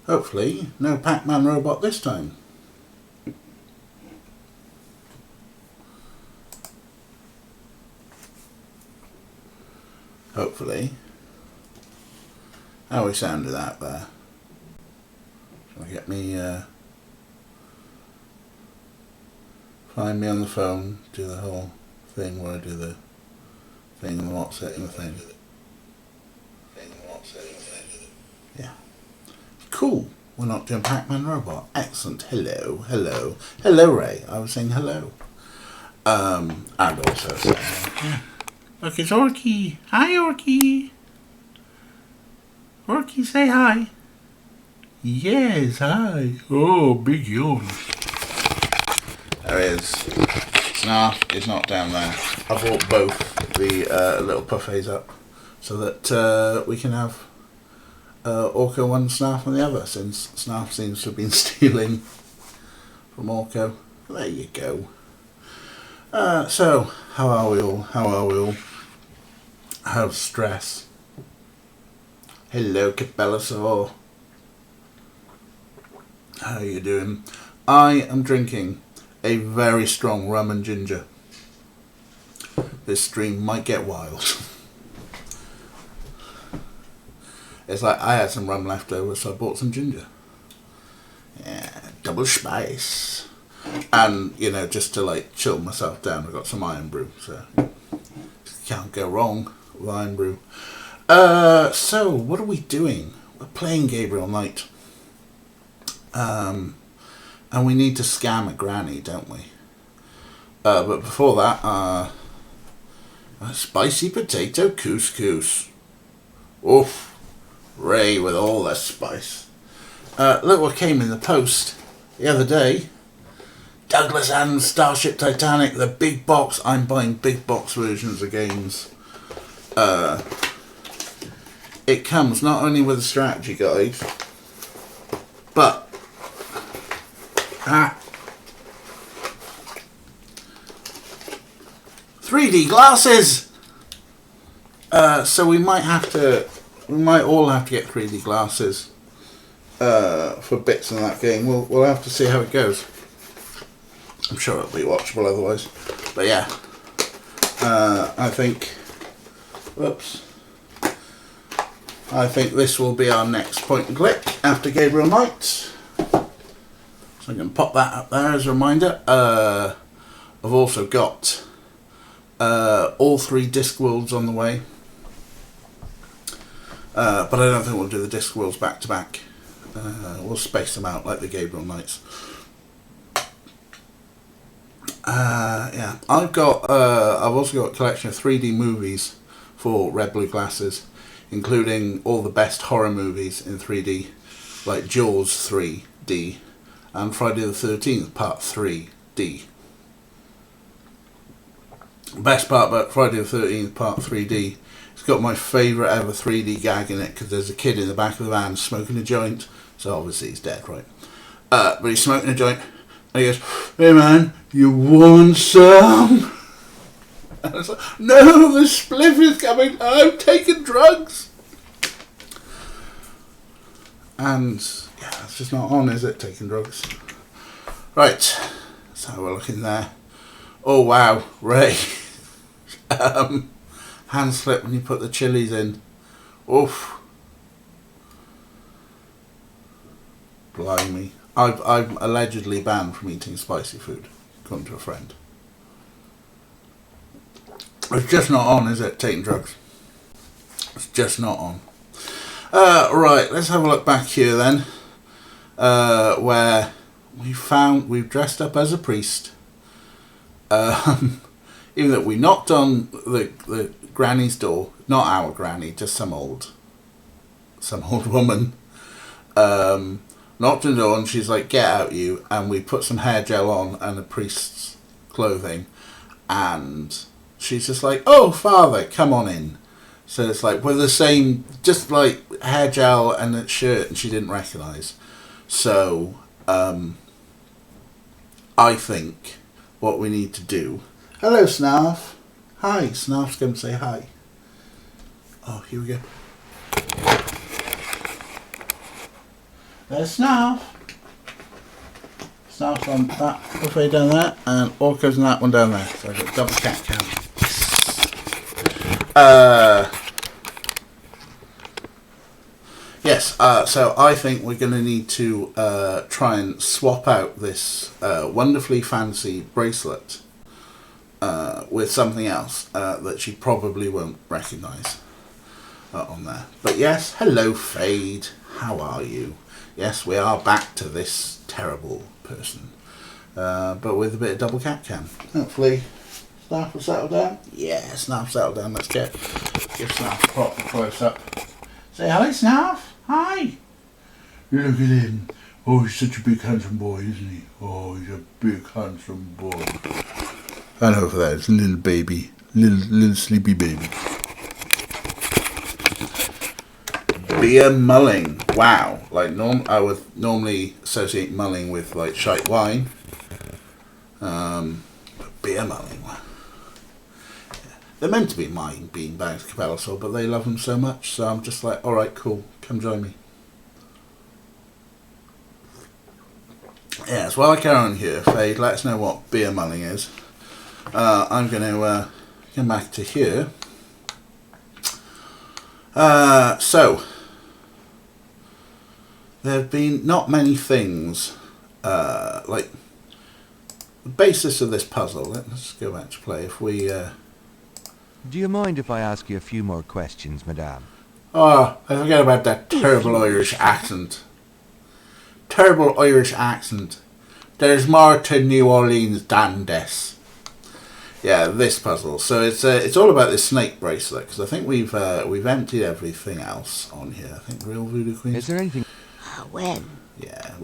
Hopefully, no Pac-Man robot this time. Hopefully. How we sounded out there? Shall I get me, find me on the phone, do the whole thing where I do the thing and not setting the thing. Yeah. Cool. We're not doing Pac-Man robot. Excellent. Hello, hello. Hello, Ray. I was saying hello. And also saying, look, it's Orky. Hi, Orky. Orky, say hi. Yes, hi. Oh, big yawn. There he is. Snarf is not down there. I brought both the little buffets up so that we can have Orko one, Snarf on the other, since Snarf seems to have been stealing from Orko. There you go. So, how are we all? How are we all? How's stress? Hello, Cabelasaur. How are you doing? I am drinking a very strong rum and ginger. This stream might get wild. It's like I had some rum left over, so I bought some ginger. Yeah, double spice. And, you know, just to like chill myself down, I got some iron brew, so can't go wrong with iron brew. So, what are we doing? We're playing Gabriel Knight. And we need to scam a granny, don't we? But before that, a spicy potato couscous. Oof. Ray with all the spice. Look what came in the post the other day. Douglas Adams Starship Titanic, the big box. I'm buying big box versions of games. It comes not only with a strategy guide, but 3D glasses. So we might all have to get 3D glasses for bits in that game. We'll have to see how it goes. I'm sure it'll be watchable otherwise. But yeah, I think this will be our next point and click after Gabriel Knight. So I'm going to pop that up there as a reminder. I've also got all 3 disc worlds on the way. But I don't think we'll do the disc worlds back to back. We'll space them out like the Gabriel Knights. Yeah, I've also got a collection of 3D movies for Red Blue Glasses, including all the best horror movies in 3D, like Jaws 3D and Friday the 13th Part 3D. The best part about Friday the 13th Part 3D, it's got my favourite ever 3D gag in it, because there's a kid in the back of the van smoking a joint, so obviously he's dead, right? But he's smoking a joint, and he goes, "Hey man, you want some?" And I was like, "No, the spliff is coming, I'm taking drugs." And yeah, it's just not on, is it, taking drugs? Right, so we're looking there. Oh wow, Ray. Hand slip when you put the chilies in. Oof. Blimey. I'm allegedly banned from eating spicy food, according to a friend. It's just not on, is it, taking drugs? It's just not on. Right, let's have a look back here then. Where we've dressed up as a priest. Even though we knocked on the granny's door, not our granny, just some old woman, knocked on the door and she's like, "Get out you," and we put some hair gel on and a priest's clothing, and she's just like, "Oh father, come on in." So it's like, we're the same, just like hair gel and a shirt, and she didn't recognise. So I think what we need to do... Hello, Snarf. Hi, Snarf's going to say hi. Oh, here we go. There's Snarf. Snarf's on that buffet down there, and Orca's on that one down there. So I've got double cat cam. Yes, so I think we're going to need to try and swap out this wonderfully fancy bracelet with something else that she probably won't recognise on there. But yes, hello Fade, how are you? Yes, we are back to this terrible person, but with a bit of double cat cam. Hopefully Snarf will settle down. Yeah, Snarf settled down. Let's give Snarf a proper close up. Say hi, Snarf. Hi. Look at him. Oh, he's such a big handsome boy, isn't he? Oh, he's a big handsome boy. And over there, it's a little baby, little sleepy baby. Beer mulling. Wow. Like I would normally associate mulling with like shite wine. But beer mulling. Wow. They're meant to be mine, bean bags, Cabelasaur, but they love them so much, so I'm just like, all right, cool, come join me. Yes, while I carry on here, Fade, let us know what beer mulling is. I'm going to come back to here. So there have been not many things like the basis of this puzzle. Let's go back to play. If we do you mind if I ask you a few more questions, madame? Oh, I forget about that terrible Irish accent. Terrible Irish accent. There's more to New Orleans than this. Yeah, this puzzle. So it's all about this snake bracelet, because I think we've emptied everything else on here. I think Real Voodoo Queen. Is there anything? When? Yeah,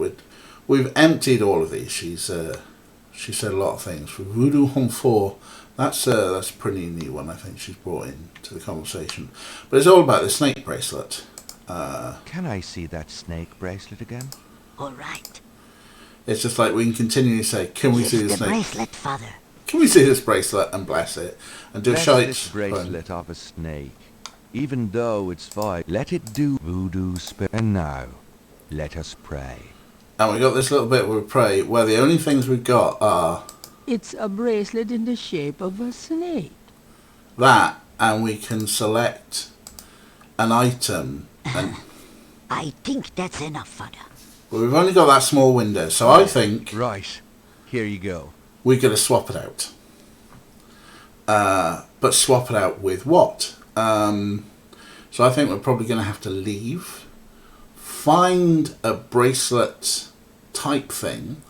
we've emptied all of these. She said a lot of things. For Voodoo Home 4, that's a pretty new one. I think she's brought in to the conversation. But it's all about the snake bracelet. Can I see that snake bracelet again? All right. It's just like we can continually say, "Can we see the snake bracelet, Father? Can we see this bracelet and bless it and do a bless shite this bracelet of a snake, even though it's fine. Let it do voodoo spirit. And now, let us pray." And we got this little bit where we pray, where the only things we've got are it's a bracelet in the shape of a snake. That, and we can select an item. And I think that's enough, Father. well, we've only got that small window, so I think Right, here you go. we're going to swap it out. But swap it out with what? So I think we're probably going to have to leave, find a bracelet type thing,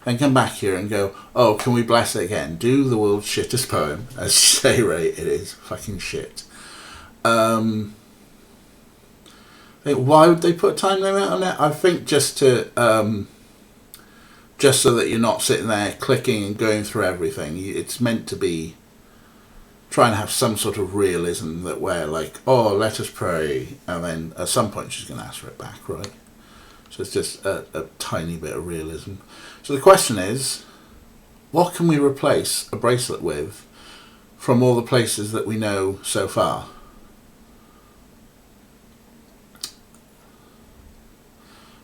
and come back here and go, oh, can we bless it again? Do the world's shittest poem. As you say, Ray, it is fucking shit. Why would they put a time limit on it? I think just so that you're not sitting there clicking and going through everything. It's meant to be trying to have some sort of realism that where like, oh, let us pray, and then at some point she's going to ask for it back, right? So it's just a tiny bit of realism. So the question is, what can we replace a bracelet with from all the places that we know so far?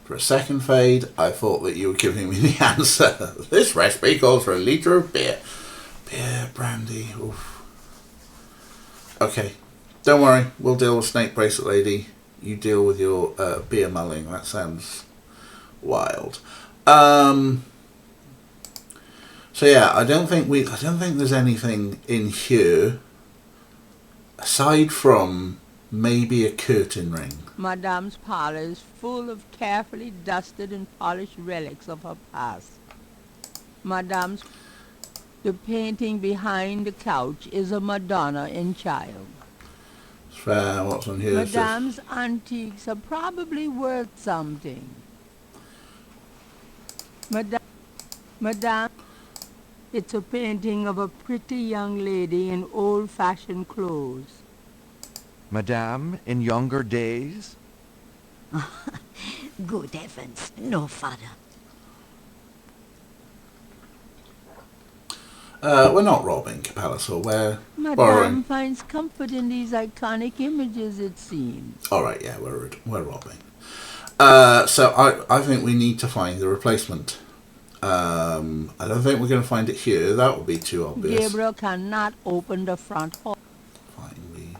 For a second, Fade, I thought that you were giving me the answer. This recipe calls for a litre of beer. Beer, brandy, oof. Okay, don't worry, we'll deal with Snake Bracelet Lady. You deal with your beer mulling. That sounds wild. So yeah, I don't think there's anything in here aside from maybe a curtain ring. Madame's parlor is full of carefully dusted and polished relics of her past. The painting behind the couch is a Madonna in child. Fair, what's on here? Madame's antiques are probably worth something. Madame, it's a painting of a pretty young lady in old-fashioned clothes. Madame, in younger days? Good heavens, no, Father. We're not robbing Cabelasaur, we're Madame borrowing. finds comfort in these iconic images, it seems. Alright, yeah, we're robbing. So I think we need to find the replacement. I don't think we're going to find it here. That would be too obvious. Gabriel cannot open the front hall. Fine,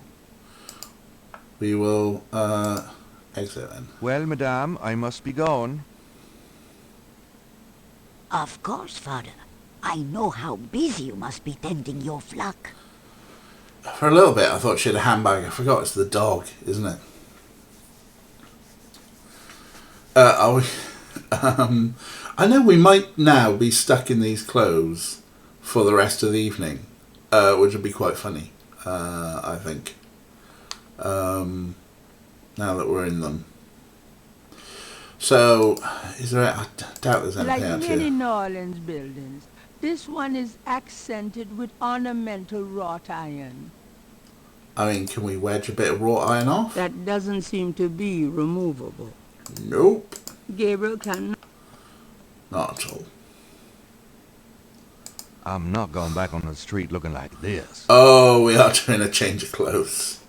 we will exit then. Well, madame, I must be gone. Of course, father. I know how busy you must be tending your flock. For a little bit, I thought she had a handbag. I forgot it's the dog, isn't it? Are we? I know we might now be stuck in these clothes for the rest of the evening, which would be quite funny. I think. Now that we're in them. So, is there? I doubt there's anything Like out many here. New Orleans buildings, this one is accented with ornamental wrought iron. I mean, can we wedge a bit of wrought iron off? That doesn't seem to be removable. Nope, Gabriel cannot. not at all. I'm not going back on the street looking like this. Oh, we are doing a change of clothes.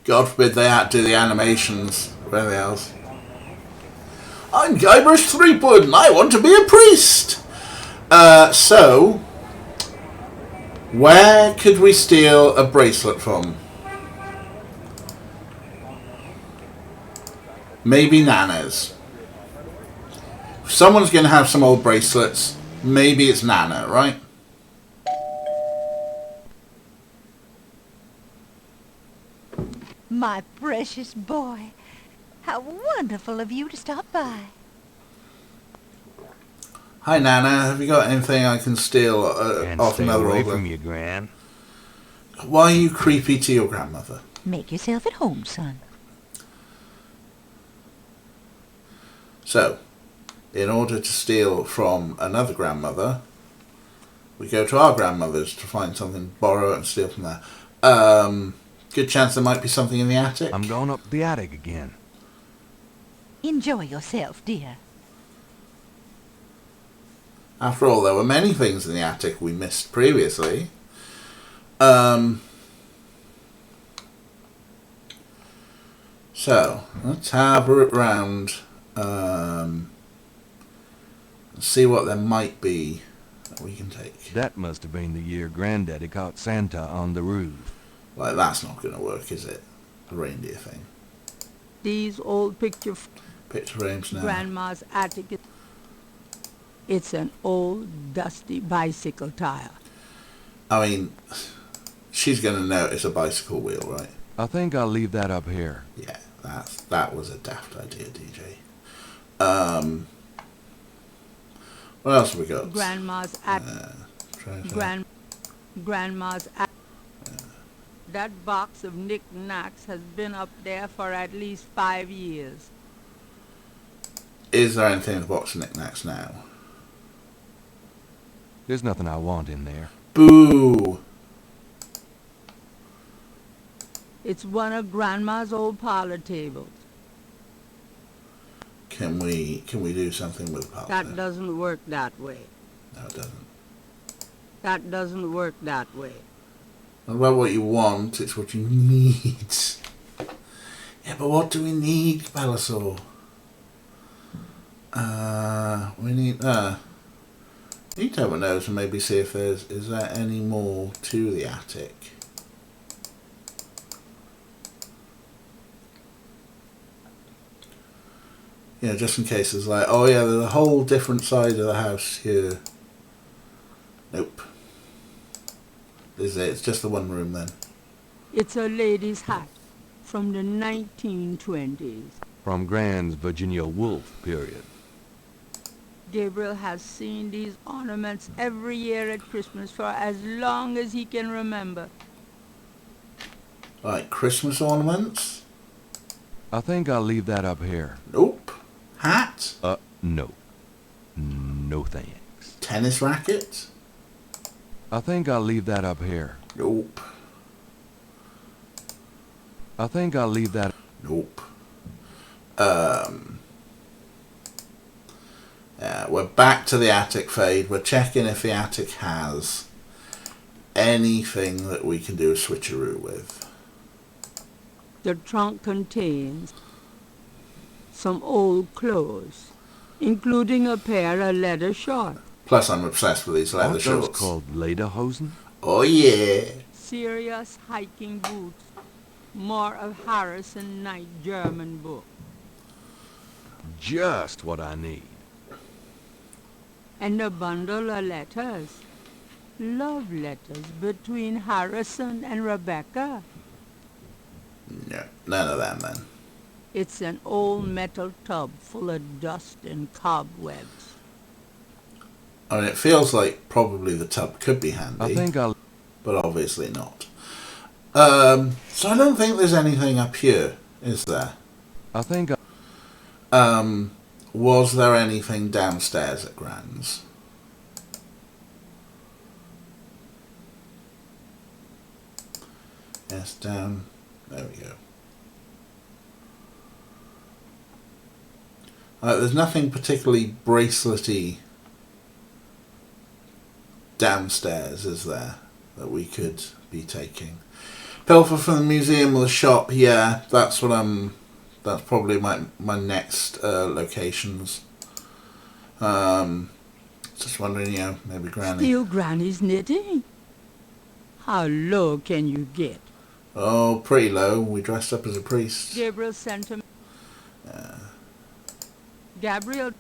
God forbid they outdo the animations or anything else. I'm Guybrush Threepwood and I want to be a priest. So, where could we steal a bracelet from? Maybe Nana's. If someone's going to have some old bracelets, maybe it's Nana, right? My precious boy, how wonderful of you to stop by. Hi Nana, have you got anything I can steal Can't off stay another away order? from you, Gran. Why are you creepy to your grandmother? Make yourself at home, son. So, in order to steal from another grandmother, we go to our grandmother's to find something, borrow it and steal from there. Good chance there might be something in the attic. I'm going up the attic again. Enjoy yourself, dear. After all, there were many things in the attic we missed previously. So, let's have a look round and see what there might be that we can take. That must have been the year Granddaddy caught Santa on the roof. Like, that's not going to work, is it? The reindeer thing. These old picture Frames now. grandma's attic. It's an old, dusty bicycle tire. I mean, she's going to notice a bicycle wheel, right? I think I'll leave that up here. Yeah, that was a daft idea, DJ. What else have we got? Grandma's attic. Grandma's attic. That box of knickknacks has been up there for at least 5 years. Is there anything in the box of knickknacks now? There's nothing I want in there. Boo! It's one of Grandma's old parlor tables. Can we do something with the That doesn't work that way. No, it doesn't. That doesn't work that way. Not about what you want, it's what you need. Yeah, but what do we need, Balasor? We need to have a nose and maybe see if is there any more to the attic. You know, just in case it's like, oh yeah, there's a whole different side of the house here. Nope. Is it? It's just the one room then. It's a lady's hat from the 1920s. From Gran's Virginia Woolf period. Gabriel has seen these ornaments every year at Christmas for as long as he can remember. Like Christmas ornaments? I think I'll leave that up here. Nope. Hat? No. No thanks. Tennis racket? I think I'll leave that up here. Nope. I think I'll leave that... Nope. Yeah, we're back to the attic fade. We're checking if the attic has anything that we can do a switcheroo with. The trunk contains some old clothes, including a pair of leather shorts. Plus, I'm obsessed with these leather Aren't those shorts. called lederhosen? Oh yeah. Serious hiking boots. More of Harrison Knight German book. Just what I need. And a bundle of letters. Love letters between Harrison and Rebecca. No, none of them then. It's an old metal tub full of dust and cobwebs. I mean, it feels like probably the tub could be handy. I think I'll... But obviously not. So I don't think there's anything up here, is there? I think I... Was there anything downstairs at Gran's? Yes, down. There we go. There's nothing particularly bracelet-y downstairs, is there, that we could be taking? Pilfer from the museum or the shop, yeah, that's what that's probably my next locations. Just wondering, you know, maybe Granny. Steal Granny's knitting? How low can you get? Oh, pretty low. We dressed up as a priest. Gabriel sent him. Gabriel.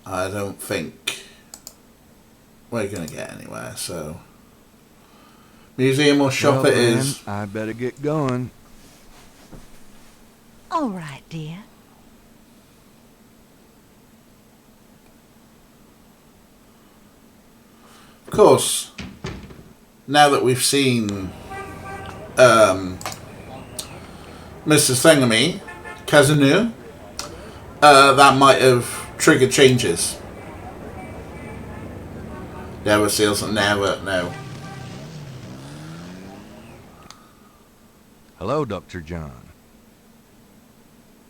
I don't think we're going to get anywhere, so... Museum or shop Well, it is. then, I better get going. All right, dear. Of course, now that we've seen Mr. Thingamy, Kazanu, that might have triggered changes. Never seals, never, no. Hello, Dr. John.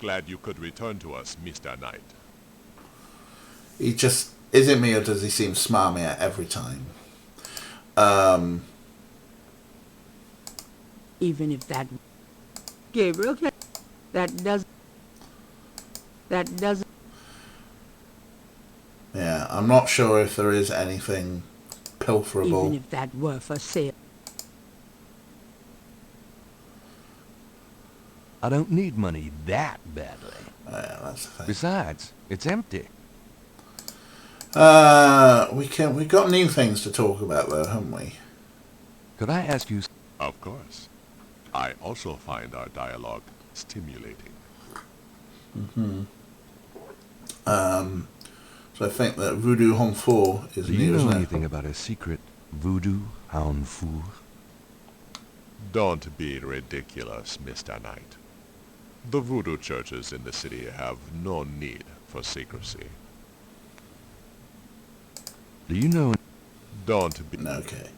Glad you could return to us, Mr. Knight. He just, is it me or does he seem smarmier every time? Even if that... Gabriel, that doesn't... Yeah, I'm not sure if there is anything pilferable. Even if that were for sale. I don't need money that badly. Yeah, that's the thing. Besides, it's empty. We got new things to talk about though, haven't we? Could I ask you... Of course. I also find our dialogue stimulating. So I think that Voodoo Hong Fu is Do new, you know isn't it? anything about a secret voodoo hound fool? Don't be ridiculous, Mr. Knight. The voodoo churches in the city have no need for secrecy. Do you know... Don't be... Okay.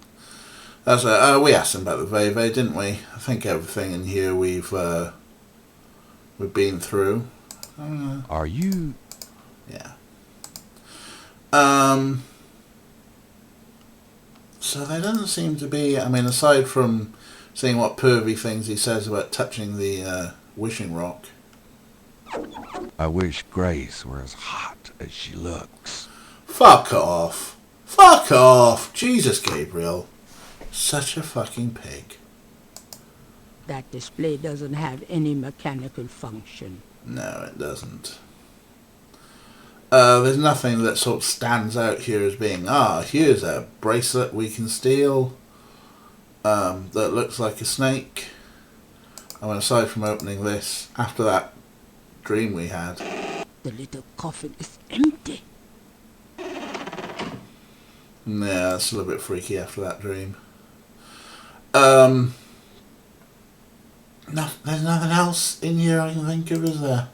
That's we asked him about the Veve, didn't we? I think everything in here we've been through. Are you... Yeah. So there doesn't seem to be, I mean, aside from seeing what pervy things he says about touching the wishing rock. I wish Grace were as hot as she looks. Fuck off. Fuck off. Jesus, Gabriel. Such a fucking pig. That display doesn't have any mechanical function. No, it doesn't. There's nothing that sort of stands out here as being, here's a bracelet we can steal that looks like a snake. I mean, aside from opening this, after that dream we had. The little coffin is empty. Yeah, it's a little bit freaky after that dream. No, there's nothing else in here I can think of, is there?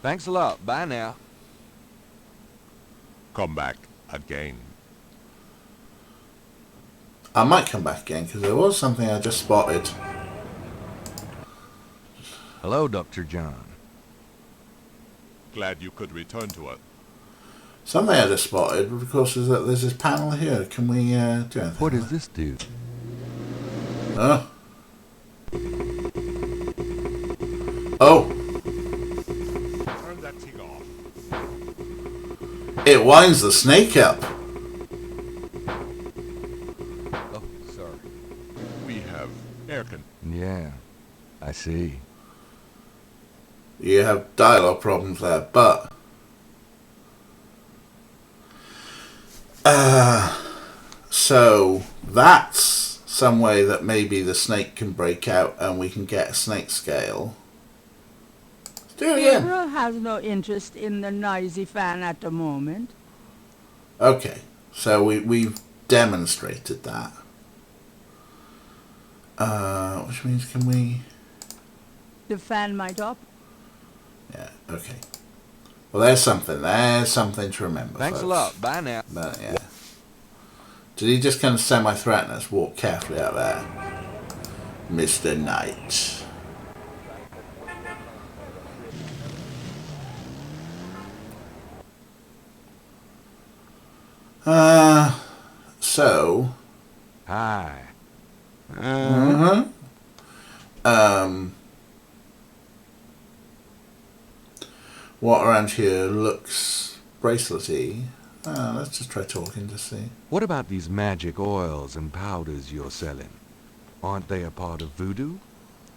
Thanks a lot. Bye now. Come back again. I might come back again, because there was something I just spotted. Hello, Dr. John. Glad you could return to us. Something I just spotted, of course, is that there's this panel here. Can we do anything? What does this do? Oh, It winds the snake up. Oh, sorry. We have air con... Yeah, I see. You have dialogue problems there, but so that's some way that maybe the snake can break out and we can get a snake scale. Let's do it again. Gabriel has no interest in the noisy fan at the moment. Okay, so we've demonstrated that. Which means can we... The fan might op. Yeah, okay. Well, there's something. There's something to remember, Thanks a folks. lot. Bye now. But, yeah. Did he just kind of semi-threaten us? Walk carefully out there. Mr. Knight. So... Hi. What around here looks bracelety? Let's just try talking to see. What about these magic oils and powders you're selling? Aren't they a part of voodoo?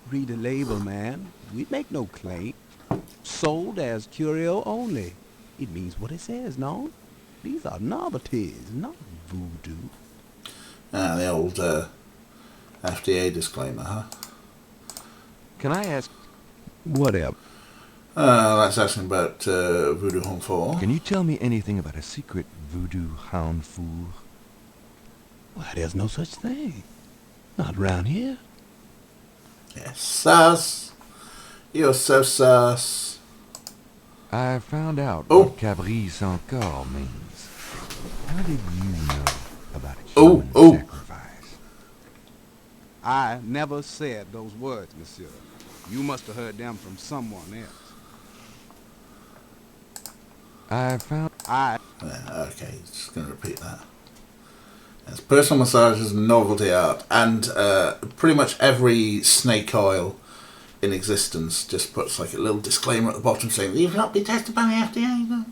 Read the label, man. We make no claim. Sold as curio only. It means what it says, no? These are novelties, not voodoo. The old FDA disclaimer, huh? Can I ask, Whatever. That's asking about Voodoo Home 4. can you tell me anything about a secret voodoo hound fool? Why, there's no such thing. Not around here. Yes, sus. You're so sus. I found out Oh. what Cabri Sans Corps means. How did you know about a Oh, human oh. sacrifice? I never said those words, monsieur. You must have heard them from someone else. I found... I... Yeah, okay, just going to repeat that. Yes, personal massage is novelty art, and pretty much every snake oil in existence just puts like a little disclaimer at the bottom saying, "You've not been tested by the FDA."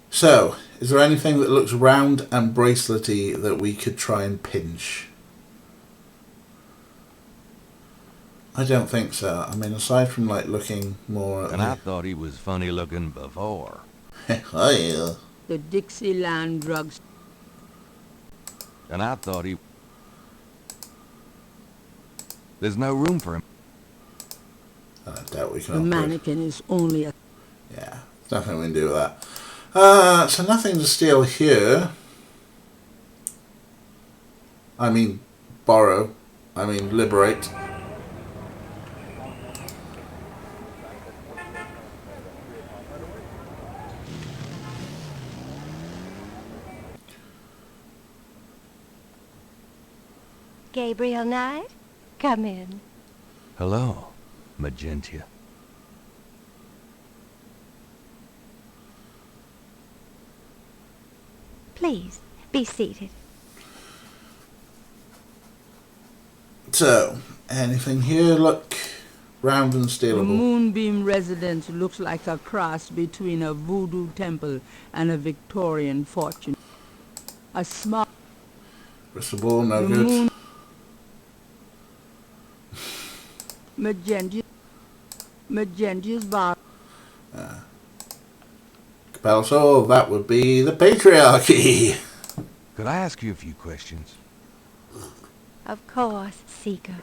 So, is there anything that looks round and bracelety that we could try and pinch? I don't think so. I mean, aside from like looking more at And I thought he was funny looking before. oh yeah. The Dixieland drugs. And I thought he... There's no room for him. I doubt we The can. mannequin is only a... Yeah, there's nothing we can do with that. So nothing to steal here. I mean, borrow. I mean, liberate. Gabriel Knight, come in. Hello, Magentia. Please, be seated. So, anything here look round and The stealable? Moonbeam residence looks like a cross between a voodoo temple and a Victorian fortune. A small... Crystal ball, no the good. moon... Magentia's bar... Capelso, that would be the patriarchy. Could I ask you a few questions? Of course, Seeker.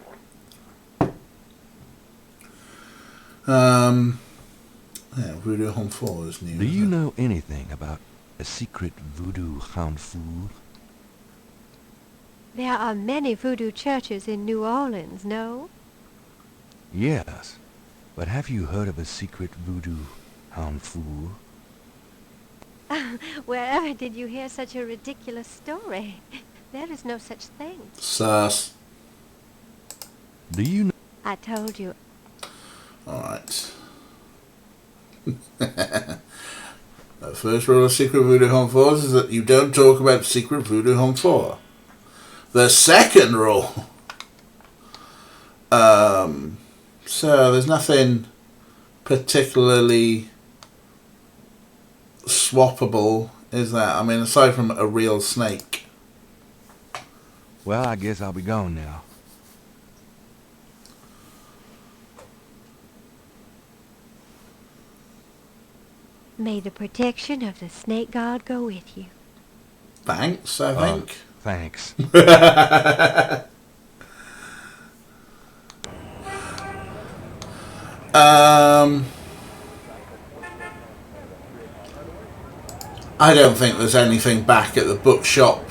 Yeah, Voodoo Home 4 is new. Do you isn't it? know anything about a secret voodoo hound fool? There are many voodoo churches in New Orleans, no? Yes, but have you heard of a secret voodoo hound fool? Wherever did you hear such a ridiculous story? There is no such thing. Sus. Do you know? I told you. Alright. The first rule of Secret Voodoo Home 4 is that you don't talk about Secret Voodoo Home 4. The second rule. So there's nothing particularly swappable is that? I mean, aside from a real snake. Well, I guess I'll be gone now. May the protection of the snake god go with you. Thanks, I think. Thanks. I don't think there's anything back at the bookshop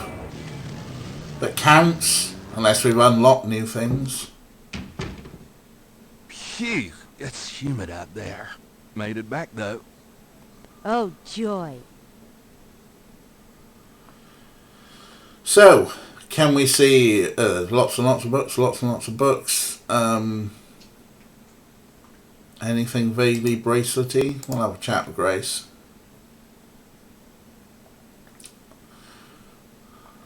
that counts, unless we've unlocked new things. Phew, it's humid out there. Made it back, though. Oh, joy. So, can we see lots and lots of books, anything vaguely bracelety? We'll have a chat with Grace.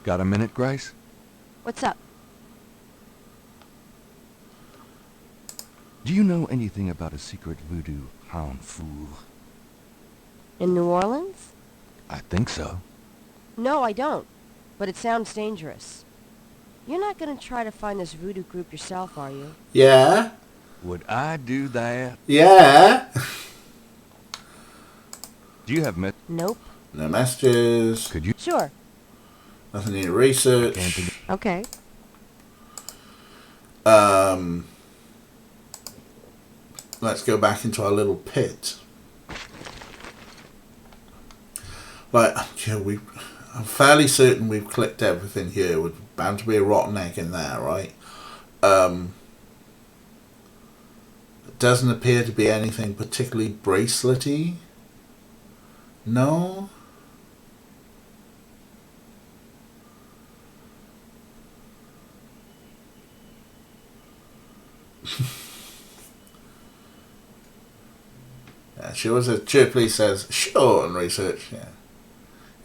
Got a minute, Grace? What's up? Do you know anything about a secret voodoo hound fool? In New Orleans? I think so. No, I don't. But it sounds dangerous. You're not gonna try to find this voodoo group yourself, are you? Yeah? Would I do that? Yeah? Do you have Nope. No messages. Could you? Sure. Nothing need to research. Can't think Okay. Let's go back into our little pit. Like, yeah, I'm fairly certain we've clicked everything here. There's bound to be a rotten egg in there, right? It doesn't appear to be anything particularly bracelety. No? Yeah, she was cheerfully says, sure, and research, yeah.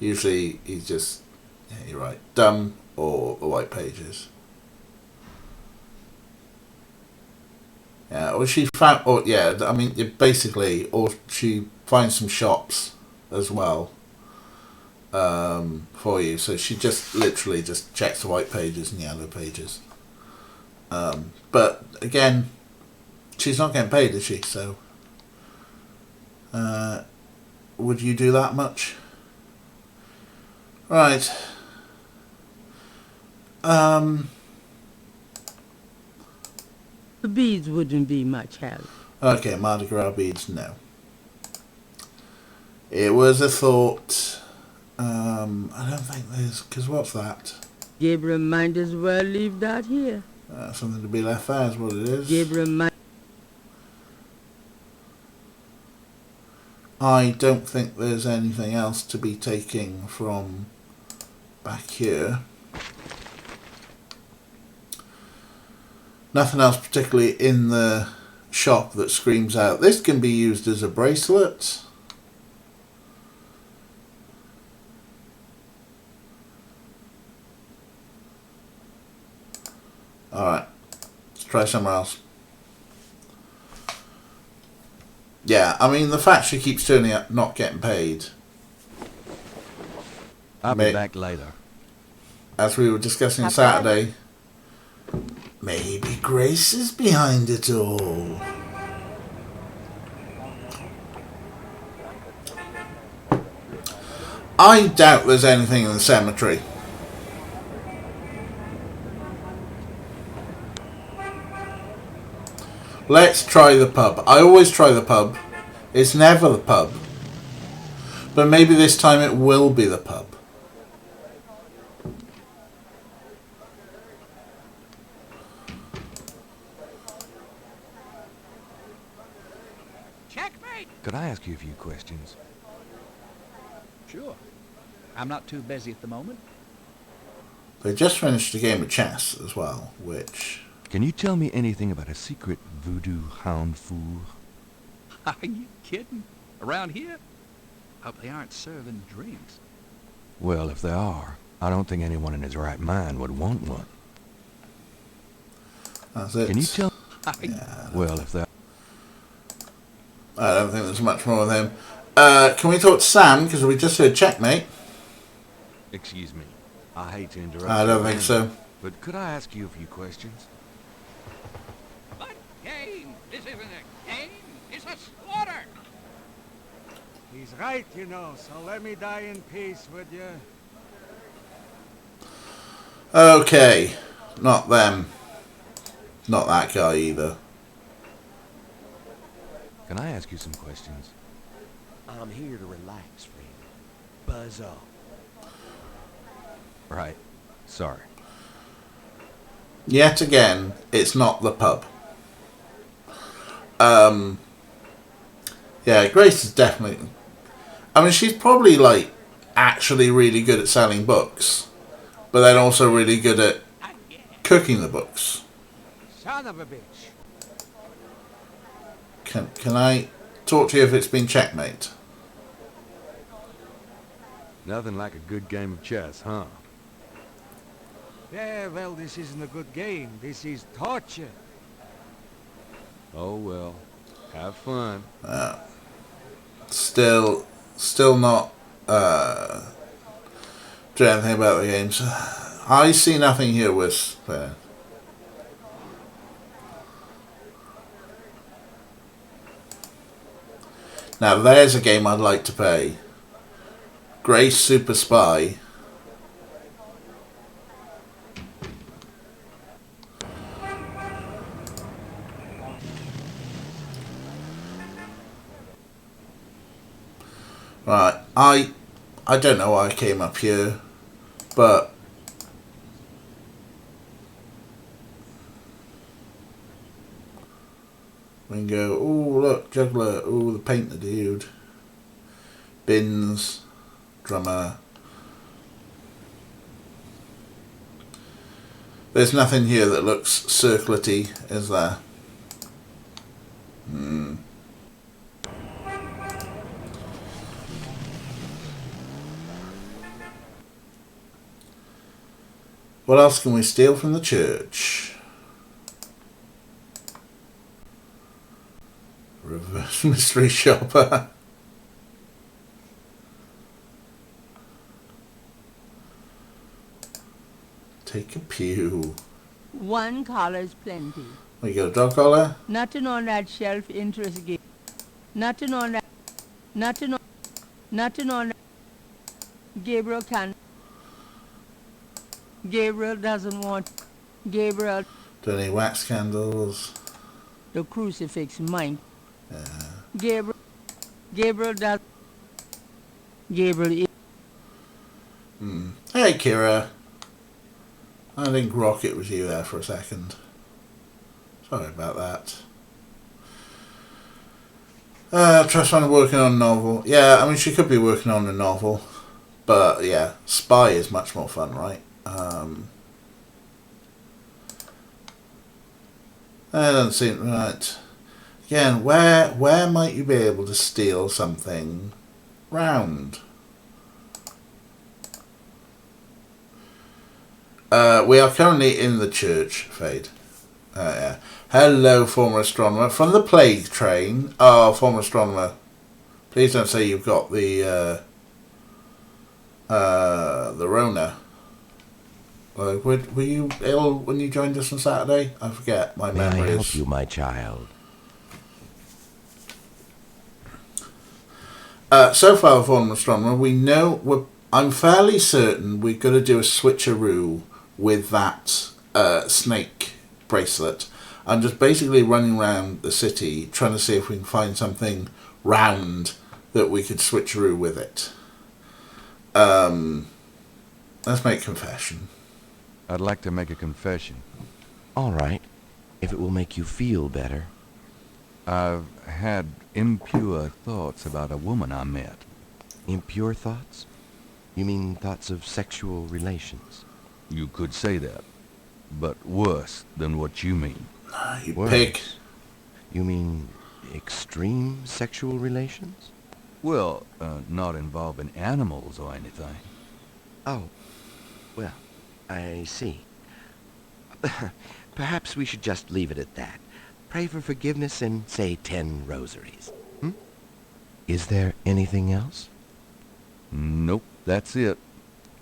Usually he's just, yeah, you're right, dumb or the white pages. Yeah, or she found, or yeah, I mean, basically, or she finds some shops as well for you. So she just literally just checks the white pages and yellow pages. But again, she's not getting paid, is she? So would you do that much? Right. The beads wouldn't be much help. Okay, Mardi Gras beads, no. It was a thought. I don't think there's, because what's that? Gabriel might as well leave that here. Something to be left there is what it is. Gabriel might... I don't think there's anything else to be taking from back here. Nothing else particularly in the shop that screams out. This can be used as a bracelet. Alright, let's try somewhere else. Yeah, I mean, the fact she keeps turning up not getting paid. I'll be back later. As we were discussing on Saturday, maybe Grace is behind it all. I doubt there's anything in the cemetery. Let's try the pub. I always try the pub. It's never the pub. But maybe this time it will be the pub. Checkmate! Could I ask you a few questions? Sure. I'm not too busy at the moment. They just finished a game of chess as well, which... Can you tell me anything about a secret voodoo hound fool? Are you kidding? Around here? Hope they aren't serving drinks. Well, if they are, I don't think anyone in his right mind would want one. That's it. Can you tell... Yeah, well, if they... I don't think there's much more with him. Can we talk to Sam? Because we just heard checkmate. Excuse me. I hate to interrupt. I don't you, think so. But could I ask you a few questions? What game? This isn't a game. It's a slaughter. He's right, you know, so let me die in peace, would you? Okay. Not them. Not that guy either. Can I ask you some questions? I'm here to relax, friend. Buzz off. Right. Sorry. Yet again, it's not the pub. Yeah, Grace is definitely... I mean, she's probably, like, actually really good at selling books. But then also really good at cooking the books. Son of a bitch. Can I talk to you if it's been checkmate? Nothing like a good game of chess, huh? Yeah, well, this isn't a good game. This is torture. Oh well. Have fun. Still not doing anything about the games. I see nothing here with... Now there's a game I'd like to play. Grace Super Spy. Right, I don't know why I came up here, but we can go, oh look, juggler, oh the painter dude, bins, drummer. There's nothing here that looks circlety, is there? What else can we steal from the church? Reverse mystery shopper. Take a pew. One collar's plenty. We got a dog collar. Nothing on that shelf interest game. Nothing on that. Nothing on that. Gabriel can. Gabriel doesn't want. Gabriel. Do any wax candles? The crucifix mine. Yeah. Gabriel does. Gabriel. Hey, Kira. I think Rocket was you there for a second. Sorry about that. Trustman working on a novel. Yeah, I mean, she could be working on a novel. But, yeah, Spy is much more fun, right? That doesn't seem right. Again, where might you be able to steal something round? We are currently in the church, Fade. Yeah. Hello, former astronomer. From the plague train. Oh, former astronomer. Please don't say you've got the Rona. Were you ill when you joined us on Saturday? I forget. My memory is... May I help you, my child? So far, former astronomer, we know... I'm fairly certain we've got to do a switcheroo with that snake bracelet. I'm just basically running around the city trying to see if we can find something round that we could switcheroo with it. Let's make confession. I'd like to make a confession. All right, if it will make you feel better. I've had impure thoughts about a woman I met. Impure thoughts? You mean thoughts of sexual relations? You could say that, but worse than what you mean. You Worse? pig. You mean extreme sexual relations? Well, not involving animals or anything. Oh, well, I see. Perhaps we should just leave it at that. Pray for forgiveness and say 10 rosaries. Is there anything else? Nope, that's it.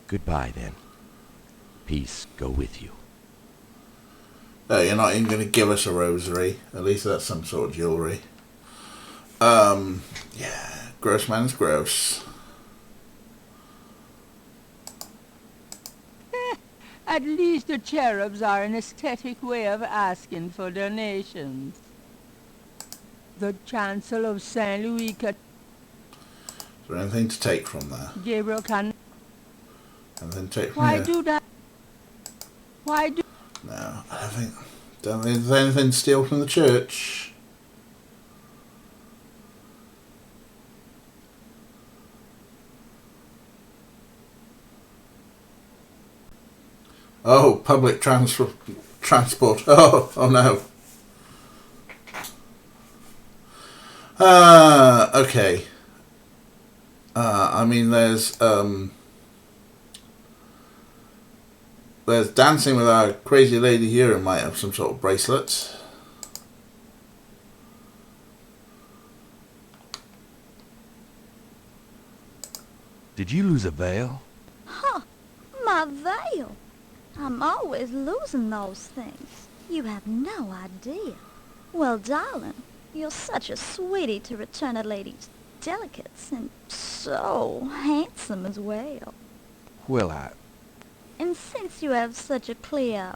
Goodbye, then. Peace go with you. Oh, you're not even going to give us a rosary. At least that's some sort of jewellery. Yeah, gross man's gross. At least the cherubs are an aesthetic way of asking for donations. The Chancel of St. Louis Is there anything to take from there? Gabriel Knight. Anything to take from Why here? do that? Why do... No, I don't think there's anything to steal from the church. Oh, public transport. Oh no. Okay. I mean, there's Dancing with Our Crazy Lady here and might have some sort of bracelet. Did you lose a veil? Huh, my veil. I'm always losing those things. You have no idea. Well, darling, you're such a sweetie to return a lady's delicates, and so handsome as well. Well, And since you have such a clear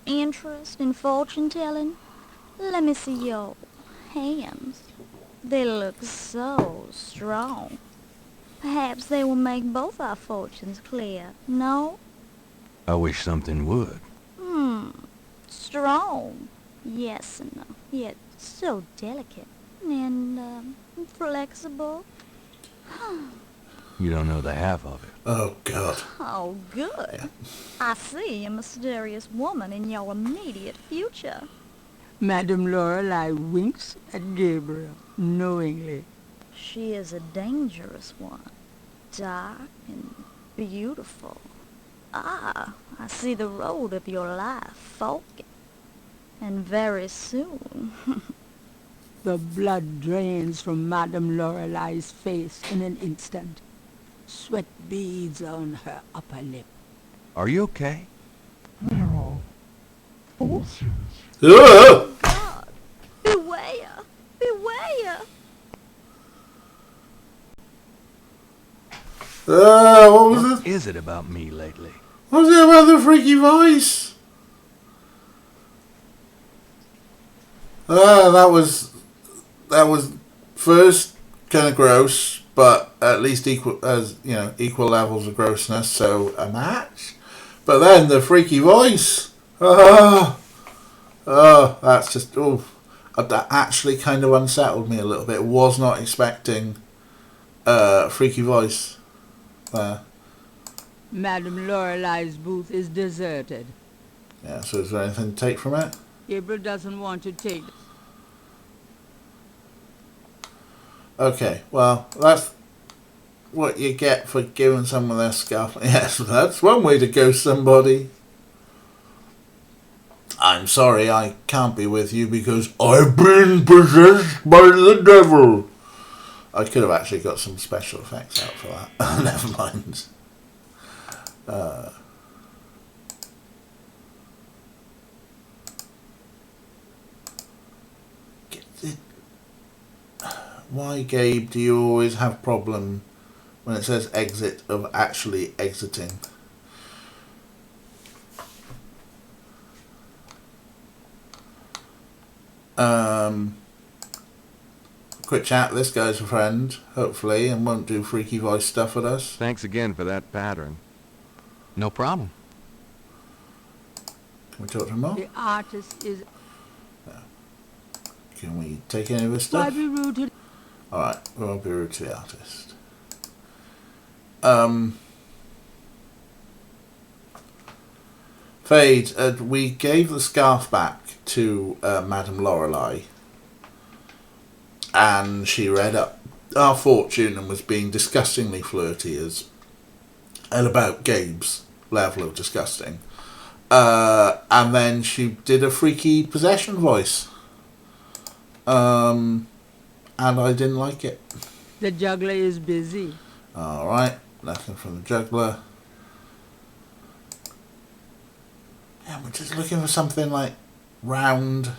interest in fortune-telling, let me see your hands. They look so strong. Perhaps they will make both our fortunes clear, no? I wish something would. Strong. Yes and no. Yet so delicate. And, flexible. You don't know the half of it. Oh, God. Oh, good. I see a mysterious woman in your immediate future. Madame Lorelei winks at Gabriel knowingly. She is a dangerous one. Dark and beautiful. Ah, I see the road of your life forking. And very soon. The blood drains from Madame Lorelei's face in an instant. Sweat beads on her upper lip. Are you okay? Ugh! God, beware! Beware! What was What it? is it about me lately? What was it about the freaky voice? That was first kind of gross, but at least equal levels of grossness, so a match. But then the freaky voice. That's just that actually kind of unsettled me a little bit. Was not expecting freaky voice there. Madame Lorelei's booth is deserted. Yeah, so is there anything to take from it? Gabriel doesn't want to take... Okay, well, that's what you get for giving someone their scarf. Yes, that's one way to ghost somebody. I'm sorry, I can't be with you because I've been possessed by the devil. I could have actually got some special effects out for that. Never mind. Why, Gabe, do you always have problem when it says exit of actually exiting? Quick chat, this guy's a friend, hopefully, and won't do freaky voice stuff with us. Thanks again for that pattern. No problem. Can we talk to him more? The artist is... Can we take any of his Why stuff? be rude to... Alright, we won't be rude to the artist. Fade, we gave the scarf back to Madame Lorelei, and she read up our fortune and was being disgustingly flirty at about Gabe's level of disgusting. And then she did a freaky possession voice. And I didn't like it. The juggler is busy. Alright, nothing from the juggler. Yeah, we're just looking for something like round.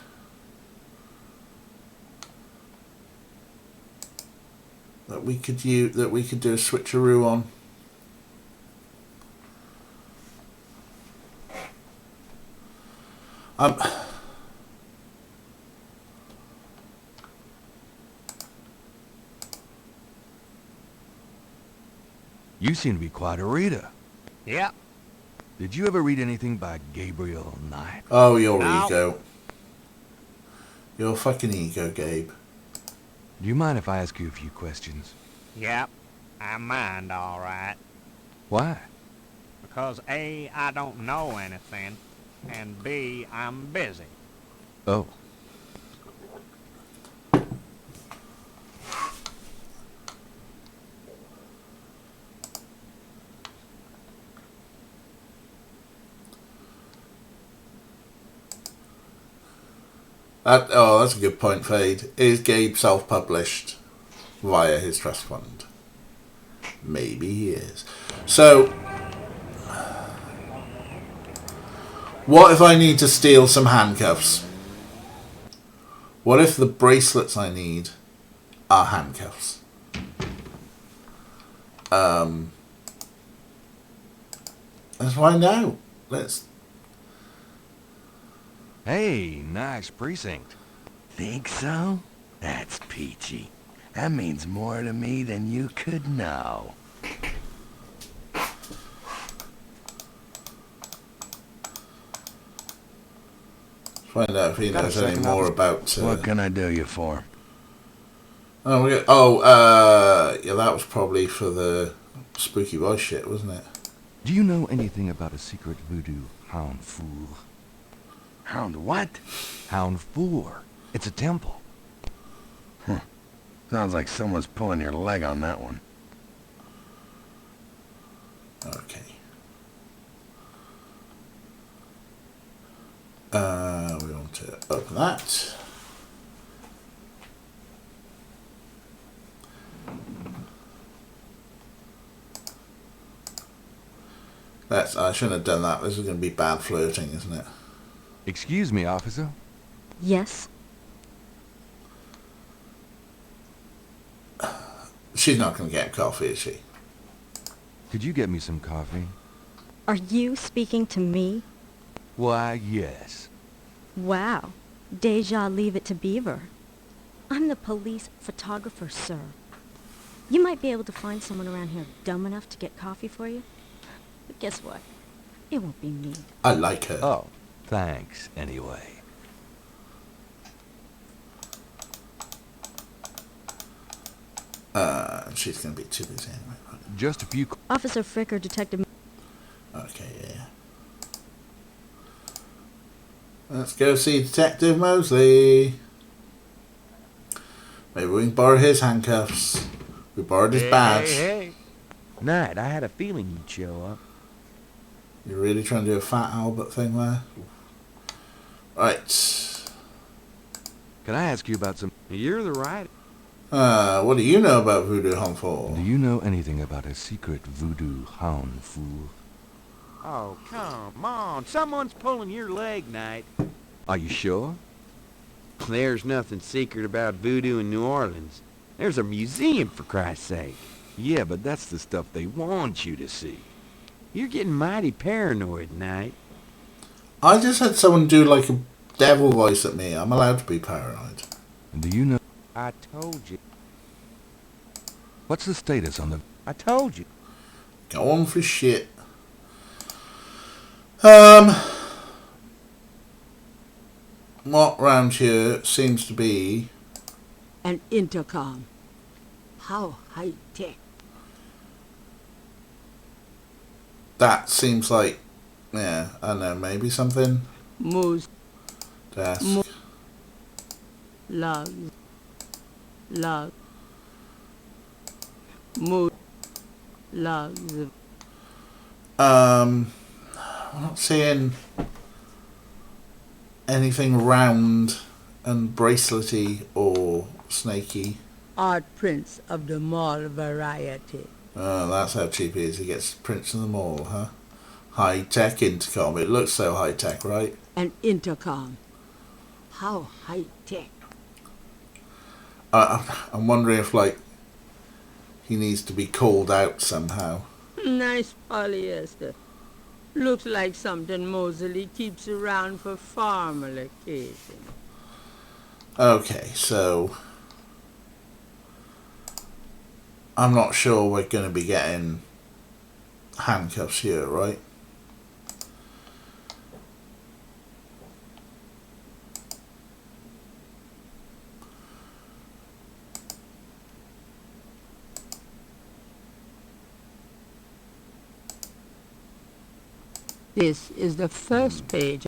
That we could use, that we could do a switcheroo on. You seem to be quite a reader. Yep. Did you ever read anything by Gabriel Knight? Oh, your No. ego. Your fucking ego, Gabe. Do you mind if I ask you a few questions? Yep. I mind, all right. Why? Because A, I don't know anything, and B, I'm busy. Oh. That's a good point, Fade. Is Gabe self-published via his trust fund? Maybe he is. So, what if I need to steal some handcuffs? What if the bracelets I need are handcuffs? Let's find out. Hey, nice precinct. Think so? That's peachy. That means more to me than you could know. Find out if he knows any more about. What can I do you for? Yeah, that was probably for the spooky voice shit, wasn't it? Do you know anything about a secret voodoo hound fool? Hound what? Hound four. It's a temple. Huh. Sounds like someone's pulling your leg on that one. Okay. We want to open that. I shouldn't have done that. This is going to be bad flirting, isn't it? Excuse me, officer. Yes? She's not going to get coffee, is she? Could you get me some coffee? Are you speaking to me? Why, yes. Wow. Deja leave it to Beaver. I'm the police photographer, sir. You might be able to find someone around here dumb enough to get coffee for you. But guess what? It won't be me. I like her. Oh, thanks, anyway. She's going to be too busy anyway. Just a few... Officer Frick or Detective... Okay, yeah. Let's go see Detective Mosley. Maybe we can borrow his handcuffs. We borrowed his badge. Hey. Knight, I had a feeling you'd show up. You're really trying to do a Fat Albert thing there? Right. Can I ask you about some... You're the right... What do you know about Voodoo Humfall? Do you know anything about a secret voodoo hound fool? Oh, come on. Someone's pulling your leg, Knight. Are you sure? There's nothing secret about voodoo in New Orleans. There's a museum, for Christ's sake. Yeah, but that's the stuff they want you to see. You're getting mighty paranoid, Knight. I just had someone do like a devil voice at me. I'm allowed to be paranoid. Do you know... I told you. What's the status on the... I told you. Go on for shit. What round here seems to be... An intercom. How high-tech. That seems like... Yeah, I don't know, maybe something? Moose. Desk. Logs. Log. Moose. Logs. I'm not seeing anything round and bracelety or snaky. art prints of the mall variety. Oh, that's how cheap he is. He gets prints in the mall, huh? High-tech intercom. It looks so high-tech, right? An intercom. How high-tech. I'm wondering if, like, he needs to be called out somehow. Nice polyester. Looks like something Moseley keeps around for formal occasion. Okay, so I'm not sure we're going to be getting handcuffs here, right? This is the first page.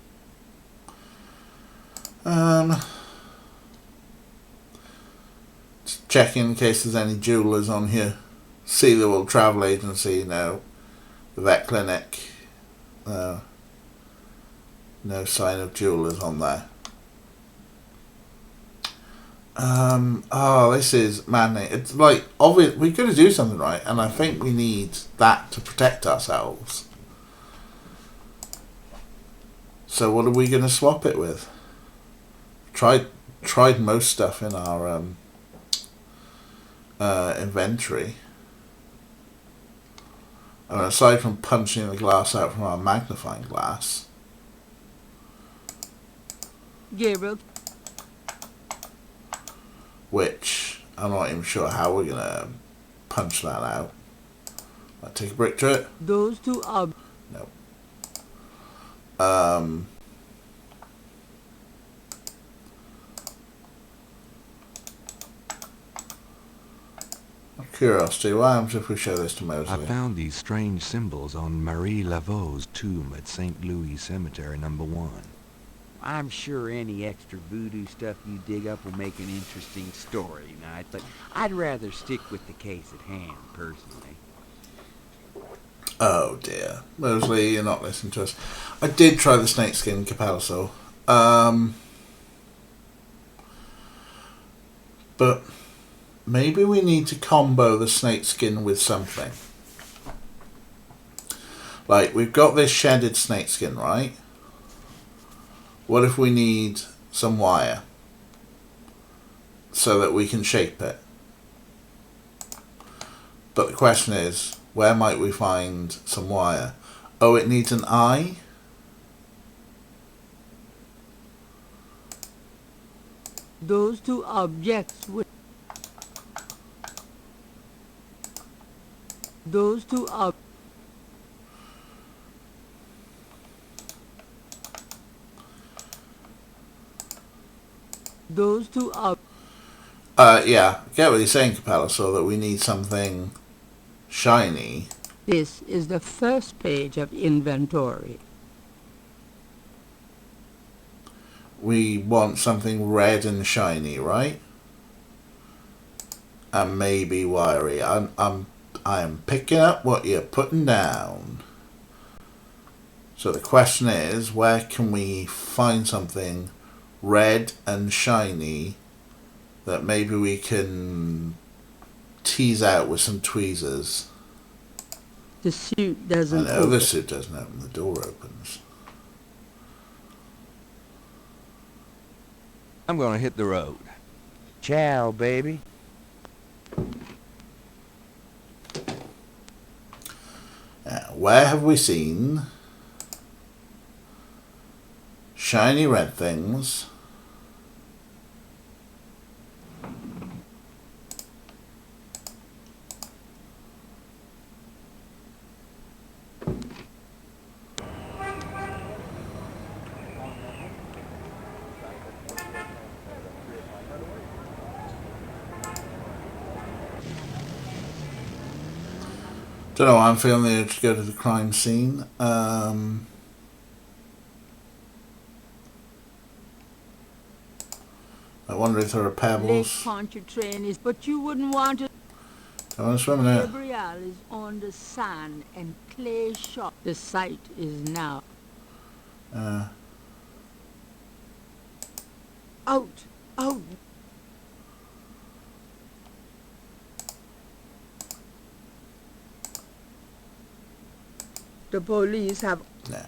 Just check in case there's any jewelers on here. See the World Travel Agency, no. The vet clinic, no sign of jewelers on there. Oh, this is maddening. It's like, obvious, we've got to do something, right? And I think we need that to protect ourselves. So what are we going to swap it with? Tried most stuff in our inventory. I mean, aside from punching the glass out from our magnifying glass. Gabriel. Which I'm not even sure how we're going to punch that out. I'll take a brick to it. Those two are... No. Curiosity, what happens if we show this to Moseley? I found these strange symbols on Marie Laveau's tomb at St. Louis Cemetery number 1. I'm sure any extra voodoo stuff you dig up will make an interesting story, Knight, but I'd rather stick with the case at hand, personally. Oh dear. Moseley, you're not listening to us. I did try the snakeskin Capelso. But maybe we need to combo the snakeskin with something. Like, we've got this shedded snakeskin, right? What if we need some wire so that we can shape it? But the question is, where might we find some wire? Oh, it needs an eye? Those two objects with... Those two are... Those two are... Yeah, I get what you're saying, Capella, so that we need something shiny. This is the first page of inventory. We want something red and shiny, right? And maybe wiry. I am picking up what you're putting down. So the question is, where can we find something red and shiny that maybe we can tease out with some tweezers? The suit doesn't I know the suit doesn't open. The door opens. I'm gonna hit the road. Ciao, baby. Where have we seen shiny red things Don't know why I'm feeling the urge to go to the crime scene. I wonder if there are Lake pebbles. Pontchartrain is, but you wouldn't want to... I want to swim in it. Gabriel is on the sand and clay shop. The site is now. Out! Out! The police have... No.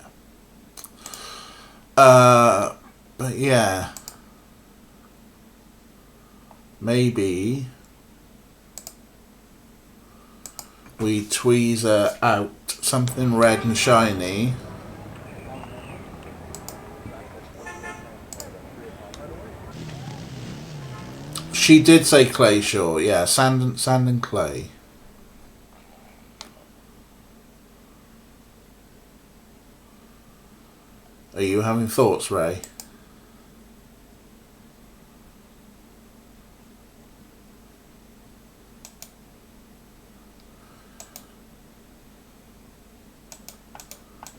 But yeah. Maybe we tweezer out something red and shiny. She did say clay, sure. Yeah, sand and clay. Are you having thoughts, Ray?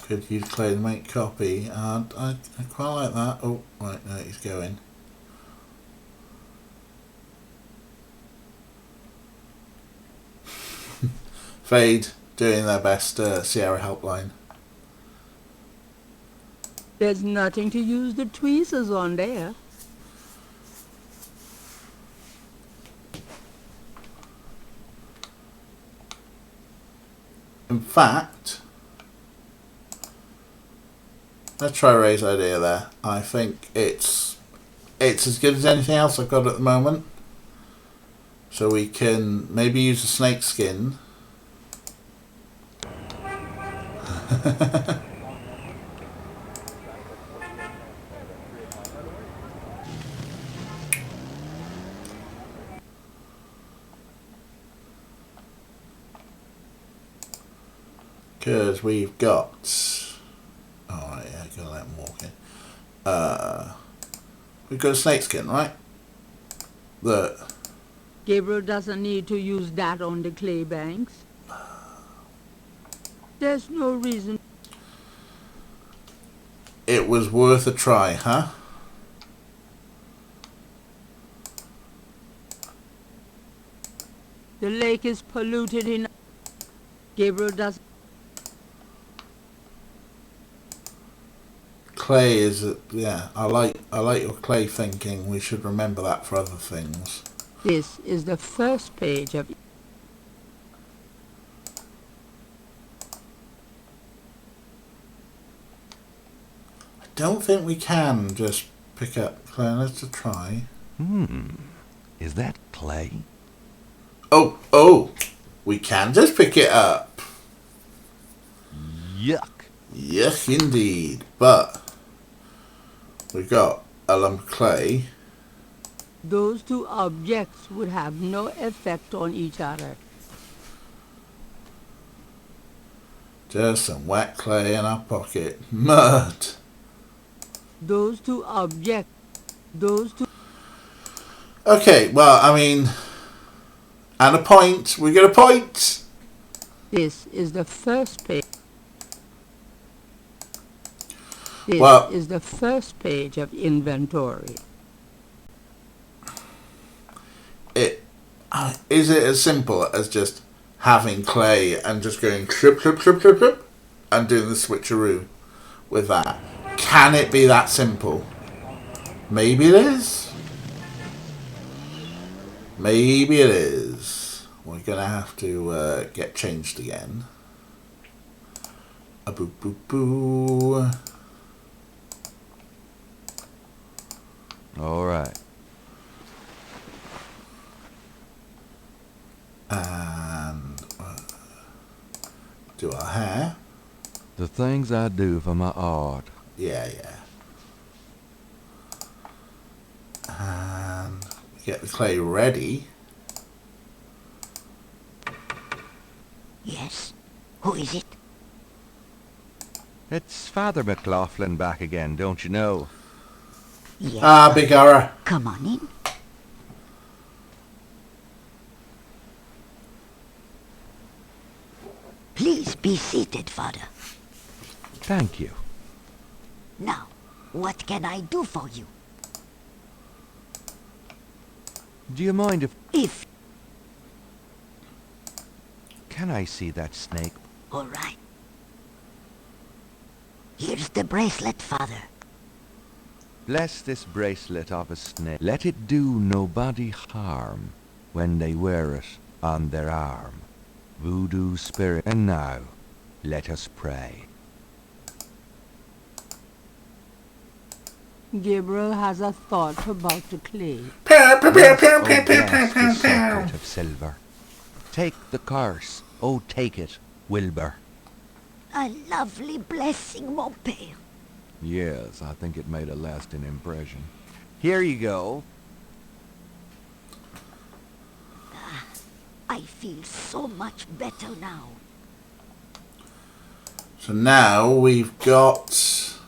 Could use clay to make copy. I quite like that. Oh, right, no, he's going. Fade doing their best Sierra helpline. There's nothing to use the tweezers on there. In fact, let's try Ray's idea there. I think it's as good as anything else I've got at the moment. So we can maybe use a snake skin. Because we've got... Alright, yeah, gotta let him walk in. We've got a snakeskin, right? That... Gabriel doesn't need to use that on the clay banks. There's no reason. It was worth a try, huh? The lake is polluted enough. Gabriel doesn't... Clay is... yeah, I like your clay thinking. We should remember that for other things. This is the first page of... I don't think we can just pick up clay. Let's try. Is that clay? Oh! We can just pick it up. Yuck. Yuck indeed. But we've got a lump of clay. Those two objects would have no effect on each other. Just some wet clay in our pocket. Mud. Those two objects... Those two... Okay, well, I mean... And a point. We get a point. This is the first page. This is the first page of inventory. Is it as simple as just having clay and just going trip, trip, trip, trip, trip, and doing the switcheroo with that? Can it be that simple? Maybe it is. Maybe it is. We're gonna have to get changed again. A boo boo boo. All right. And do our hair. The things I do for my art. Yeah. And get the clay ready. Yes? Who is it? It's Father McLaughlin back again, don't you know? Yes. Big horror. Come on in. Please be seated, Father. Thank you. Now, what can I do for you? Do you mind if... Can I see that snake? All right. Here's the bracelet, Father. Bless this bracelet of a snake. Let it do nobody harm when they wear it on their arm. Voodoo spirit. And now, Let us pray. Gabriel has a thought about the clay. Yes, oh bless the circlet of silver. Take the curse, oh take it, Wilbur. A lovely blessing, mon père. Yes, I think it made a lasting impression. Here you go. I feel so much better now. So now we've got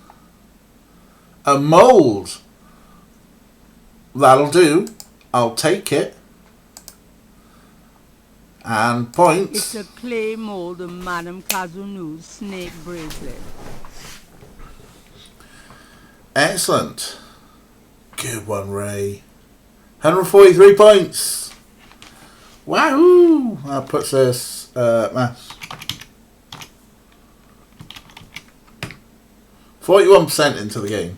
a mould. That'll do. I'll take it. And point. It's a clay mold of Madame Kazunu's snake bracelet. Excellent. Good one, Ray. 143 points. Wahoo! That puts us maths. 41% into the game.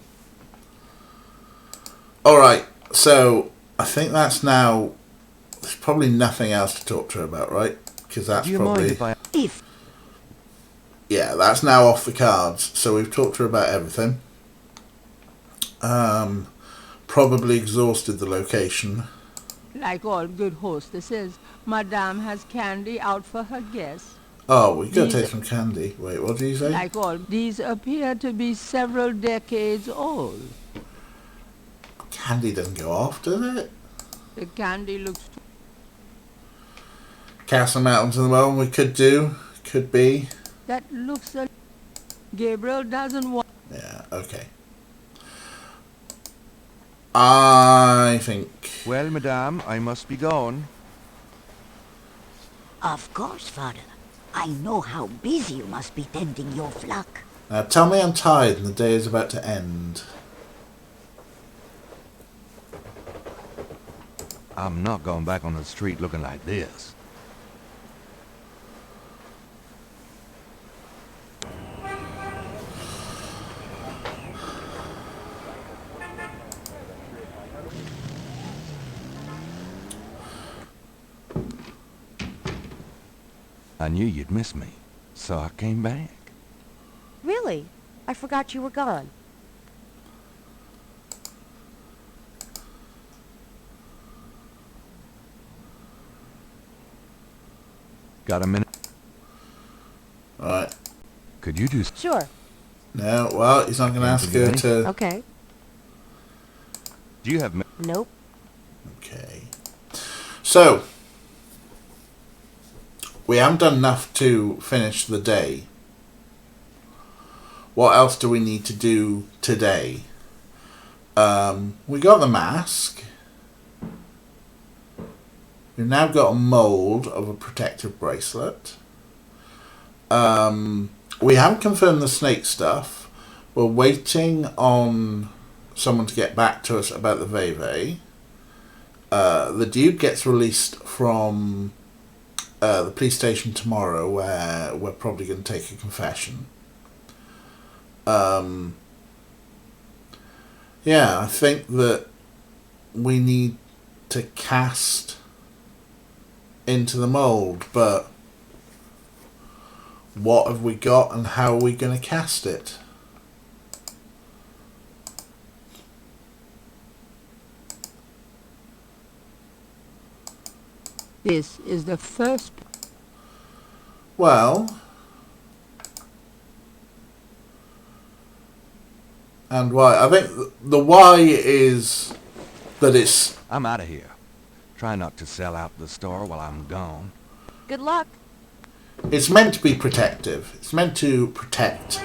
Alright, so I think that's now. There's probably nothing else to talk to her about, right? Because that's Do you probably. mind if Yeah, that's now off the cards. So we've talked to her about everything. Probably exhausted the location. Like all good hostesses, Madame has candy out for her guests. Oh, we gotta take some candy. Wait, what did you say? Like all, these appear to be several decades old. Candy doesn't go off, does it? The candy looks... Castle Mountains in the moment we could do. Could be. That looks a... Gabriel doesn't want... Yeah, okay. I think... Well, madame, I must be gone. Of course, Father. I know how busy you must be tending your flock. Now tell me I'm tired and the day is about to end. I'm not going back on the street looking like this. I knew you'd miss me, so I came back. Really? I forgot you were gone. Got a minute? Alright. Could you do... Sure. No, well, he's not going to ask her to... Okay. Do you have... Nope. Okay. So, we haven't done enough to finish the day. What else do we need to do today? We got the mask. We've now got a mould of a protective bracelet. We haven't confirmed the snake stuff. We're waiting on someone to get back to us about the Veve. The dude gets released from the police station tomorrow, where we're probably going to take a confession. Yeah, I think that we need to cast into the mould, but what have we got and how are we going to cast it? This is the first... Well... And why? I think the why is that it's... I'm out of here. Try not to sell out the store while I'm gone. Good luck. It's meant to be protective. It's meant to protect.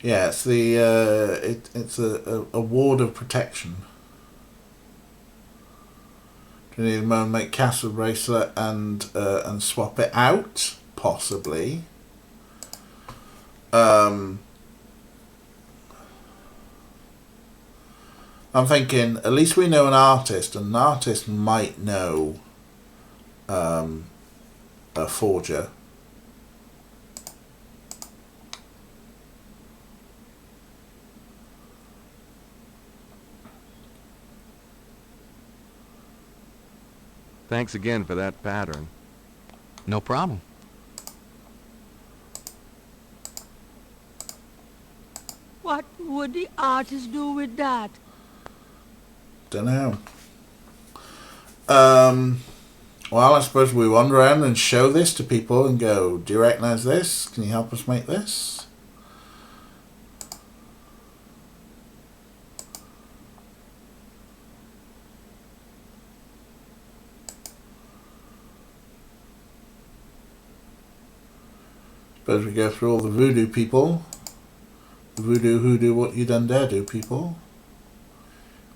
Yeah, it's the it's a ward of protection. Do you need a moment, make cast the bracelet and swap it out? Possibly. I'm thinking at least we know an artist, and an artist might know a forger. Thanks again for that pattern. No problem. What would the artist do with that? Don't know. Well, I suppose we wander around and show this to people and go, do you recognise this? Can you help us make this? Suppose we go through all the voodoo people. The voodoo, hoodoo, what you done dare do people.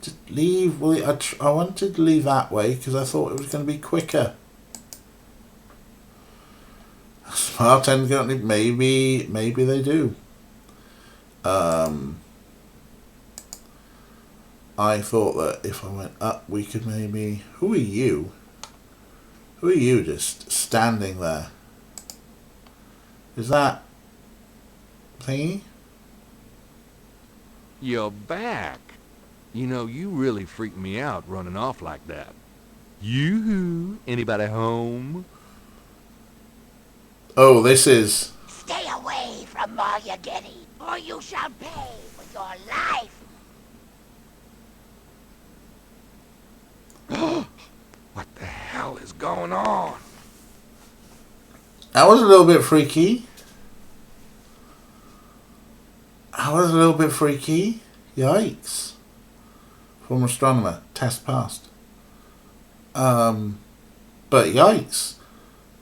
Just leave. Well, I wanted to leave that way because I thought it was going to be quicker. Smart end company, maybe they do. I thought that if I went up, we could maybe. Who are you? Who are you just standing there? Is that thingy? You're back. You know, you really freaked me out running off like that. Yoo-hoo! Anybody home? Oh, this is... Stay away from Margagetti, or you shall pay with your life. What the hell is going on? That was a little bit freaky. Yikes. Former astronomer. Test passed. But yikes.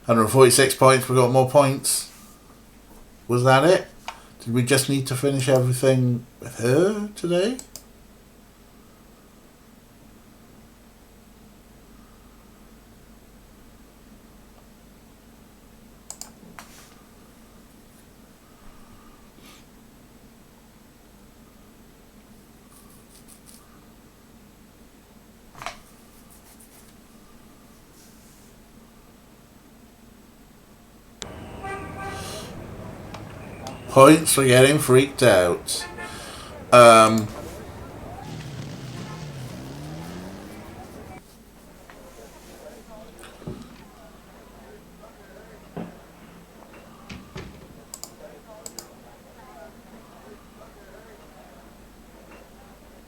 146 points. We got more points. Was that it? Did we just need to finish everything with her today? Points for getting freaked out.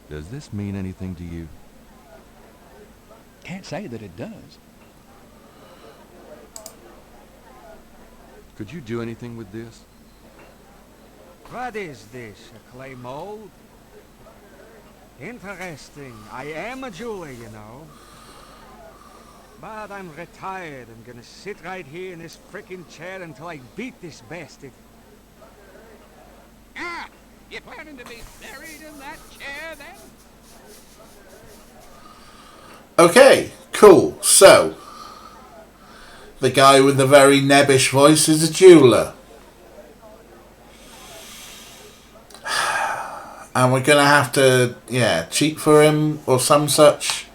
Does this mean anything to you? Can't say that it does. Could you do anything with this? What is this, a clay mold? Interesting. I am a jeweler, you know. But I'm retired. I'm gonna sit right here in this frickin' chair until I beat this bastard. Ah! You planning to be buried in that chair, then? Okay, cool. So, the guy with the very nebbish voice is a jeweler. And we're going to have to, cheat for him or some such.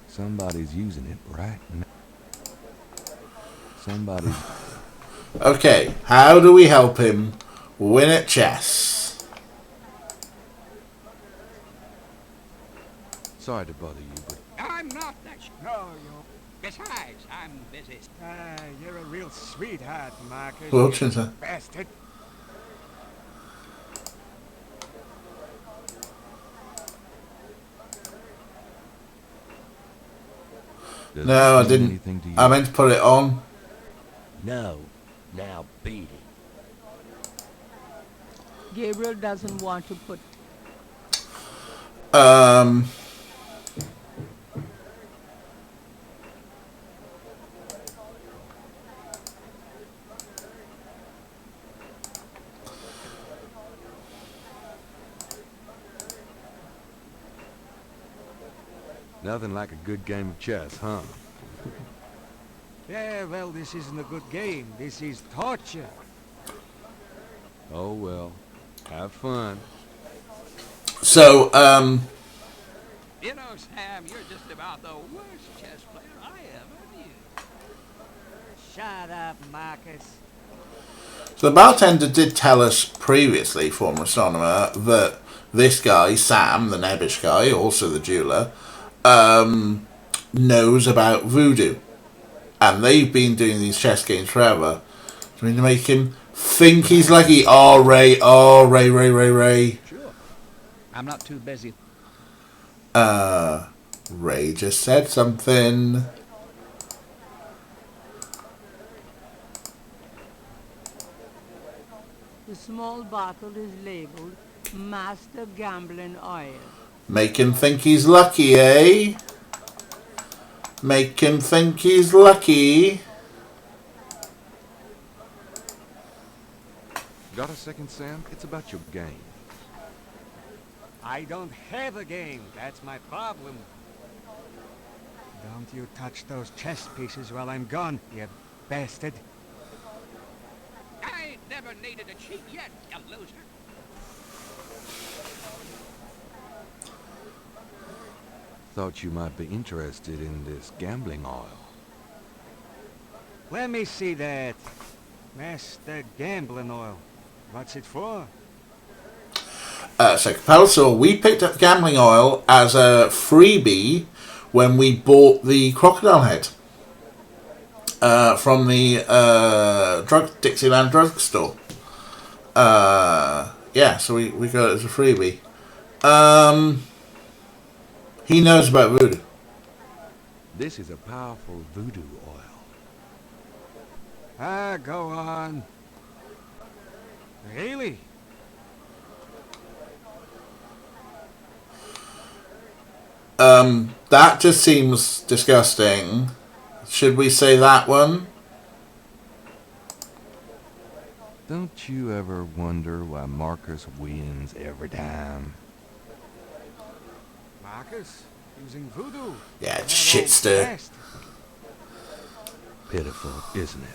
Somebody's using it right now. Somebody's... Okay, how do we help him win at chess? Sorry to bother you, but... I'm not that no, you. Besides, I'm busy. You're a real sweetheart, Marcus. Well, You sir. bastard. Does No, I this mean didn't. anything to you? I meant to put it on. No. Now beat it. Gabriel doesn't want to put... Nothing like a good game of chess, huh? Yeah, well, this isn't a good game. This is torture. Oh well. Have fun. So, You know, Sam, you're just about the worst chess player I ever knew. Shut up, Marcus. So the bartender did tell us previously, former astronomer, that this guy, Sam, the nebbish guy, also the jeweler, knows about voodoo. And they've been doing these chess games forever. I mean, to make him think he's lucky. Oh, Ray. Sure. I'm not too busy. Ray just said something. The small bottle is labeled Master Gambling Oil. Make him think he's lucky, eh? Make him think he's lucky. Got a second, Sam? It's about your game. I don't have a game. That's my problem. Don't you touch those chess pieces while I'm gone, you bastard. I ain't never needed a cheat yet, you loser. Thought you might be interested in this gambling oil. Let me see that. Master Gambling Oil. What's it for? So, Capelso, we picked up gambling oil as a freebie when we bought the crocodile head from the Dixieland drugstore. Yeah, so we got it as a freebie. He knows about voodoo. This is a powerful voodoo oil. Ah, go on. Really? That just seems disgusting. Should we say that one? Don't you ever wonder why Marcus wins every time? Marcus? Using voodoo? Yeah, it's shitster. Pitiful, isn't it?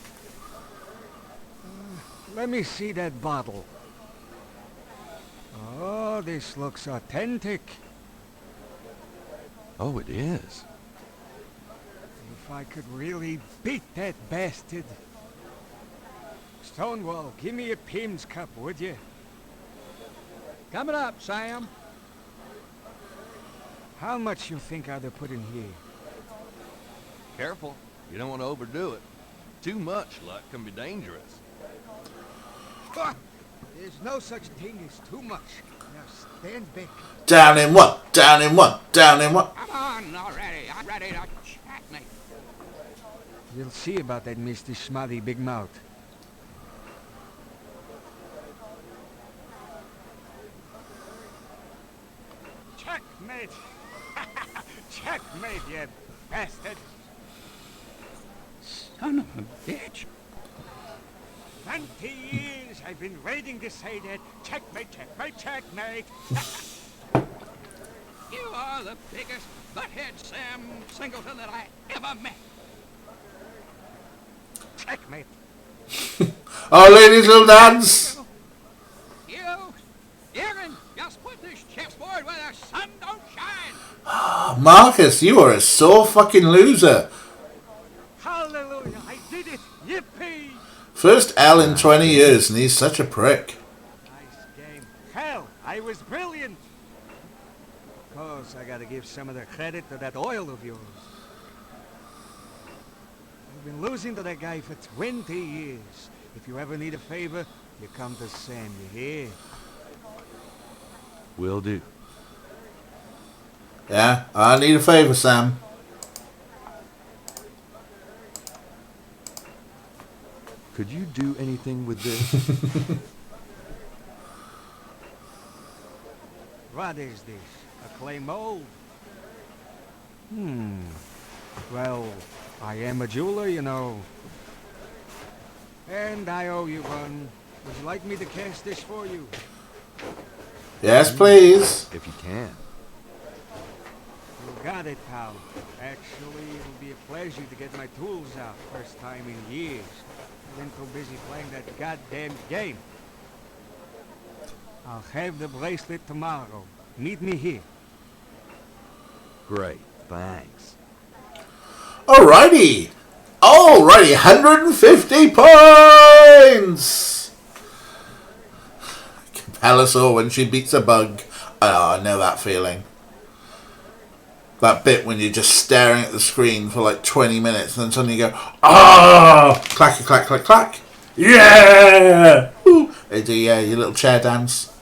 Let me see that bottle. Oh, this looks authentic. Oh, it is. If I could really beat that bastard. Stonewall, give me a Pim's cup, would you? Coming up, Sam. How much you think I'd have put in here? Careful. You don't want to overdo it. Too much luck can be dangerous. There's no such thing as too much. Now stand back. Down in one, down in one, down in one. Come on already. I'm ready to checkmate. You'll see about that, Mr. Schmutty Big Mouth. Checkmate! Checkmate, you bastard! Son of a bitch. 20 years I've been waiting to say that. Checkmate, checkmate, checkmate! You are the biggest butthead Sam Singleton that I ever met. Checkmate. Our ladies will dance. You can just put this chessboard where the sun don't shine. Marcus, you are a sore fucking loser. Hallelujah, I did it! Yippee! First L in 20 years, and he's such a prick. Nice game. Hell, I was brilliant! Of course, I gotta give some of the credit to that oil of yours. I've been losing to that guy for 20 years. If you ever need a favor, you come to Sam, you hear? Will do. Yeah, I need a favor, Sam. Could you do anything with this? What is this? A clay mold? Well, I am a jeweler, you know. And I owe you one. Would you like me to cast this for you? Yes, please. If you can. You got it, pal. Actually, it'll be a pleasure to get my tools out. First time in years. I've been too busy playing that goddamn game. I'll have the bracelet tomorrow. Meet me here. Great, thanks. Alrighty. Alrighty, 150 points. Capello when she beats a bug. Oh, I know that feeling. That bit when you're just staring at the screen for like 20 minutes and then suddenly you go, oh, clacky, clack, clack, clack. Yeah! Woo. They do, yeah, your little chair dance.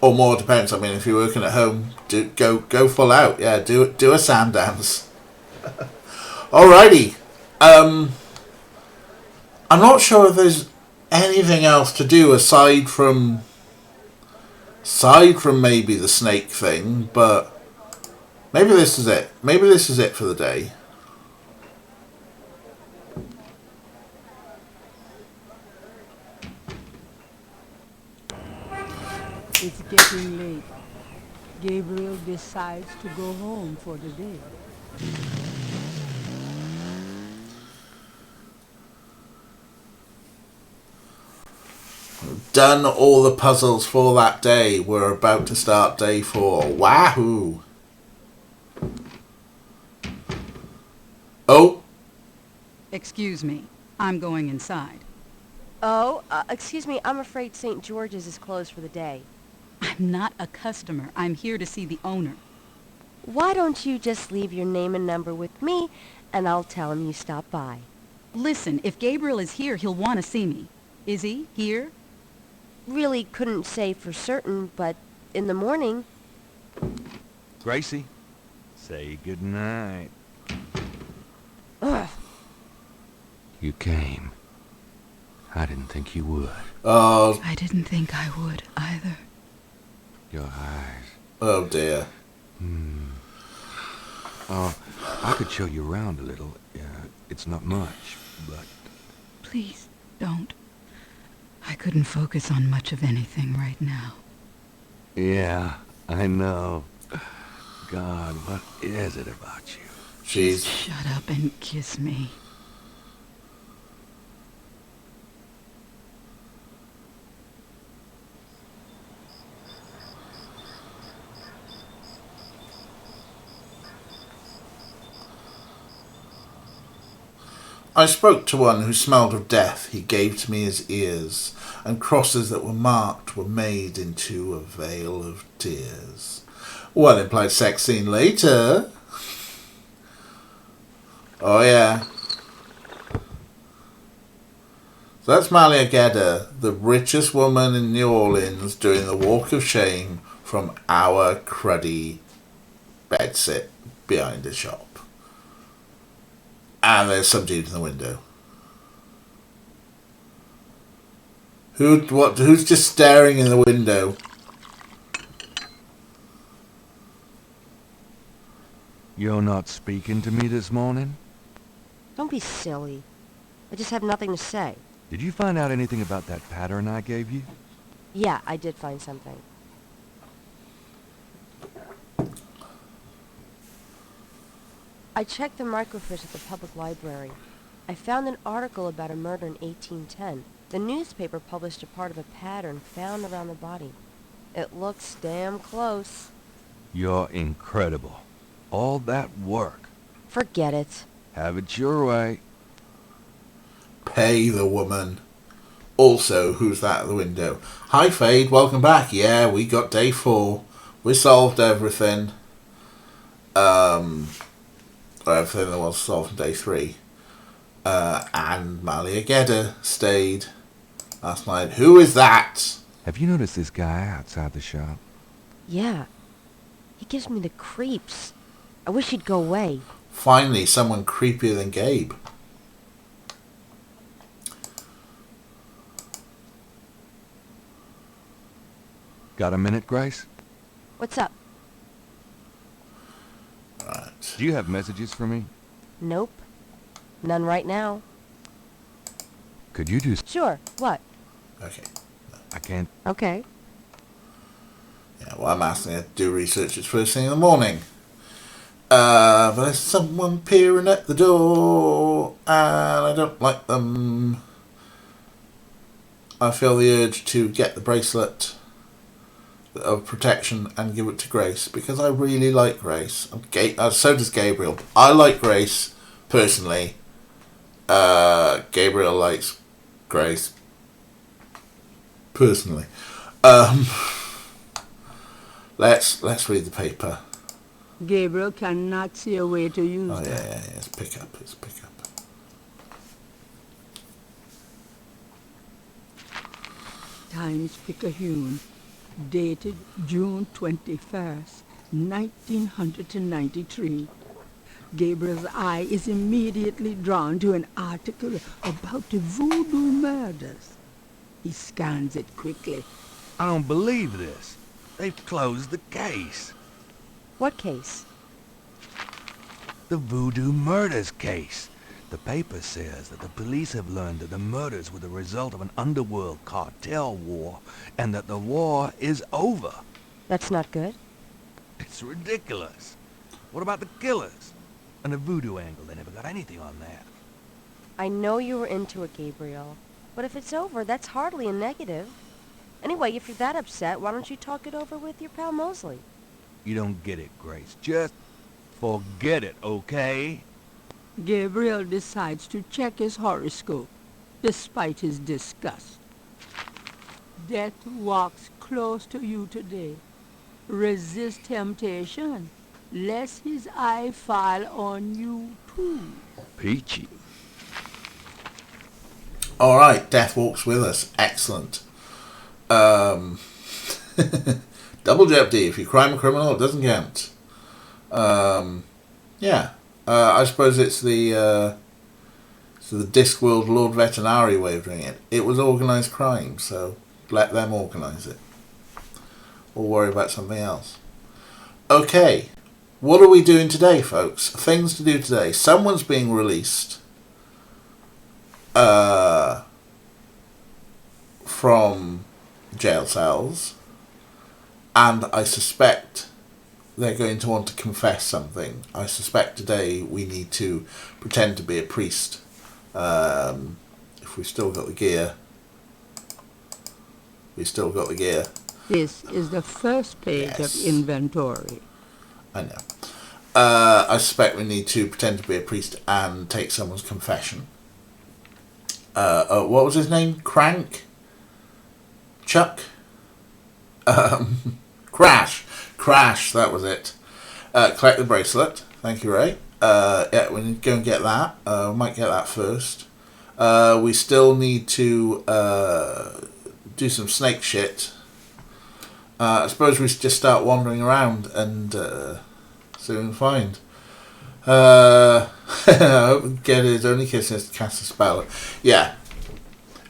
Or more, depends. I mean, if you're working at home, go full out. Yeah, do a sand dance. Alrighty. I'm not sure if there's anything else to do aside from maybe the snake thing, but maybe this is it. Maybe this is it for the day. It's getting late. Gabriel decides to go home for the day. Done all the puzzles for that day. We're about to start day 4. Wahoo! Oh! Excuse me. I'm going inside. Oh, excuse me, I'm afraid St. George's is closed for the day. I'm not a customer. I'm here to see the owner. Why don't you just leave your name and number with me, and I'll tell him you stopped by. Listen, if Gabriel is here, he'll want to see me. Is he here? Really couldn't say for certain, but in the morning. Gracie, say goodnight. Ugh. You came. I didn't think you would. Oh. I didn't think I would either. Your eyes. Oh dear. I could show you around a little. It's not much, but... Please, don't. I couldn't focus on much of anything right now. Yeah, I know. God, what is it about you? Jeez. Shut up and kiss me. I spoke to one who smelled of death. He gave to me his ears, and crosses that were marked were made into a veil of tears. One implied sex scene later. Oh yeah. So that's Malia Gedda, the richest woman in New Orleans, doing the walk of shame from our cruddy bedsit behind a shop. And there's some dude in the window. Who's just staring in the window? You're not speaking to me this morning? Don't be silly. I just have nothing to say. Did you find out anything about that pattern I gave you? Yeah, I did find something. I checked the microfiche at the public library. I found an article about a murder in 1810. The newspaper published a part of a pattern found around the body. It looks damn close. You're incredible. All that work. Forget it. Have it your way. Pay the woman. Also, who's that at the window? Hi Fade, welcome back. Yeah, we got day 4. We solved everything. Everything that was solved in day 3. And Malia Gedda stayed last night. Who is that? Have you noticed this guy outside the shop? Yeah. He gives me the creeps. I wish he'd go away. Finally, someone creepier than Gabe. Got a minute, Grace? What's up? Right. Do you have messages for me? Nope. None right now. Could you do... Sure. What? Okay. I can't... Okay. Yeah, well, I'm asking her to do research. It's first thing in the morning. But there's someone peering at the door, and I don't like them. I feel the urge to get the bracelet of protection and give it to Grace, because I really like Grace. So does Gabriel. I like Grace, personally. Gabriel likes Grace, personally. Let's read the paper. Gabriel cannot see a way to use Oh, that. yeah. It's pick up. Times-Picayune, dated June 21st, 1993. Gabriel's eye is immediately drawn to an article about the voodoo murders. He scans it quickly. I don't believe this. They've closed the case. What case? The voodoo murders case. The paper says that the police have learned that the murders were the result of an underworld cartel war, and that the war is over. That's not good. It's ridiculous. What about the killers? And the voodoo angle, they never got anything on that. I know you were into it, Gabriel. But if it's over, that's hardly a negative. Anyway, if you're that upset, why don't you talk it over with your pal Mosley? You don't get it, Grace. Just forget it, okay? Gabriel decides to check his horoscope, despite his disgust. Death walks close to you today. Resist temptation, lest his eye fall on you too. Peachy. All right, Death walks with us. Excellent. Double jeopardy. If you crime a criminal, it doesn't count. Yeah. I suppose it's the Discworld Lord Veterinary way of doing it. It was organised crime, so let them organise it. Or worry about something else. Okay. What are we doing today, folks? Things to do today. Someone's being released from jail cells, and I suspect they're going to want to confess something. I suspect today we need to pretend to be a priest. If we've still got the gear. We've still got the gear. This is the first page of inventory. I know. I suspect we need to pretend to be a priest and take someone's confession. What was his name? Crank? Chuck? Crash, that was it. Collect the bracelet. Thank you, Ray. Yeah, we need to go and get that. We might get that first. We still need to do some snake shit. I suppose we should just start wandering around and soon find. I hope we get his only kiss is to cast a spell. Yeah.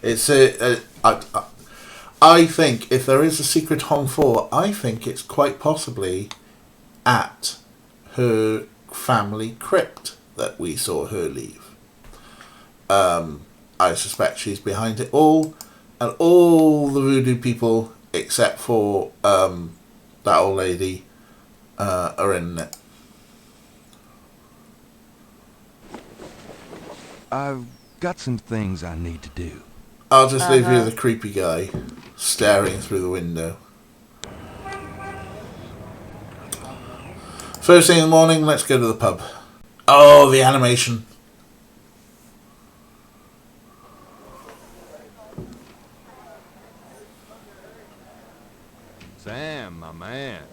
It's I think if there is a secret Hong 4, I think it's quite possibly at her family crypt that we saw her leave. I suspect she's behind it all, and all the voodoo people except for that old lady are in it. I've got some things I need to do. I'll just leave you the creepy guy staring through the window. First thing in the morning, let's go to the pub. Oh, the animation. Sam, my man.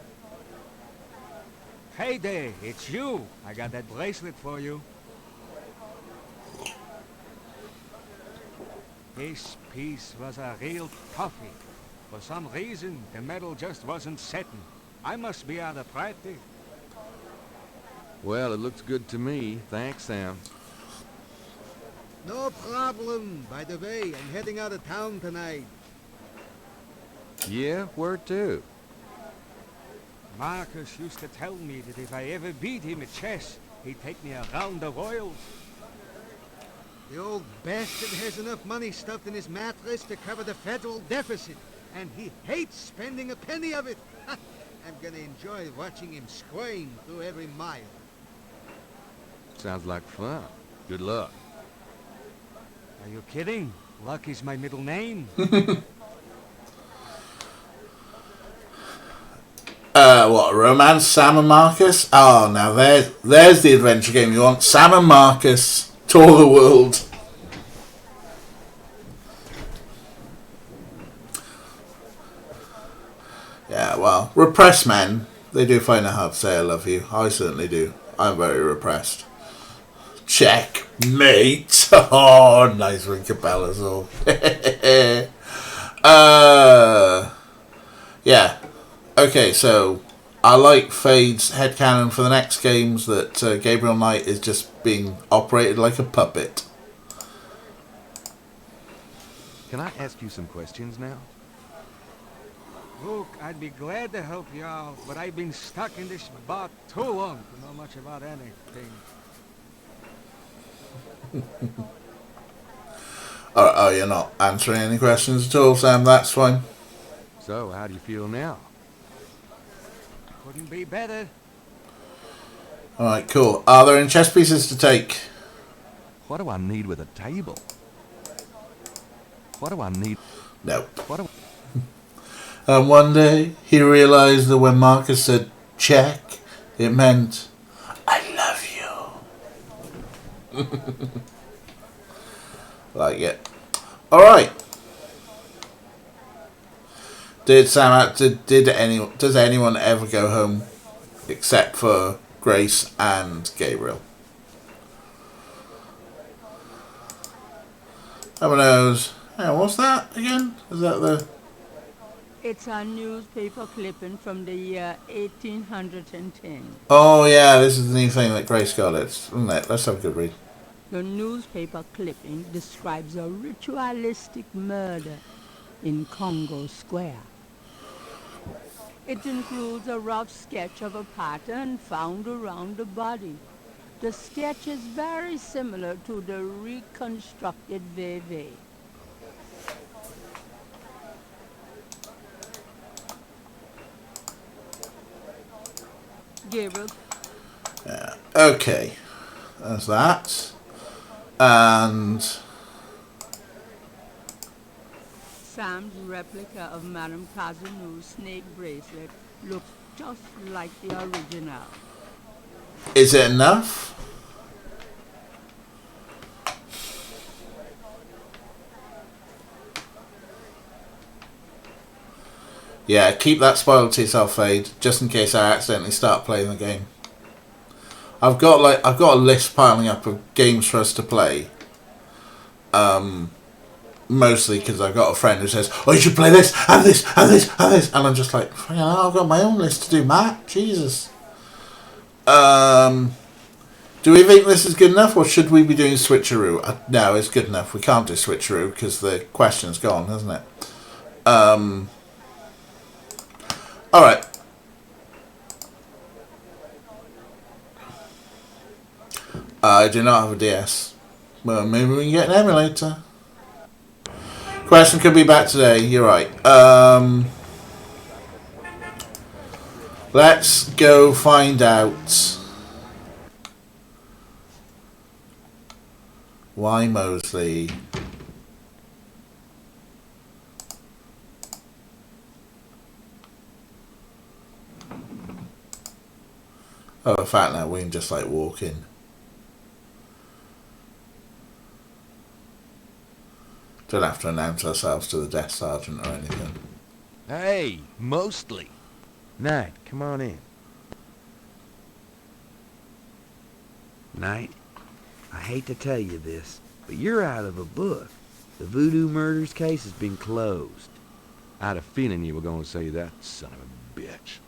Hey there, it's you. I got that bracelet for you. This piece was a real toughie. For some reason, the metal just wasn't setting. I must be out of practice. Well, it looks good to me. Thanks, Sam. No problem. By the way, I'm heading out of town tonight. Yeah, where to? Marcus used to tell me that if I ever beat him at chess, he'd take me around the royals. The old bastard has enough money stuffed in his mattress to cover the federal deficit, and he hates spending a penny of it. I'm gonna enjoy watching him squirm through every mile. Sounds like fun. Good luck. Are you kidding? Luck is my middle name. What, romance? Sam and Marcus? Oh, now there's the adventure game you want. Sam and Marcus tour the world. Yeah, Yeah, well, repressed men, they do find it hard to say I love you. I certainly do. I'm very repressed. Checkmate. Oh, nice ring of bells all. Yeah. Okay, so I like Fade's headcanon for the next games that Gabriel Knight is just being operated like a puppet. Can I ask you some questions now? Look, I'd be glad to help you out, but I've been stuck in this bot too long to know much about anything. Oh, you're not answering any questions at all, Sam. That's fine. So, how do you feel now? Couldn't be better. Alright, cool. Are there any chess pieces to take? What do I need with a table? What do I need? No. What do And one day, he realised that when Marcus said check, it meant, I love you. Like it. Alright. Does anyone ever go home except for Grace and Gabriel? Everyone knows. Yeah, what's that again? Is that the... It's a newspaper clipping from the year 1810. Oh yeah, this is the new thing that Grace got, isn't it? Let's have a good read. The newspaper clipping describes a ritualistic murder in Congo Square. It includes a rough sketch of a pattern found around the body. The sketch is very similar to the reconstructed Veve. Gabriel. Yeah. Okay. There's that. And Sam's replica of Madame Cazeneu's snake bracelet looks just like the original. is it enough? Yeah, keep that spoiled to yourself, Fade, just in case I accidentally start playing the game. I've got a list piling up of games for us to play. Mostly because I've got a friend who says, "Oh, you should play this and this and this and this," and I'm just like, I've got my own list to do, Matt. Jesus. Do we think this is good enough, or should we be doing switcheroo? No, it's good enough. We can't do switcheroo because the question's gone, hasn't it? All right. I do not have a DS. Well, maybe we can get an emulator. Question could be back today. You're right. Let's go find out why Mosley the fact that we can just like walk in. Don't have to announce ourselves to the desk sergeant or anything. Hey, Mostly. Knight, come on in. Knight, I hate to tell you this, but you're out of a book. The Voodoo Murders case has been closed. I had a feeling you were going to say that, son of a bitch.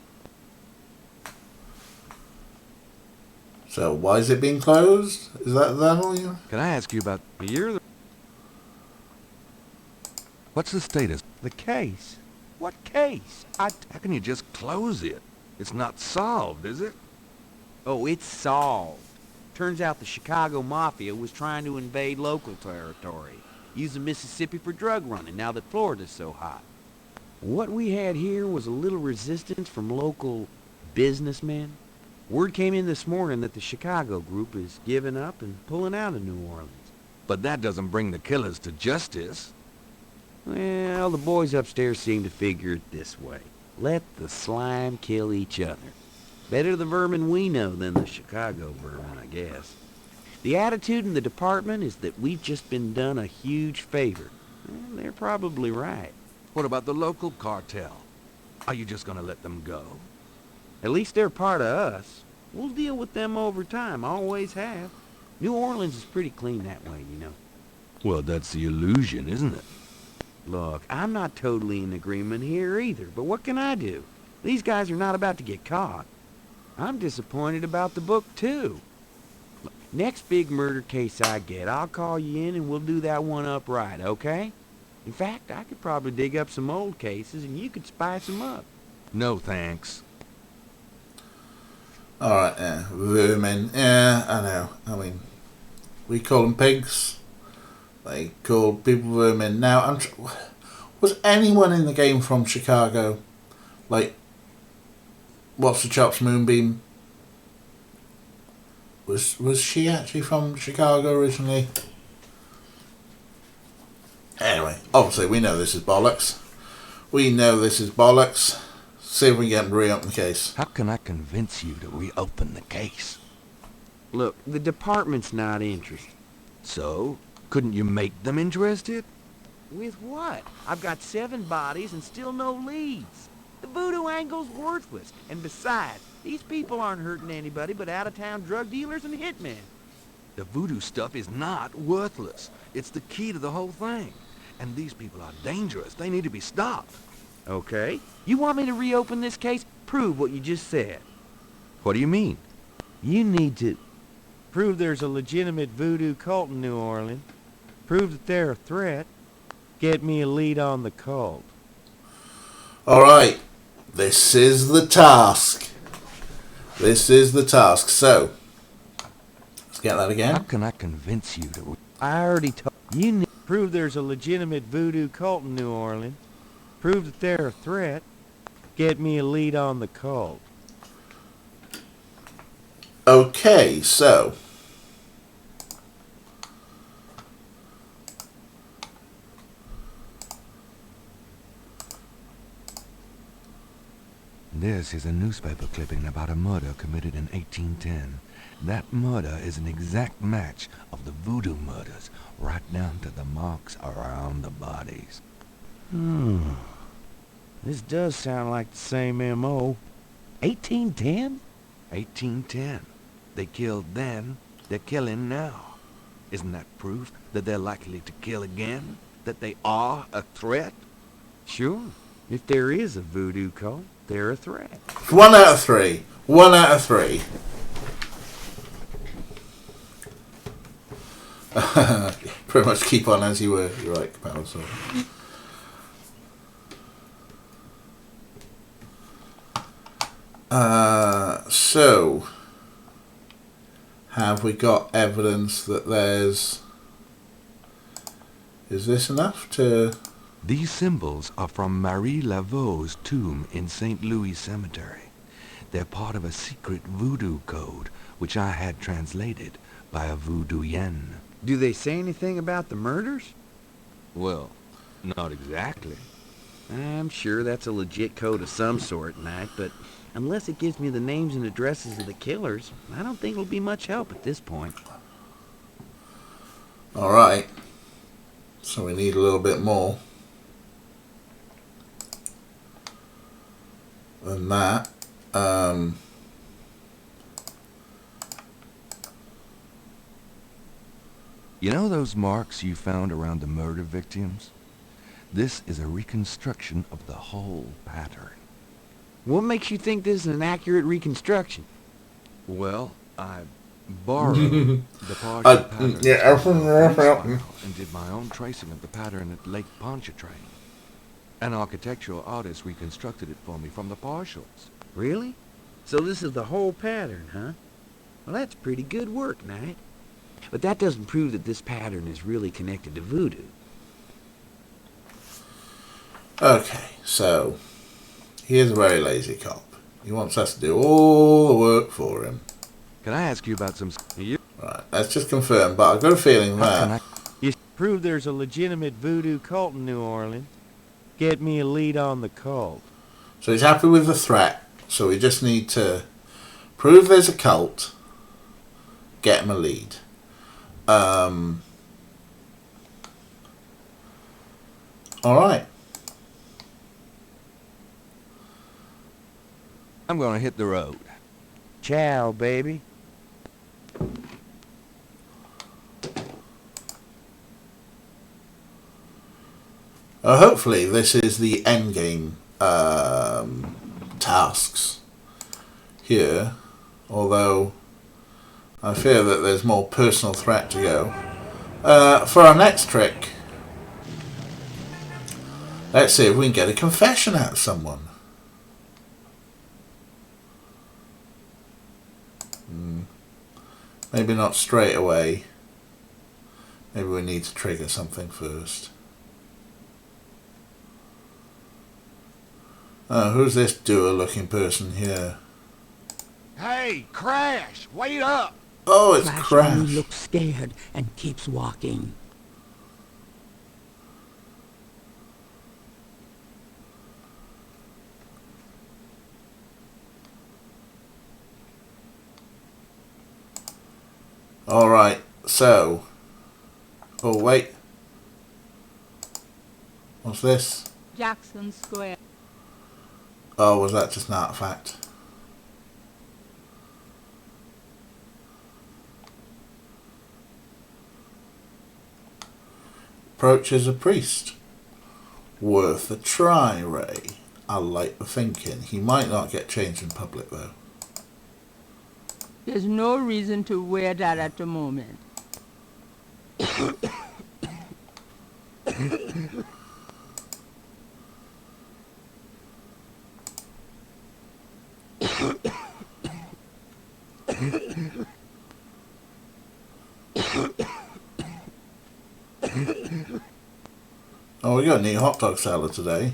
So why is it being closed? Is that all you? Can I ask you about... What's the status? The case? What case? How can you just close it? It's not solved, is it? Oh, it's solved. Turns out the Chicago Mafia was trying to invade local territory, using Mississippi for drug running now that Florida's so hot. What we had here was a little resistance from local businessmen. Word came in this morning that the Chicago group is giving up and pulling out of New Orleans. But that doesn't bring the killers to justice. Well, the boys upstairs seem to figure it this way. Let the slime kill each other. Better the vermin we know than the Chicago vermin, I guess. The attitude in the department is that we've just been done a huge favor. Well, they're probably right. What about the local cartel? Are you just gonna let them go? At least they're part of us. We'll deal with them over time, always have. New Orleans is pretty clean that way, you know. Well, that's the illusion, isn't it? Look, I'm not totally in agreement here either, but what can I do? These guys are not about to get caught. I'm disappointed about the book, too. Look, next big murder case I get, I'll call you in and we'll do that one up right, okay? In fact, I could probably dig up some old cases and you could spice them up. No, thanks. Alright, yeah. Vermin. Yeah, I know. I mean, we call them pigs. They call people vermin. Now, was anyone in the game from Chicago? Like, what's the chops Moonbeam? Was she actually from Chicago originally? Anyway, obviously we know this is bollocks. We know this is bollocks. See if we can get them to reopen the case. How can I convince you to reopen the case? Look, the department's not interested. So, couldn't you make them interested? With what? I've got 7 bodies and still no leads. The voodoo angle's worthless. And besides, these people aren't hurting anybody but out-of-town drug dealers and hitmen. The voodoo stuff is not worthless. It's the key to the whole thing. And these people are dangerous. They need to be stopped. Okay. You want me to reopen this case? Prove what you just said. What do you mean? You need to prove there's a legitimate voodoo cult in New Orleans. Prove that they're a threat. Get me a lead on the cult. Alright. This is the task. This is the task. So, let's get that again. How can I convince you to... I already told you. Need to prove there's a legitimate voodoo cult in New Orleans. Prove that they're a threat. Get me a lead on the cult. Okay, so... This is a newspaper clipping about a murder committed in 1810. That murder is an exact match of the voodoo murders, right down to the marks around the bodies. This does sound like the same M.O. 1810? 1810. They killed then, they're killing now. Isn't that proof that they're likely to kill again? That they are a threat? Sure. If there is a voodoo cult, they're a threat. 1 out of 3. 1 out of 3. Pretty much keep on as you were. You're right, Capello. So. So, have we got evidence that there's... Is this enough to... These symbols are from Marie Laveau's tomb in St. Louis Cemetery. They're part of a secret voodoo code, which I had translated by a voodooienne. Do they say anything about the murders? Well, not exactly. I'm sure that's a legit code of some sort, Knight, but unless it gives me the names and addresses of the killers, I don't think it'll be much help at this point. Alright. So we need a little bit more than that. You know those marks you found around the murder victims? This is a reconstruction of the whole pattern. What makes you think this is an accurate reconstruction? Well, I borrowed the partial pattern and did my own tracing of the pattern at Lake Pontchartrain. An architectural artist reconstructed it for me from the partials. Really? So this is the whole pattern, huh? Well, that's pretty good work, Knight. But that doesn't prove that this pattern is really connected to voodoo. Okay, so here's a very lazy cop. He wants us to do all the work for him. Can I ask you about some... Right, let's just confirm, but I've got a feeling that... You prove there's a legitimate voodoo cult in New Orleans. Get me a lead on the cult. So he's happy with the threat, so we just need to prove there's a cult, get him a lead. Alright. I'm gonna hit the road. Ciao, baby. Hopefully this is the end game tasks here, although I fear that there's more personal threat to go. For our next trick, let's see if we can get a confession out of someone. Maybe not straight away. Maybe we need to trigger something first. Who's this doer-looking person here? Hey, Crash! Wait up! Oh, it's Crash only Crash. looks scared and keeps walking. Alright, so... Oh, wait. What's this? Jackson Square. Oh, was that just an artifact? Approaches a priest. Worth a try, Ray. I like the thinking. He might not get changed in public, though. There's no reason to wear that at the moment. Oh, we got a neat hot dog salad today.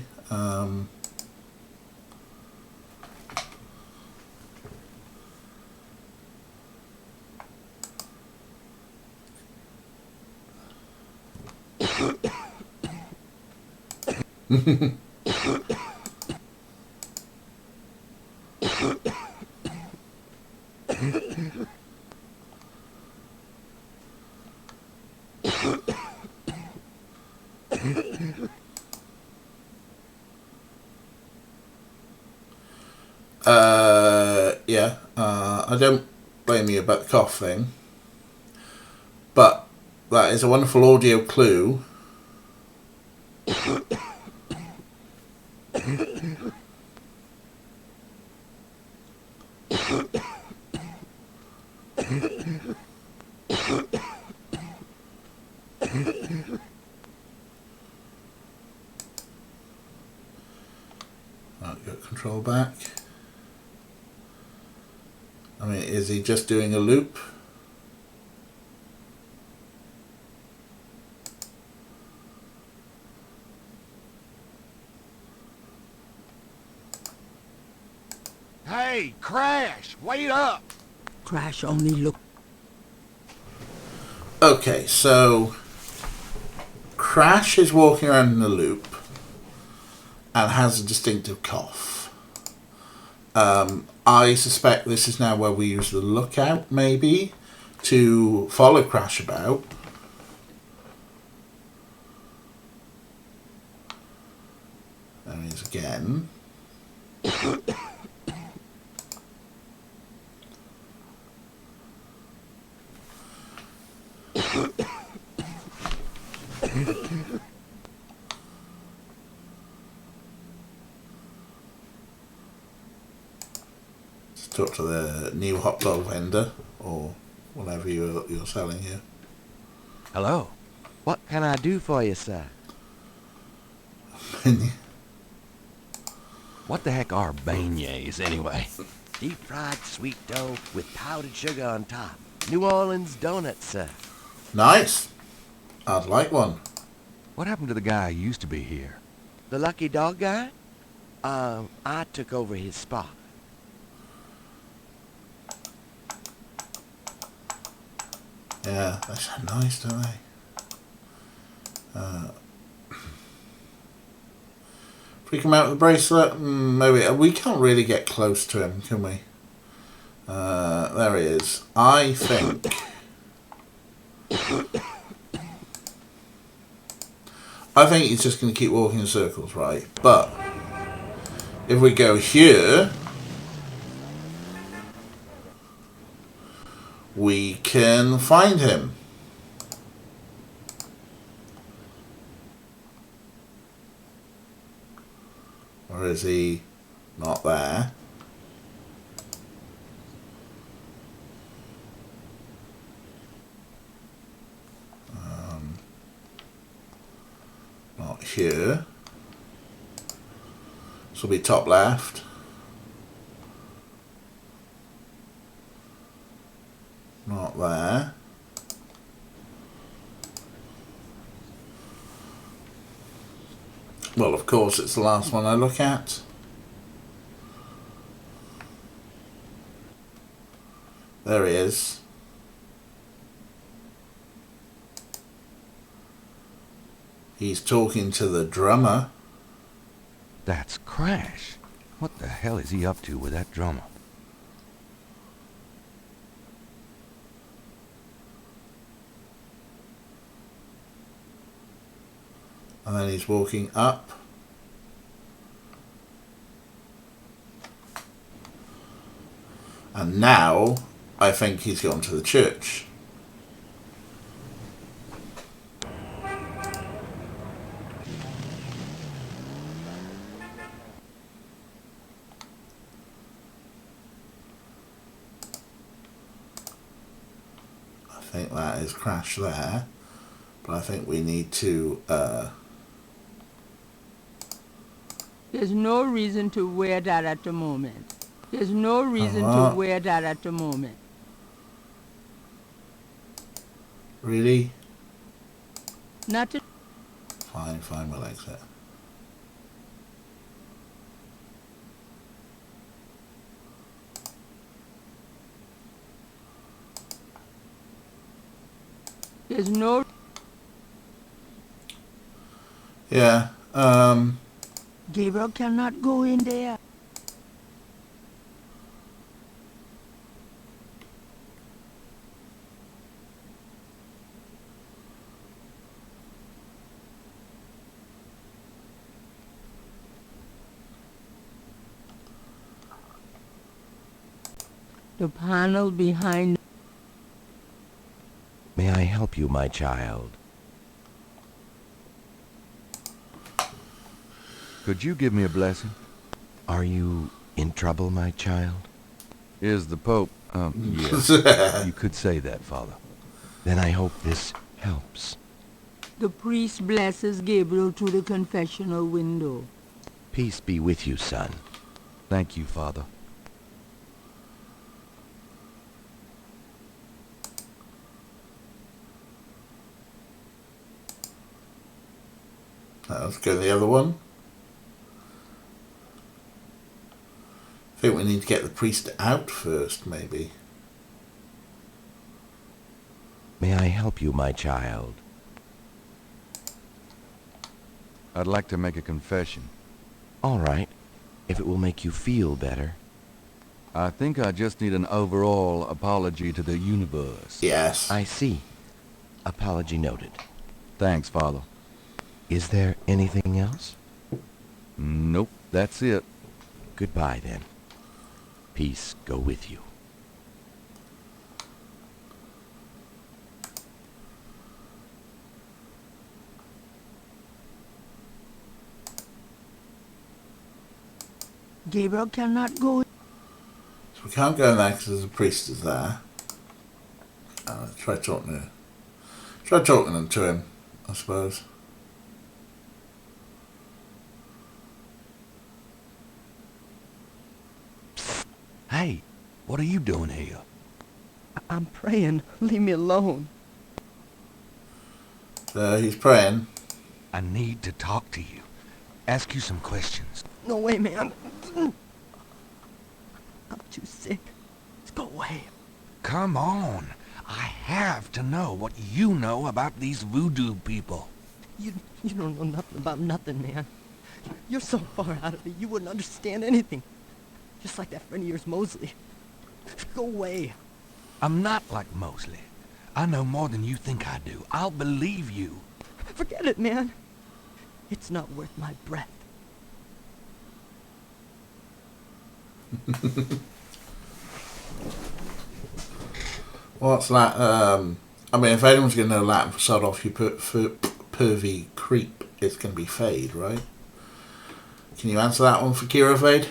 Yeah, I don't blame you about the cough thing, but that is a wonderful audio clue. Right, got control back. I mean, is he just doing a loop? Hey, Crash! Wait up! Crash only look. Okay, so Crash is walking around in a loop and has a distinctive cough. I suspect this is now where we use the lookout, maybe, to follow Crash about. There he is again. Talk to the new hot dog vendor or whatever you're selling here. Hello. What can I do for you, sir? What the heck are beignets, anyway? Deep-fried sweet dough with powdered sugar on top. New Orleans donuts, sir. Nice. I'd like one. What happened to the guy who used to be here? The lucky dog guy? I took over his spot. Yeah, they sound nice, don't they? If we come out with the bracelet, maybe we can't really get close to him, can we? There he is. I think he's just going to keep walking in circles, right? But if we go here, we can find him. Or is he not there? Not here. This will be top left. Not there. Well, of course, it's the last one I look at. There he is. He's talking to the drummer. That's Crash. What the hell is he up to with that drummer? And then he's walking up. And now, I think he's gone to the church. I think that is Crash there. But I think we need to... There's no reason to wear that at the moment. There's no reason to wear that at the moment. Really? Not to... Fine, we'll exit. There's no... Yeah, Gabriel cannot go in there. The panel behind... May I help you, my child? Could you give me a blessing? Are you in trouble, my child? Is the Pope, yes. You could say that, Father. Then I hope this helps. The priest blesses Gabriel through the confessional window. Peace be with you, son. Thank you, Father. Let's go to the other one. I think we need to get the priest out first, maybe. May I help you, my child? I'd like to make a confession. All right, if it will make you feel better. I think I just need an overall apology to the universe. Yes. I see. Apology noted. Thanks, Father. Is there anything else? Nope, that's it. Goodbye, then. Peace go with you. Gabriel cannot go. So we can't go in there because the priest is there. Try talking to him, I suppose. Hey, what are you doing here? I'm praying. Leave me alone. He's praying. I need to talk to you. Ask you some questions. No way, man. I'm too sick. Let's go away. Come on. I have to know what you know about these voodoo people. You don't know nothing about nothing, man. You're so far out of it, you wouldn't understand anything. Just like that friend of yours, Mosley. Go away. I'm not like Mosley. I know more than you think I do. I'll believe you. Forget it, man. It's not worth my breath. What's that? I mean, if anyone's going to know Latin for sod off, you put pervy creep, it's going to be fade, right? Can you answer that one for Kira Fade?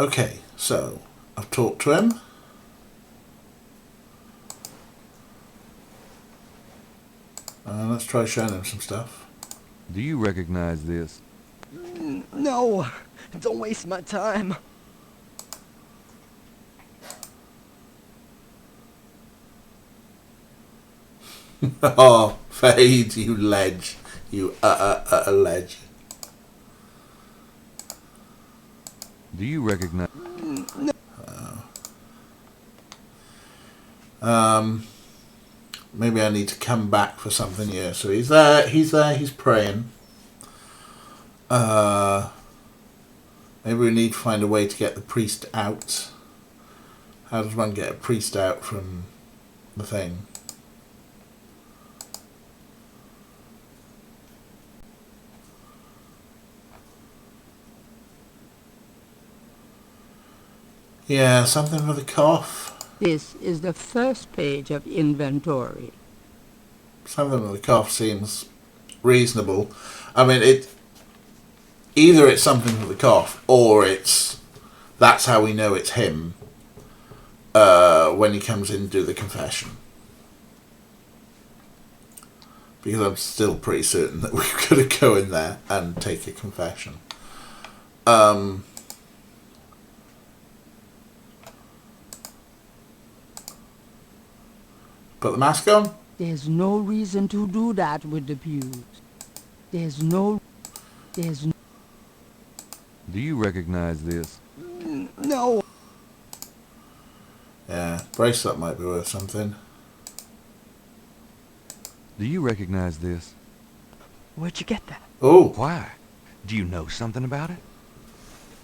Okay, so I've talked to him. Let's try showing him some stuff. Do you recognize this? No, don't waste my time. Oh, Fade, you ledge. You ledge. Do you recognize... Maybe I need to come back for something here. So he's there, he's praying. Maybe we need to find a way to get the priest out. How does one get a priest out from the thing? Yeah, something with a cough. This is the first page of inventory. Something with a cough seems reasonable. I mean, either it's something with a cough, or that's how we know it's him when he comes in to do the confession. Because I'm still pretty certain that we've got to go in there and take a confession. Put the mask on? There's no reason to do that with the pews. There's no... Do you recognize this? No. Yeah, bracelet might be worth something. Do you recognize this? Where'd you get that? Oh. Why? Do you know something about it?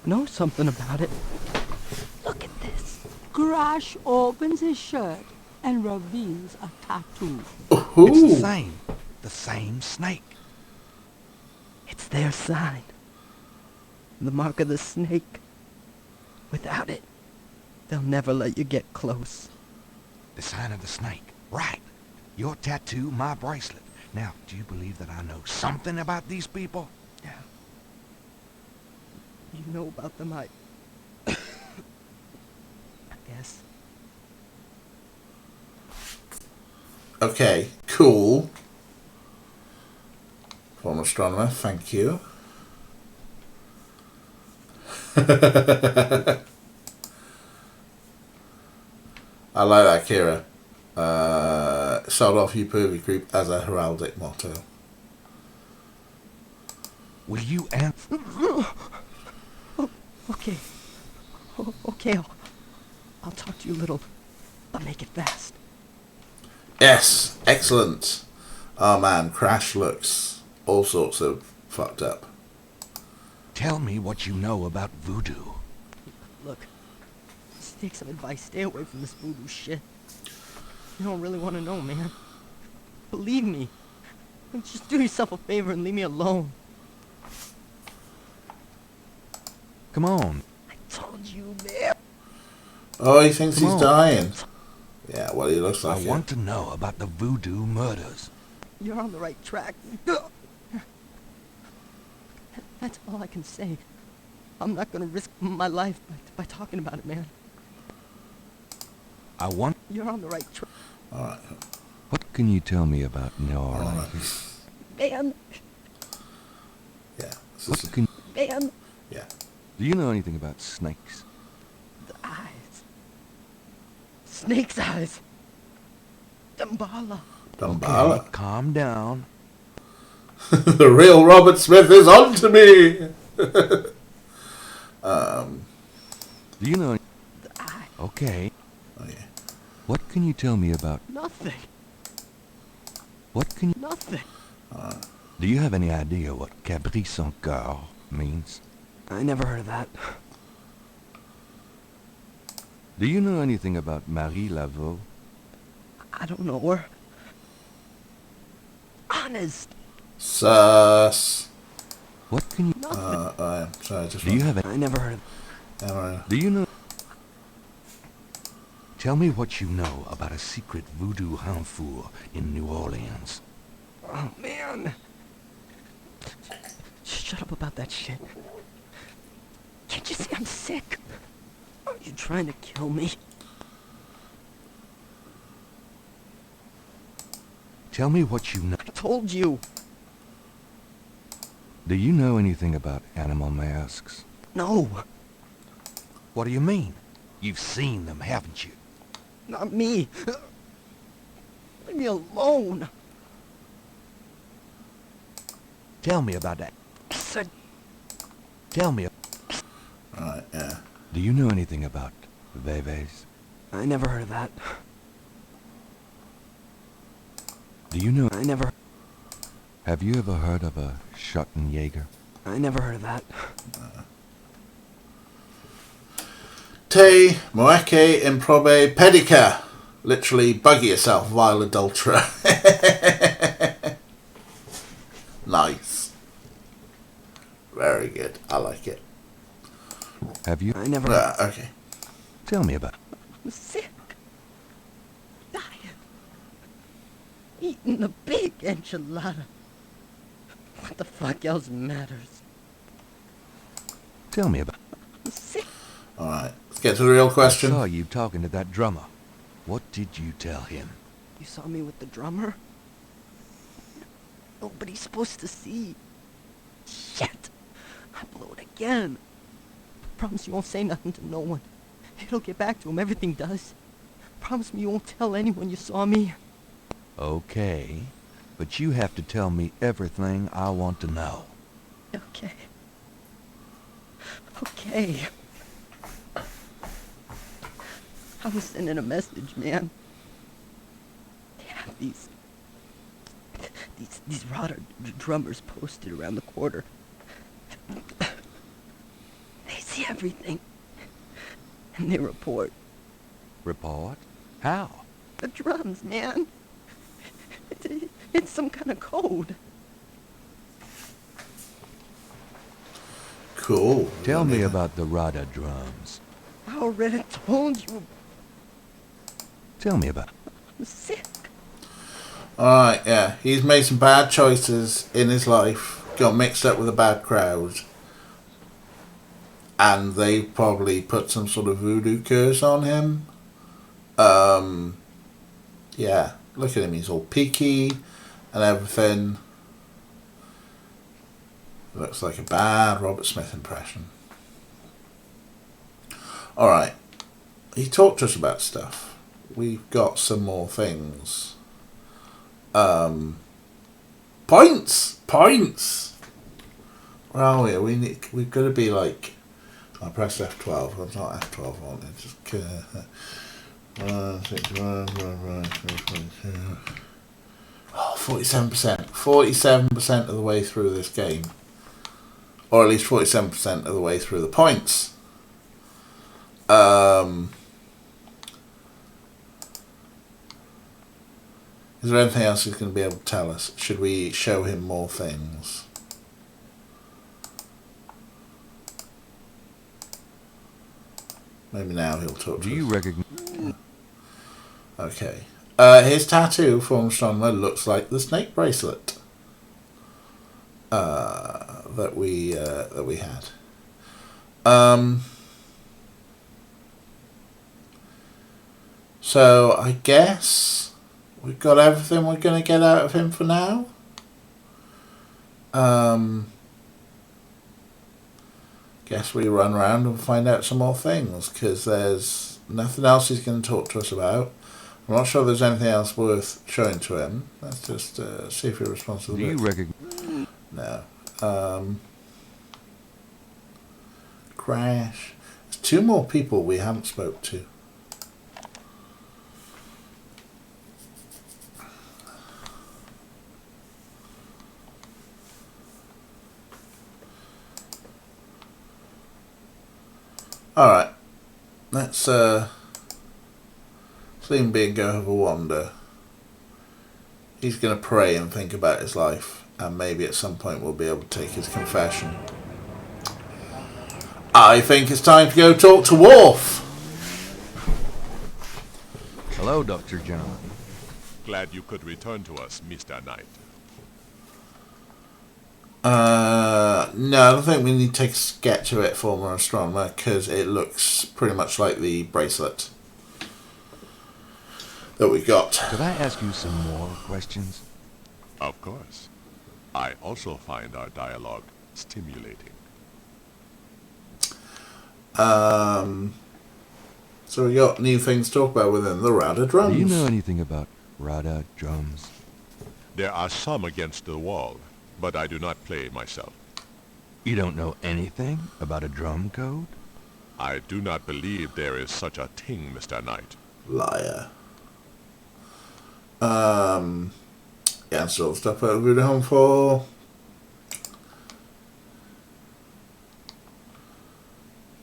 Know something about it? Look at this. Crash opens his shirt and reveals a tattoo. Ooh. It's the same snake. It's their sign. The mark of the snake. Without it, they'll never let you get close. The sign of the snake. Right. Your tattoo, my bracelet. Now, do you believe that I know something about these people? Yeah. You know about them, I guess. Okay, cool. Former astronomer, thank you. I like that, Kira. Sod off, you pervy creep, as a heraldic motto. Will you answer? Okay. Okay, I'll talk to you a little, but make it fast. Yes, excellent. Oh man, Crash looks all sorts of fucked up. Tell me what you know about voodoo. Look, just take some advice. Stay away from this voodoo shit. You don't really want to know, man. Believe me. Just do yourself a favor and leave me alone. Come on. I told you, man. Oh, he thinks he's dying. Yeah, well, he looks like I want to know about the voodoo murders. You're on the right track. That's all I can say. I'm not gonna risk my life by talking about it, man. I want... You're on the right track. Alright. What can you tell me about Noir? Man. Yeah. What can... Man. Yeah. Do you know anything about snakes? The eyes. Snake's eyes. Dambala. Dambala. Okay, calm down. The real Robert Smith is on to me! Do you know... The eye. Okay. Oh, yeah. What can you tell me about... Nothing. What can you... Nothing. Do you have any idea what Cabri sans Coeur means? I never heard of that. Do you know anything about Marie Laveau? I don't know her. Honest. Sus. What can you... Nothing. Sorry, just... Do you have... I never heard of... Never. Do you know... Tell me what you know about a secret voodoo hanfour in New Orleans. Oh, man. Shut up about that shit. Can't you see I'm sick? Are you trying to kill me? Tell me what you know. I told you. Do you know anything about animal masks? No. What do you mean? You've seen them, haven't you? Not me. Leave me alone. Tell me about that. I said... Tell me. Alright, yeah. Do you know anything about Veves? I never heard of that. Do you know... I never... Have you ever heard of a Schottenjäger? I never heard of that. Te moeke improbe pedica. Literally, bugger yourself, vile adulterer. Nice. Very good. I like it. Have you? I never... Okay. Tell me about it. I'm sick. Dying. Eating a big enchilada. What the fuck else matters? Tell me about it. I'm sick. Alright, let's get to the real question. I saw you talking to that drummer. What did you tell him? You saw me with the drummer? Nobody's supposed to see. Shit. I blew it again. Promise you won't say nothing to no one. It'll get back to him, everything does. Promise me you won't tell anyone you saw me. Okay, but you have to tell me everything I want to know. Okay. Okay. I was sending a message, man. They have these rotter drummers posted around the quarter. They see everything. And they report. Report? How? The drums, man. It's some kind of code. Cool. Tell me about the Rada drums. I already told you. Tell me about it. I'm sick. Alright, yeah. He's made some bad choices in his life. Got mixed up with a bad crowd. And they probably put some sort of voodoo curse on him. Yeah. Look at him. He's all peaky and everything. Looks like a bad Robert Smith impression. Alright. He talked to us about stuff. We've got some more things. Points! Points! Where are we? We've got to be like... I pressed F12. It's not F12 on it. Just... 47%. 47% of the way through this game. Or at least 47% of the way through the points. Is there anything else he's going to be able to tell us? Should we show him more things? Maybe now he'll talk to us. Do you recognize... Okay. His tattoo from astronomer looks like the snake bracelet that we had. So I guess we've got everything we're going to get out of him for now. Guess we run around and find out some more things, because there's nothing else he's going to talk to us about. I'm not sure there's anything else worth showing to him. Let's just see if he responds to the Do you recognize... No. Crash. There's two more people we haven't spoke to. Alright. Let's leave him be and go have a wander. He's going to pray and think about his life. And maybe at some point we'll be able to take his confession. I think it's time to go talk to Worf. Hello, Dr. John. Glad you could return to us, Mr. Knight. No, I don't think we need to take a sketch of it, former astronomer, because it looks pretty much like the bracelet that we got. Could I ask you some more questions? Of course. I also find our dialogue stimulating. So we got new things to talk about within the Rada drums. Do you know anything about Rada drums? There are some against the wall, but I do not play myself. You don't know anything about a drum code? I do not believe there is such a thing, Mr. Knight. Liar. Yeah, so stuff that we're home for.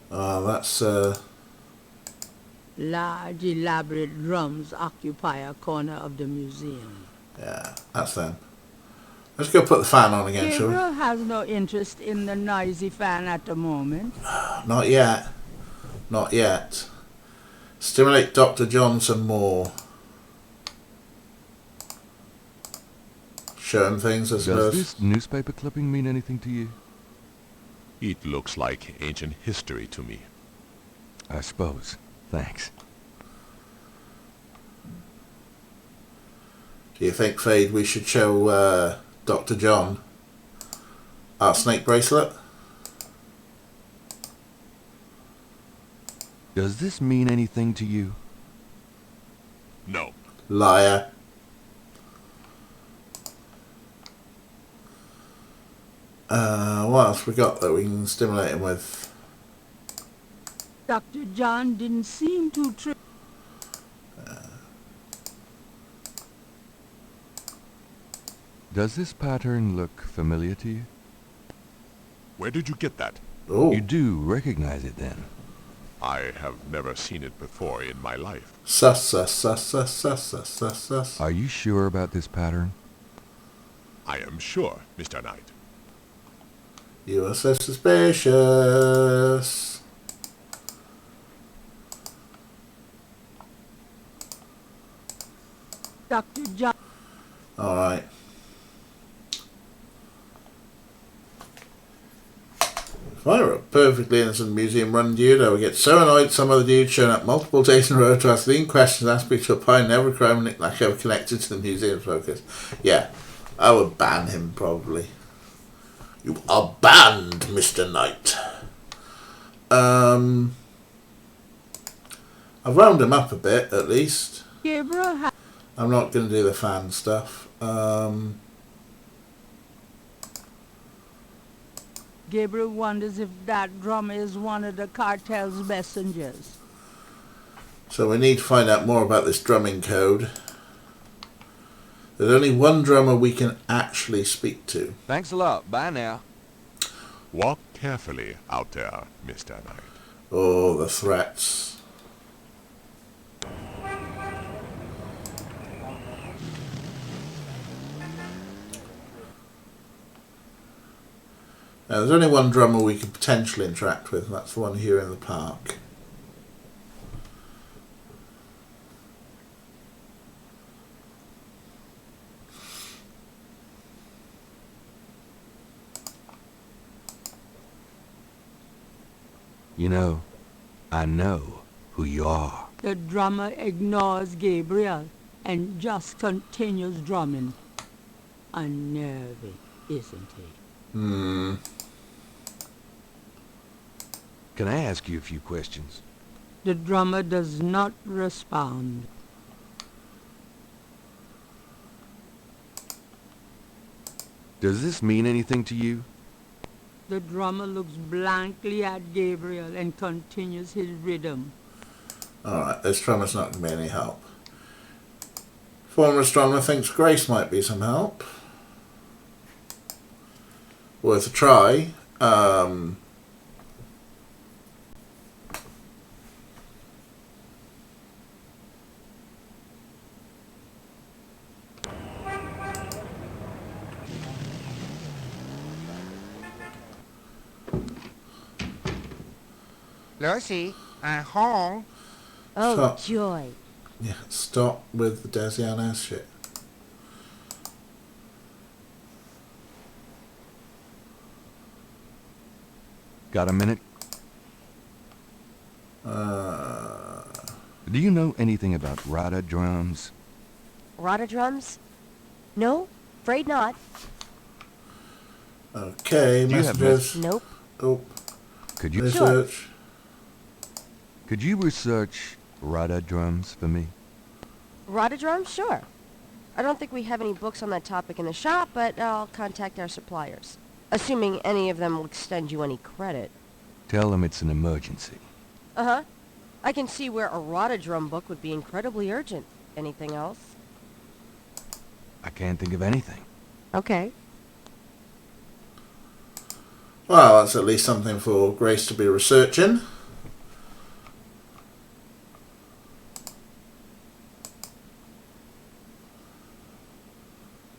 That's Large, elaborate drums occupy a corner of the museum. yeah, that's them. Let's go put the fan on again, shall we? Gabriel has no interest in the noisy fan at the moment. Not yet. Not yet. Stimulate Dr. John some more. Show him things, I suppose. Does this newspaper clipping mean anything to you? It looks like ancient history to me. I suppose. Thanks. Do you think, Fade, we should show Dr. John our snake bracelet? Does this mean anything to you? No. Liar. What else we got that we can stimulate him with? Dr. John didn't seem too Does this pattern look familiar to you? Where did you get that? Oh. You do recognize it then? I have never seen it before in my life. Sus, sus, sus, sus, sus, sus, sus, sus. Are you sure about this pattern? I am sure, Mr. Knight. You are so suspicious. Dr. John. Alright. If I were a perfectly innocent museum run dude, I would get so annoyed some other dude showing up multiple days in a row to ask leading questions and ask me to opine on every crime and knick-knack ever connected to the museum's focus. Yeah, I would ban him probably. You are banned, Mr. Knight. I've wound him up a bit, at least. Gabriel I'm not going to do the fan stuff. Gabriel wonders if that drummer is one of the cartel's messengers. So we need to find out more about this drumming code. There's only one drummer we can actually speak to. Thanks a lot. Bye now. Walk carefully out there, Mr. Knight. Oh, the threats. Now, there's only one drummer we could potentially interact with, and that's the one here in the park. You know, I know who you are. The drummer ignores Gabriel and just continues drumming. Unnerving, isn't he? Can I ask you a few questions? The drummer does not respond. Does this mean anything to you? The drummer looks blankly at Gabriel and continues his rhythm. Alright, this drummer's not going to be any help. Former astronomer thinks Grace might be some help. Worth a try. Lucy, home. Oh, joy. Yeah, stop with the Desian shit. Got a minute? Do you know anything about Rada drums? Rada drums? No, afraid not. Okay, Do you have messages. Nope. Oh. Could you research? Could you research Rada drums for me? Rada drums? Sure. I don't think we have any books on that topic in the shop, but I'll contact our suppliers. Assuming any of them will extend you any credit. Tell them it's an emergency. Uh-huh. I can see where a Rada drum book would be incredibly urgent. Anything else? I can't think of anything. Okay. Well, that's at least something for Grace to be researching.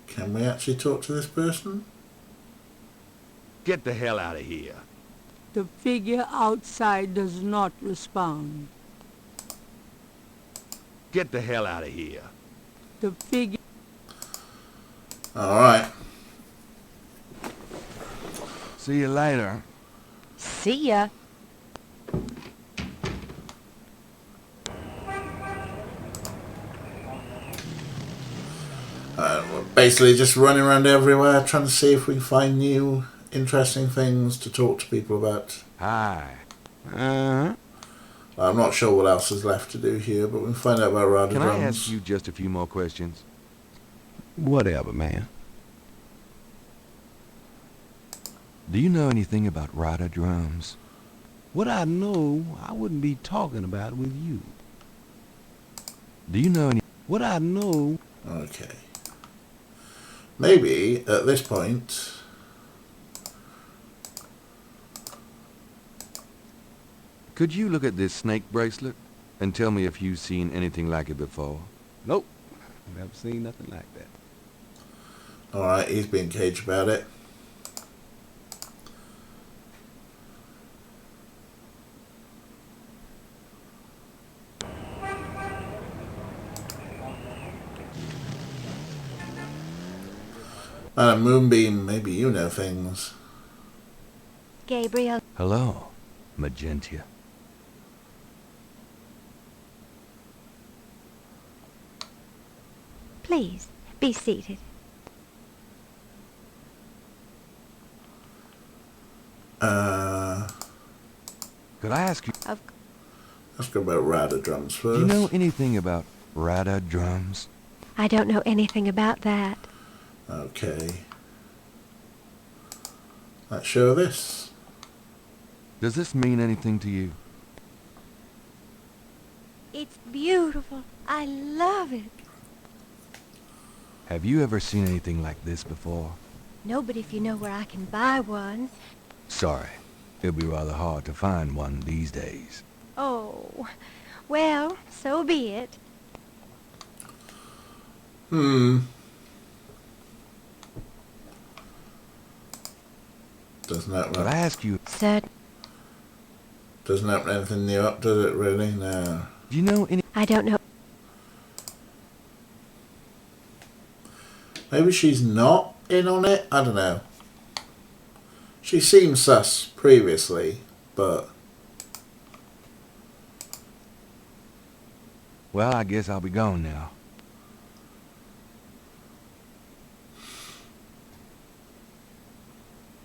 Can we actually talk to this person? Get the hell out of here. The figure outside does not respond. Get the hell out of here. The figure... Alright. See you later. See ya. We're basically just running around everywhere trying to see if we can find new interesting things to talk to people about. Hi. I'm not sure what else is left to do here, but we can find out about Rada Can drums. I ask you just a few more questions? Whatever, man. Do you know anything about Rada drums? What I know, I wouldn't be talking about with you. Do you know any... What I know... Okay. Maybe, at this point... Could you look at this snake bracelet and tell me if you've seen anything like it before? Nope. Never seen nothing like that. Alright, he's being caged about it. Moonbeam, maybe you know things. Gabriel. Hello, Magentia. Please, be seated. Could I ask you... Let's go about Rada drums first. Do you know anything about Rada drums? I don't know anything about that. Okay. Let's show this. Does this mean anything to you? It's beautiful. I love it. Have you ever seen anything like this before? No, but if you know where I can buy one. Sorry. It'll be rather hard to find one these days. Oh, well, so be it. Doesn't that... Could I ask you... Sir. Doesn't open anything new up, does it really? No. Do you know any... I don't know. Maybe she's not in on it? I don't know. She seemed sus previously, but... Well, I guess I'll be gone now.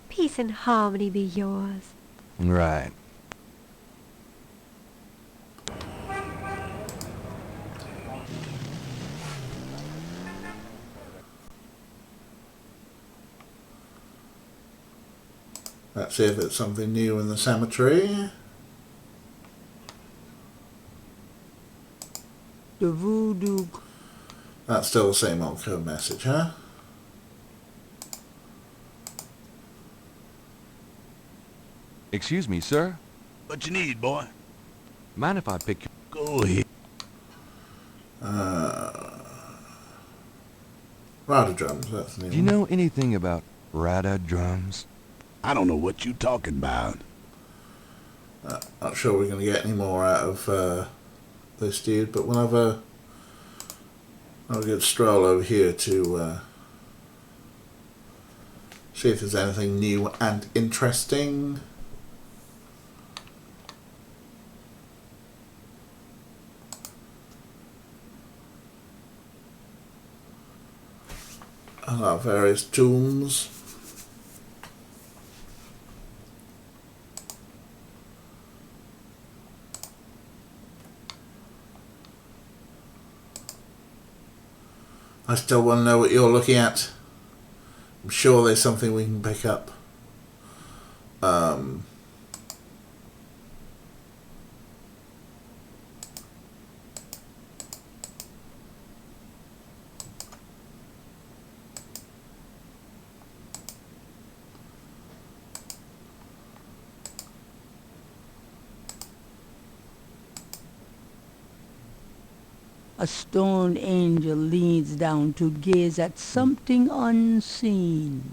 Peace and harmony be yours. Right. Let's see if it's something new in the cemetery. The voodoo... That's still the same old code message, huh? Excuse me, sir? What you need, boy? Mind if I pick you... Go ahead. Rada drums, that's the new Do you know anything about Rada drums? I don't know what you talking about. Not sure we're going to get any more out of this dude, but we'll have a I'll get a stroll over here to see if there's anything new and interesting. Various tombs. I still want to know what you're looking at. I'm sure there's something we can pick up. A stone angel leans down to gaze at something unseen.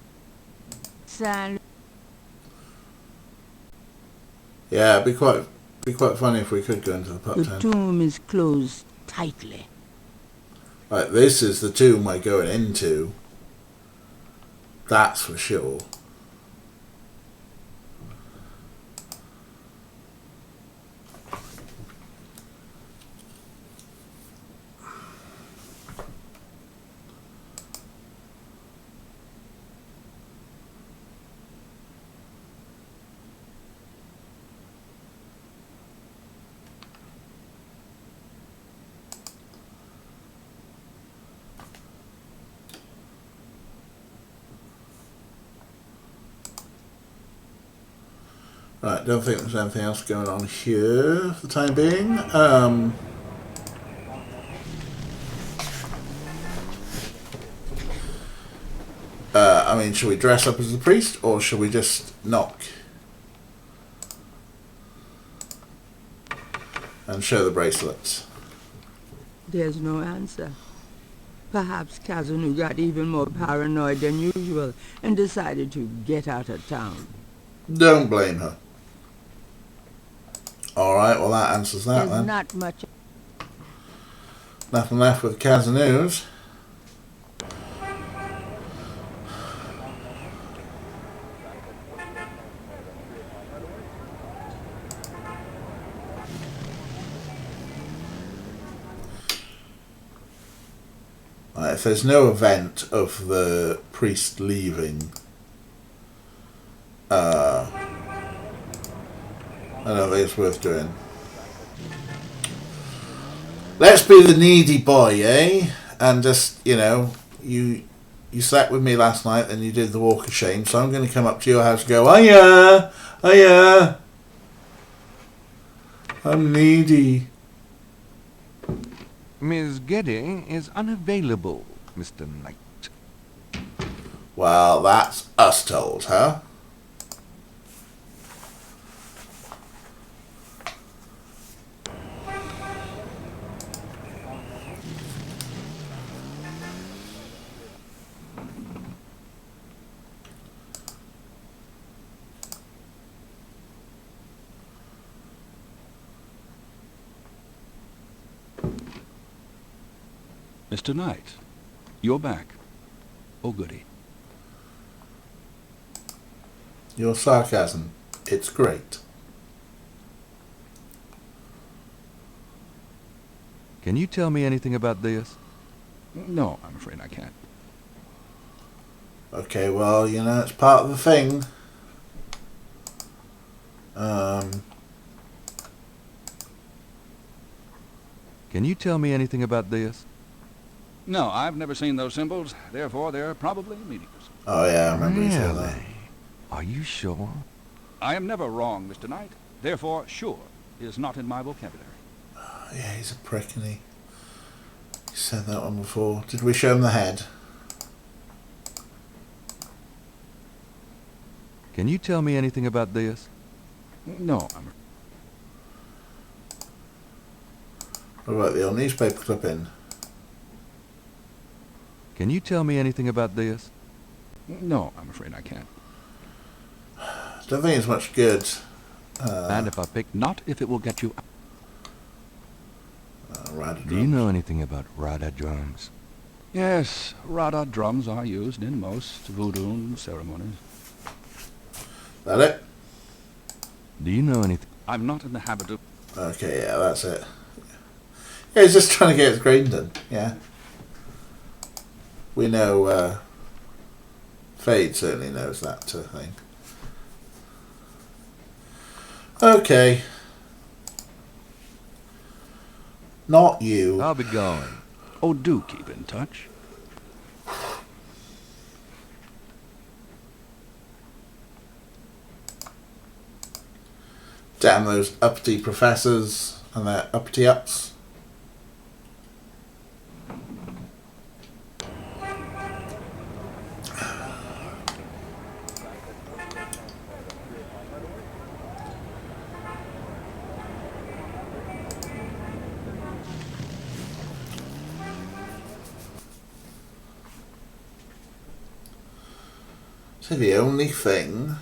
Yeah, it'd be quite funny if we could go into the pub The tent. tomb is closed tightly. Right, this is the tomb we're going into. That's for sure. Right, don't think there's anything else going on here for the time being. I mean, should we dress up as the priest, or should we just knock and show the bracelets? There's no answer. Perhaps Kazunu got even more paranoid than usual and decided to get out of town. Don't blame her. Alright, well that answers that There's then. not much. Nothing left with Kazanus. Right, if there's no event of the priest leaving, I don't think it's worth doing. Let's be the needy boy, eh? And just, you know, you slept with me last night and you did the walk of shame, so I'm going to come up to your house and go, hiya, hiya, I'm needy. Miss Geddy is unavailable, Mr. Knight. Well, that's us told, huh? Mr. Knight, you're back. Oh, goody. Your sarcasm, it's great. Can you tell me anything about this? No, I'm afraid I can't. Okay, well, you know, it's part of the thing. Can you tell me anything about this? No, I've never seen those symbols. Therefore, they're probably meaningless. Oh, yeah, I remember you said that. Really? Are you sure? I am never wrong, Mr. Knight. Therefore, sure is not in my vocabulary. Oh, yeah, he's a prick, isn't he? He said that one before. Did we show him the head? Can you tell me anything about this? No, I'm... What about the old newspaper clipping? Can you tell me anything about this? No, I'm afraid I can't. Don't think it's much good. And if I pick not if it will get you... Do you know anything about Rada drums? Yes, rada drums are used in most voodoo ceremonies. That it? Do you know anything? I'm not in the habit of... Okay, yeah, that's it. Yeah, he's just trying to get his grain done, yeah. We know, Fade certainly knows that thing. Okay. Not you. I'll be going. Oh, do keep in touch. Damn those uppity professors and their uppity ups. So the only thing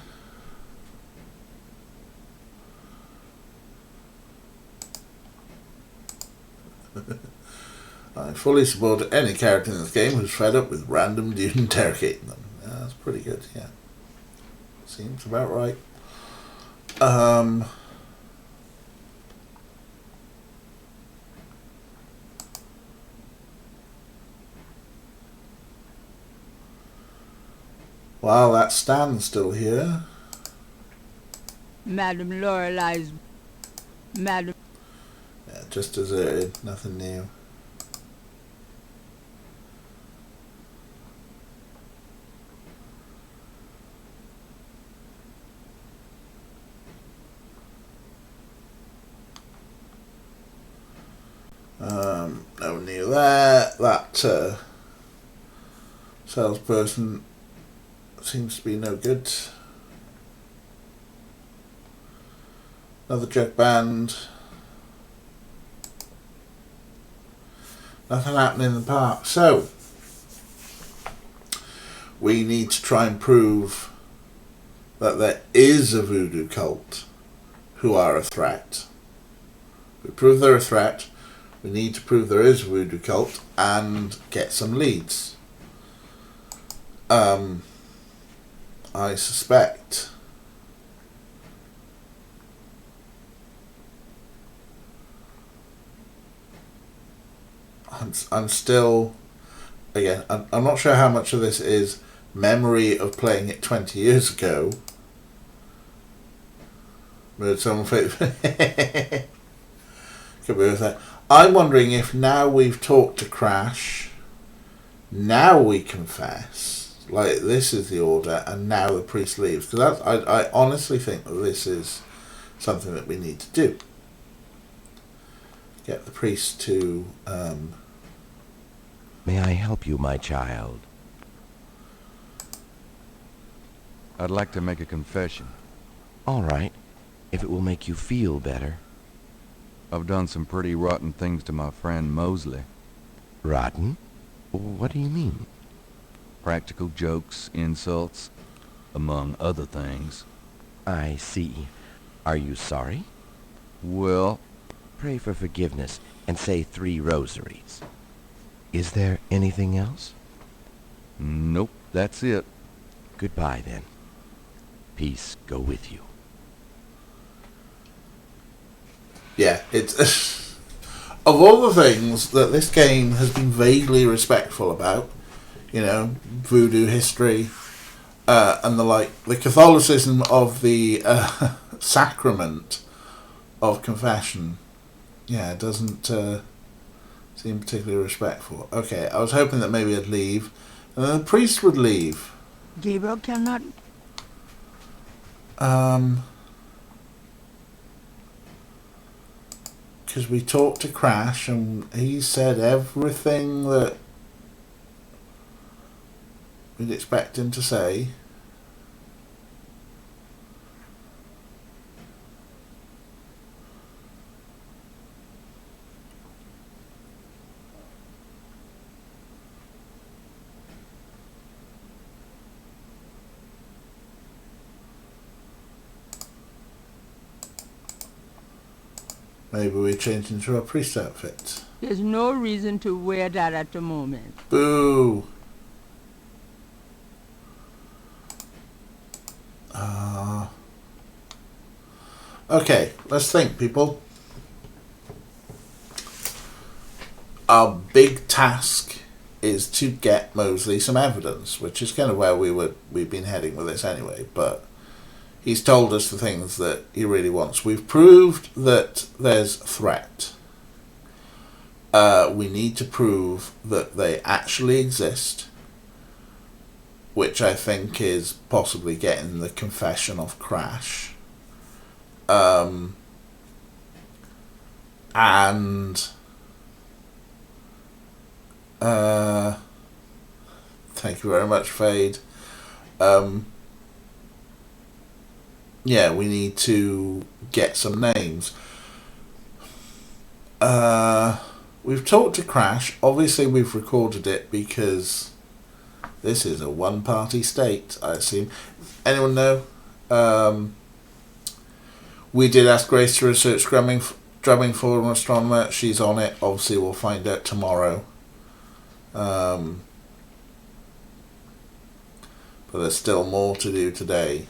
I fully support any character in this game who's fed up with random dude interrogating them. Yeah, that's pretty good, yeah. Seems about right. While that stands still here. Madam Lorelei's... Madam... Yeah, just deserted, nothing new. No new there. That salesperson seems to be no good. Another jug band. Nothing happening in the park. So we need to try and prove that there is a voodoo cult who are a threat. We prove they're a threat. We need to prove there is a voodoo cult and get some leads. I suspect I'm still, again, I'm not sure how much of this is memory of playing it 20 years ago. But someone could be with that. I'm wondering if now we've talked to Crash, now we confess, like this is the order, and now the priest leaves. Because I honestly think that this is something that we need to do. Get the priest to... May I help you, my child? I'd like to make a confession. All right, if it will make you feel better. I've done some pretty rotten things to my friend Mosley. Rotten? What do you mean? Practical jokes, insults, among other things. I see. Are you sorry? Well... Pray for forgiveness and say 3 rosaries. Is there anything else? Nope, that's it. Goodbye, then. Peace go with you. Yeah, it's... of all the things that this game has been vaguely respectful about, you know, voodoo history, and the like, the Catholicism of the sacrament of confession, yeah, it doesn't seem particularly respectful. Okay, I was hoping that maybe I'd leave, and then the priest would leave. Gabriel cannot... Because we talked to Crash, and he said everything that we'd expect him to say. Maybe we change into a priest outfit. There's no reason to wear that at the moment. Boo! Okay, let's think, people. Our big task is to get Mosley some evidence, which is kind of where we've been heading with this anyway, but he's told us the things that he really wants. We've proved that there's a threat. We need to prove that they actually exist, which I think is possibly getting the confession of Crash. Thank you very much, Fade. Yeah, we need to get some names. We've talked to Crash. Obviously, we've recorded it because this is a one-party state, I assume. Anyone know? We did ask Grace to research drumming for an astronomer. She's on it. Obviously, we'll find out tomorrow. But there's still more to do today.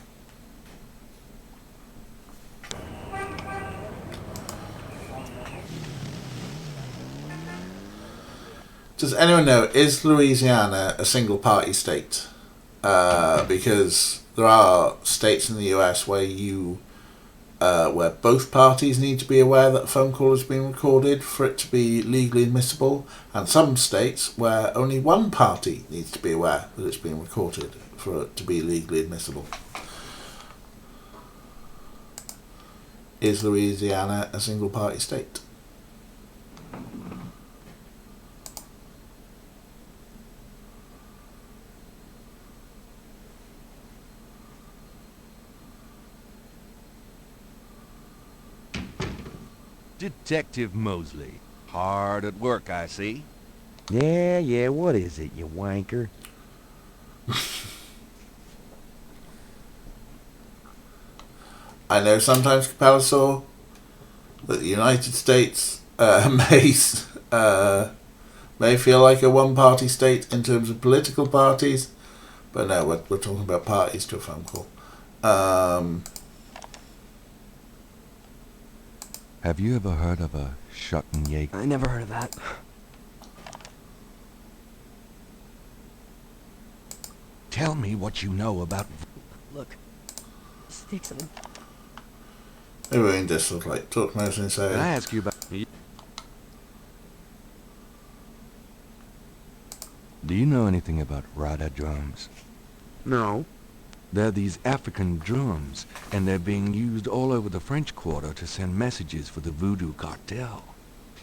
Does anyone know, is Louisiana a single-party state? Because there are states in the US where where both parties need to be aware that a phone call has been recorded for it to be legally admissible, and some states where only one party needs to be aware that it's been recorded for it to be legally admissible. Is Louisiana a single-party state? Detective Mosley. Hard at work, I see. Yeah, what is it, you wanker? I know sometimes, Capalasaur, that the United States may feel like a one-party state in terms of political parties, but no, we're talking about parties to a phone call. Have you ever heard of a Schottenjäger? I never heard of that. Tell me what you know about... Look. Sticks and... Maybe we can just sort of like talk to Mosley and say... Can I ask you about... Do you know anything about Rada drums? No. They're these African drums, and they're being used all over the French Quarter to send messages for the voodoo cartel.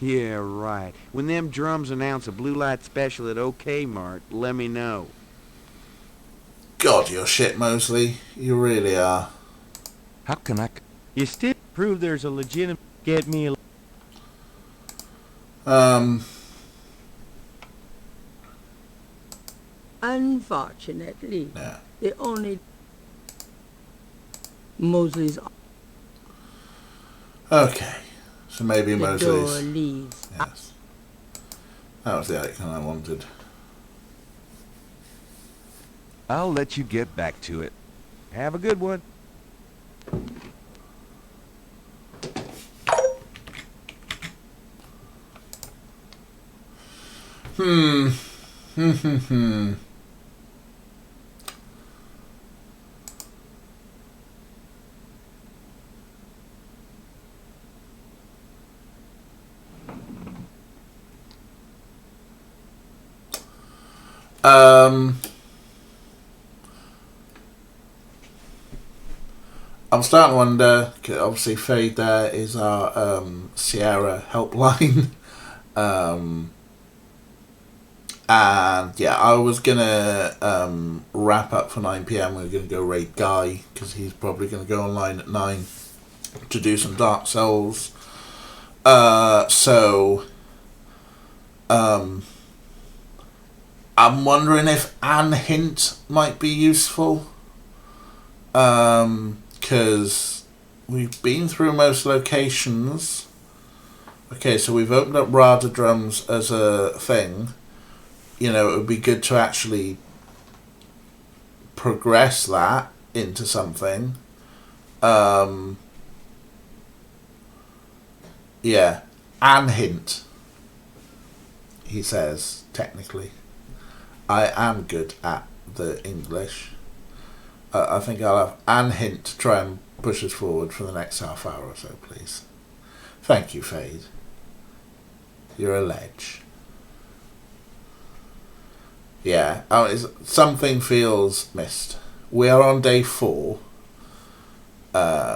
Yeah, right. When them drums announce a blue light special at OK Mart, let me know. God, you're shit, Mosley. You really are. How can I... You still prove there's a legitimate... Get me a... Unfortunately, yeah. The only... Mosley's... Okay. So maybe the Mosley's... door leads. Yes. That was the icon I wanted. I'll let you get back to it. Have a good one. I'm starting to wonder, obviously Fade there is our Sierra helpline. And yeah, I was gonna wrap up for 9 PM. We're gonna go raid Guy because he's probably gonna go online at 9 to do some Dark Souls. I'm wondering if Anne Hint might be useful. Because we've been through most locations. Okay, so we've opened up Rada drums as a thing. You know, it would be good to actually progress that into something. Yeah. An hint, he says, technically. I am good at the English. I think I'll have an hint to try and push us forward for the next half hour or so, please. Thank you, Fade. You're a ledge. Yeah, something feels missed. We are on day 4.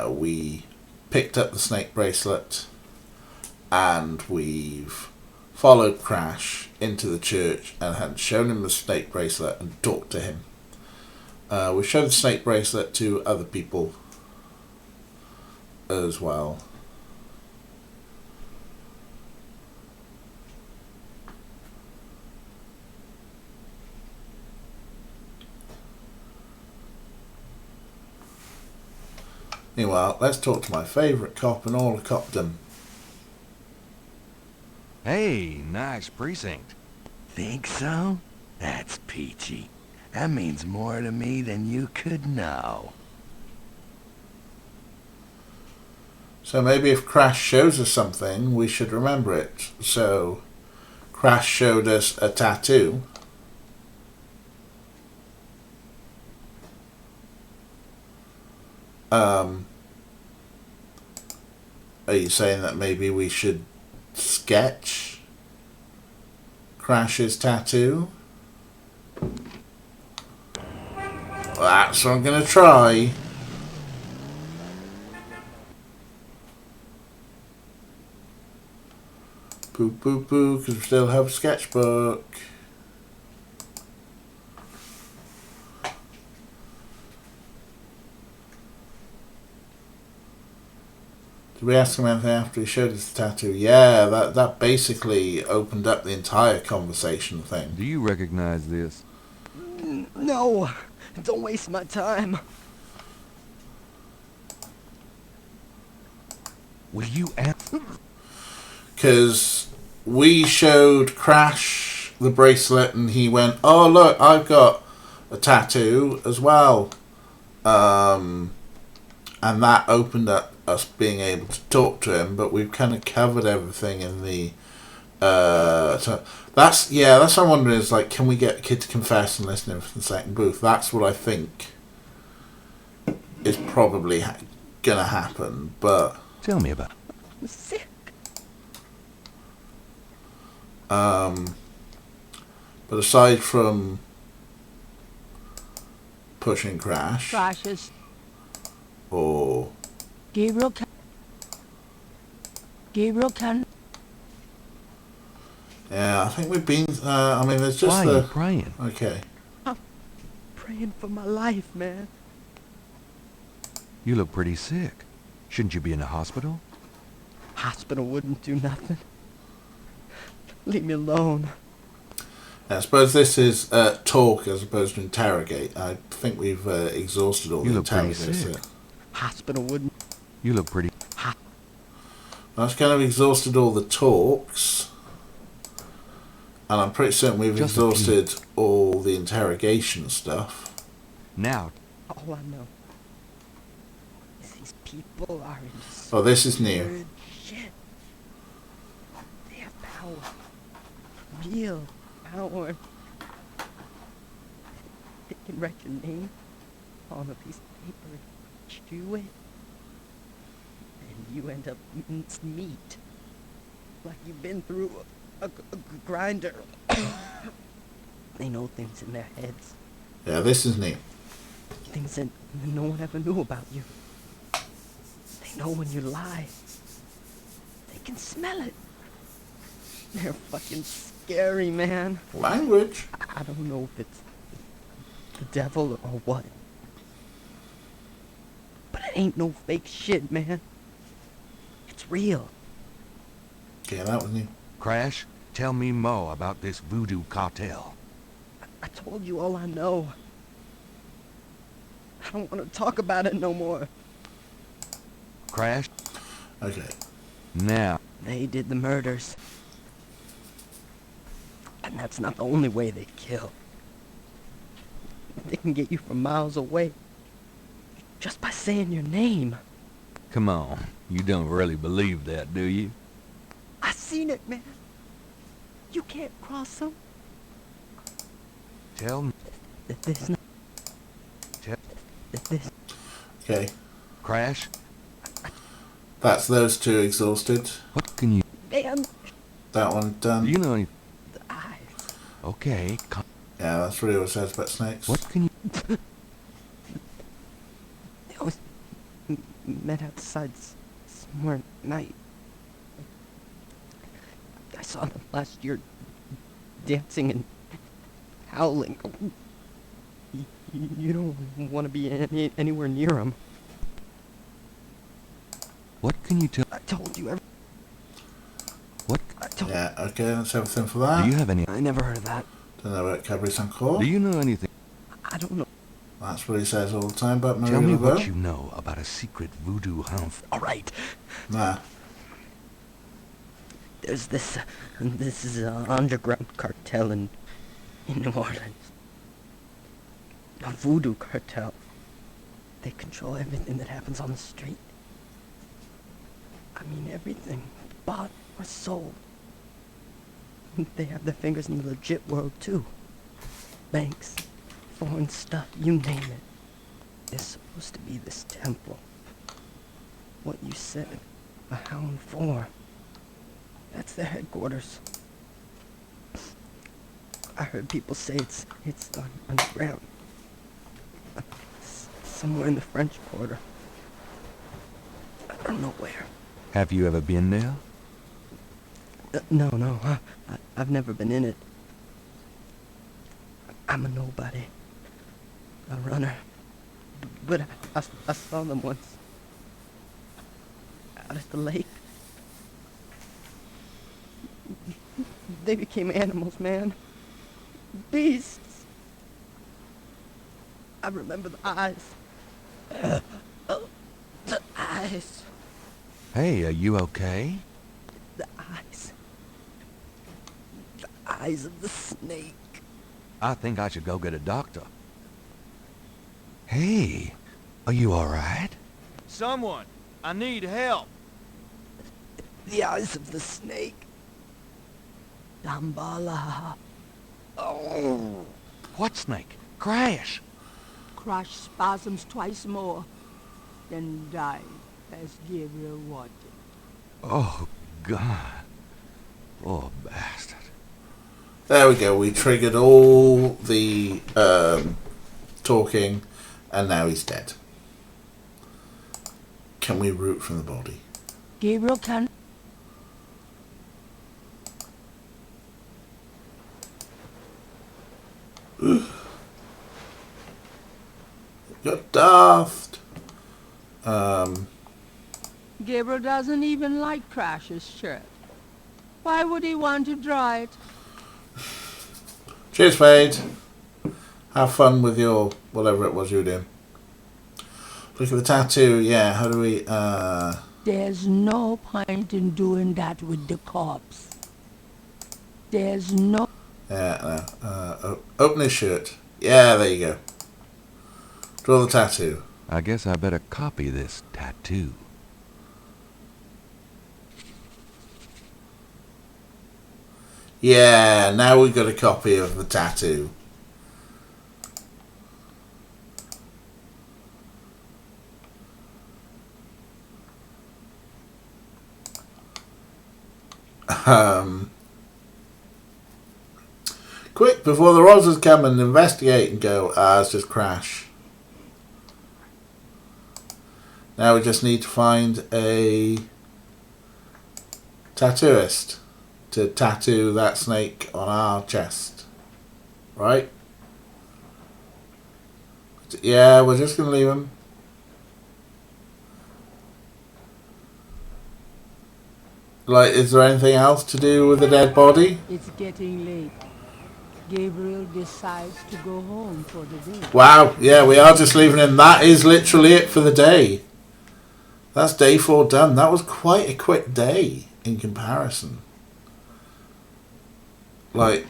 We picked up the snake bracelet and we've followed Crash into the church and had shown him the snake bracelet and talked to him. We showed the snake bracelet to other people as well. Meanwhile, let's talk to my favourite cop in all of Copdom. Hey, nice precinct. Think so? That's peachy. That means more to me than you could know. So maybe if Crash shows us something, we should remember it. So, Crash showed us a tattoo. Are you saying that maybe we should sketch Crash's tattoo? Well, that's what I'm going to try. Boo boo boo, because we still have a sketchbook. Did we ask him anything after he showed us the tattoo? Yeah, that basically opened up the entire conversation thing. Do you recognize this? No, don't waste my time. Will you answer? Because we showed Crash the bracelet and he went, oh look, I've got a tattoo as well. And that opened up us being able to talk to him, but we've kind of covered everything in the so that's what I'm wondering is, like, can we get a kid to confess and listen in from the second booth? That's what I think is probably gonna happen. But tell me about it. I'm sick. But aside from pushing Crash Crashes. or Gabriel can. yeah, I think we've been. I mean, there's just Why are you praying? Okay. I'm praying for my life, man. You look pretty sick. Shouldn't you be in a hospital? Hospital wouldn't do nothing. Leave me alone. I suppose this is talk as opposed to interrogate. I think we've exhausted all You the look pretty interrogators sick. here. Hospital wouldn't. You look pretty... I've kind of exhausted all the talks. And I'm pretty certain we've Just exhausted all the interrogation stuff. Now. All I know is these people are in Oh, this is new. weird shit. They have power. Real power. They can write your name on a piece of paper, chew it, and you end up minced meat. Like you've been through a grinder. They know things in their heads. Yeah, this is new. Things that no one ever knew about you. They know when you lie. They can smell it. They're fucking scary, man. Language? I don't know if it's the devil or what. But it ain't no fake shit, man. It's real. Yeah, that was new. Crash, tell me more about this voodoo cartel. I told you all I know. I don't want to talk about it no more. Crash? Okay. Now, They did the murders. And that's not the only way they kill. They can get you from miles away just by saying your name. Come on, you don't really believe that, do you? I seen it, man. You can't cross them. Tell me. This. This. Okay. Crash? That's those two exhausted. What can you... Man. That one done. Do you know any... The eyes. Okay. Yeah, that's really what it says about snakes. What can you... They always met outside somewhere at night. I saw them last year dancing and howling. You don't want to be anywhere near them. What can you tell... I told you everything. What? Yeah, okay, that's everything for that. Do you have any... I never heard of that. Don't know about Cabri-Sancourt. Do you know anything... I don't know. That's what he says all the time about Marie Tell me Laveau. what you know about a secret voodoo house. All right. Nah. There's this is an underground cartel in New Orleans. A voodoo cartel. They control everything that happens on the street. I mean everything. Bought or sold. They have their fingers in the legit world too. Banks, foreign stuff, you name it. There's supposed to be this temple. What you said, a Hound 4. That's their headquarters. I heard people say it's underground. Somewhere in the French Quarter. I don't know where. Have you ever been there? No. I've never been in it. I'm a nobody. A runner. But I saw them once. Out at the lake. They became animals, man. Beasts. I remember the eyes. The eyes. Hey, are you okay? The eyes. The eyes of the snake. I think I should go get a doctor. Hey, are you alright? Someone, I need help. The eyes of the snake. Dambala. Oh. What snake? Crash. Crash spasms twice more, then died as Gabriel wanted. Oh, God. Poor bastard. There we go. We triggered all the talking, and now he's dead. Can we root from the body? Gabriel can... You're daft. Gabriel doesn't even like Crash's shirt. Why would he want to draw it? Cheers, Fade. Have fun with your whatever it was you were doing. Look at the tattoo. Yeah, how do we... There's no point in doing that with the corpse. There's no... Yeah, no. Open his shirt. Yeah, there you go. Draw the tattoo. I guess I better copy this tattoo. Yeah, now we've got a copy of the tattoo. Quick, before the Rosas come and investigate and go, it's just Crash. Now we just need to find a tattooist to tattoo that snake on our chest. Right? Yeah, we're just going to leave him. Like, is there anything else to do with the dead body? It's getting late. Gabriel decides to go home for the day. Wow, yeah, we are just leaving him. That is literally it for the day. That's day 4 done. That was quite a quick day. in comparison. Like,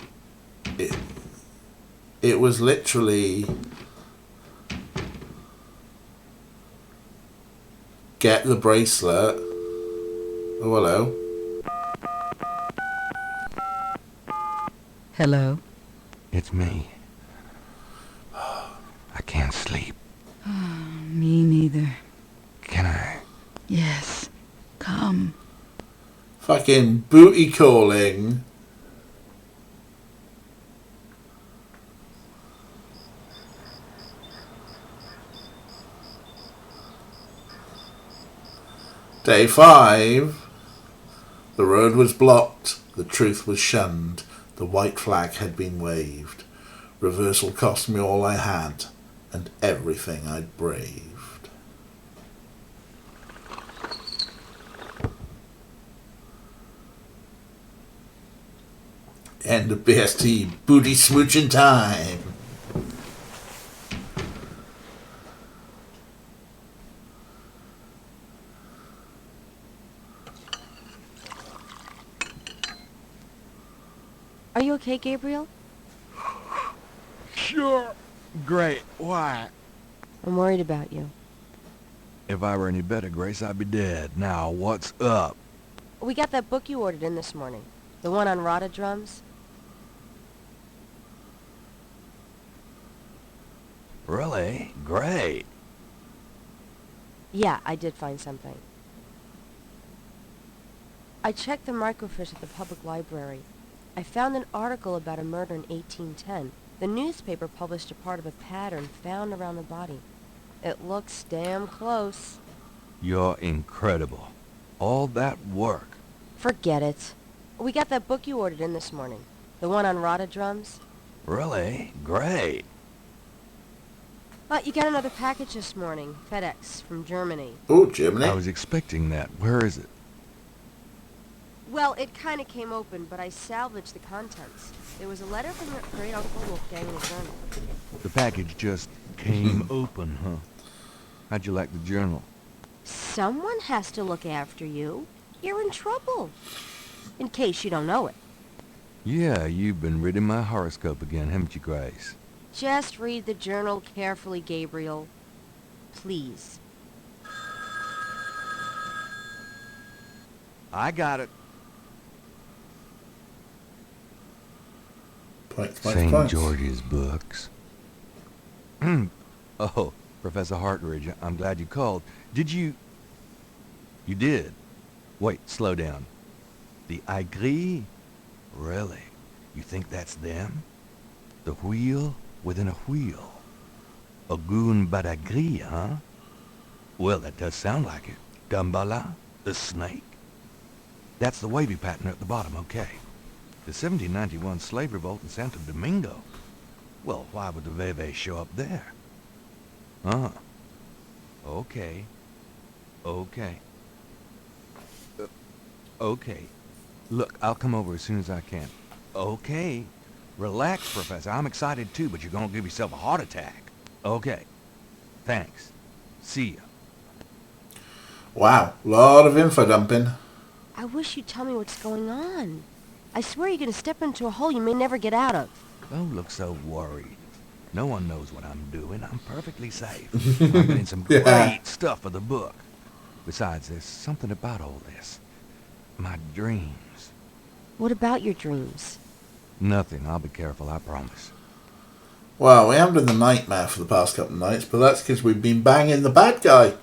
it was literally get the bracelet. Oh, hello. Hello? It's me. I can't sleep. Me neither. Can I? Yes. Come. Fucking booty calling. Day 5. The road was blocked. The truth was shunned. The white flag had been waved. Reversal cost me all I had and everything I'd braved. End of BST booty smooching time. Are you okay, Gabriel? Sure. Great. Why? I'm worried about you. If I were any better, Grace, I'd be dead. Now, what's up? We got that book you ordered in this morning. The one on rotted drums. Really? Great. Yeah, I did find something. I checked the microfiche at the public library. I found an article about a murder in 1810. The newspaper published a part of a pattern found around the body. It looks damn close. You're incredible. All that work. Forget it. We got that book you ordered in this morning. The one on rotted drums. Really? Great. You got another package this morning. FedEx from Germany. Oh, Germany. I was expecting that. Where is it? Well, it kind of came open, but I salvaged the contents. There was a letter from your great uncle Wolfgang in a journal. The package just came open, huh? How'd you like the journal? Someone has to look after you. You're in trouble. In case you don't know it. Yeah, you've been reading my horoscope again, haven't you, Grace? Just read the journal carefully, Gabriel. Please. I got it. St. George's books. Oh, Professor Hartridge, I'm glad you called. Did you... You did? Wait, slow down. The Aigris? Really? You think that's them? The wheel within a wheel. A goon badagri, huh? Well, that does sound like it. Gambala, the snake. That's the wavy pattern at the bottom, okay. The 1791 slave revolt in Santo Domingo. Well, why would the Veve show up there? Okay. Okay. Okay. Look, I'll come over as soon as I can. Okay. Relax, Professor. I'm excited too, but you're gonna give yourself a heart attack. Okay. Thanks. See ya. Wow, lot of info dumping. I wish you'd tell me what's going on. I swear you're gonna step into a hole you may never get out of. Don't look so worried. No one knows what I'm doing. I'm perfectly safe. I'm getting some great stuff for the book. Besides, there's something about all this. My dreams. What about your dreams? Nothing. I'll be careful, I promise. Well, we haven't done the nightmare for the past couple of nights, but that's because we've been banging the bad guy.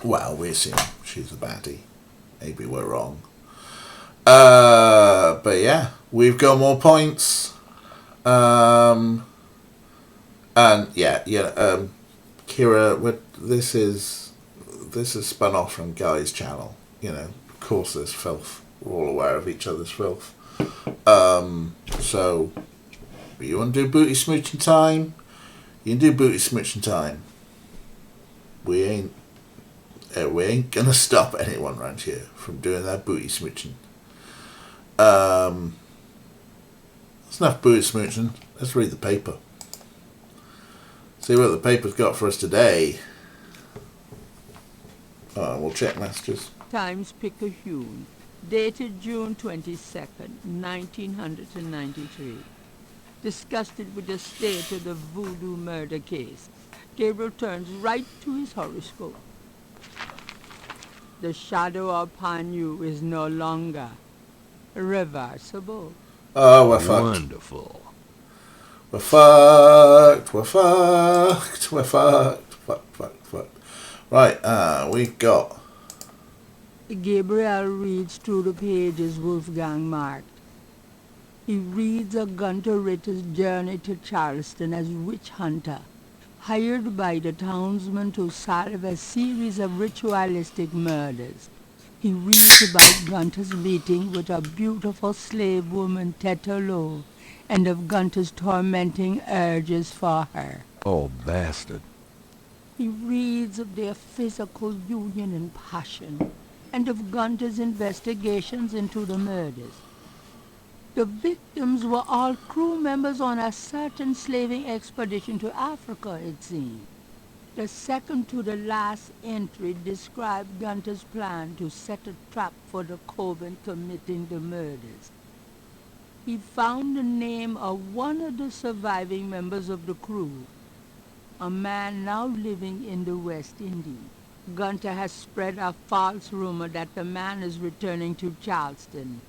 Well, we assume she's the baddie. Maybe we're wrong. But yeah, we've got more points. And yeah, Kira, this is spun off from Guy's channel. You know, of course there's filth. We're all aware of each other's filth. So, you want to do booty smooching time? You can do booty smooching time. We ain't gonna stop anyone around here from doing that booty smooching. That's enough booty smooching. Let's read the paper. See what the paper's got for us today. We'll check messages. Times-Picayune, dated June 22nd, 1993. Disgusted with the state of the voodoo murder case, Gabriel turns right to his horoscope. The shadow upon you is no longer reversible. Oh, we're fucked. Wonderful. We're fucked. We're fucked. We're fucked. Fucked. Right, we've got... Gabriel reads through the pages Wolfgang marked. He reads of Gunter Ritter's journey to Charleston as witch hunter, hired by the townsmen to solve a series of ritualistic murders. He reads about Gunter's meeting with a beautiful slave woman, Tetelo, and of Gunter's tormenting urges for her. Oh, bastard. He reads of their physical union and passion, and of Gunter's investigations into the murders. The victims were all crew members on a certain slaving expedition to Africa, it seemed. The second to the last entry described Gunter's plan to set a trap for the coven committing the murders. He found the name of one of the surviving members of the crew, a man now living in the West Indies. Gunter has spread a false rumor that the man is returning to Charleston.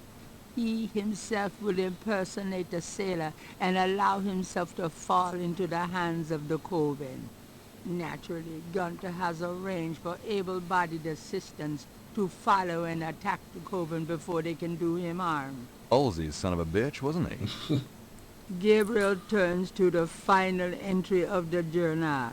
He himself will impersonate a sailor and allow himself to fall into the hands of the coven. Naturally, Gunter has arranged for able-bodied assistants to follow and attack the coven before they can do him harm. Halsey's son of a bitch, wasn't he? Gabriel turns to the final entry of the journal.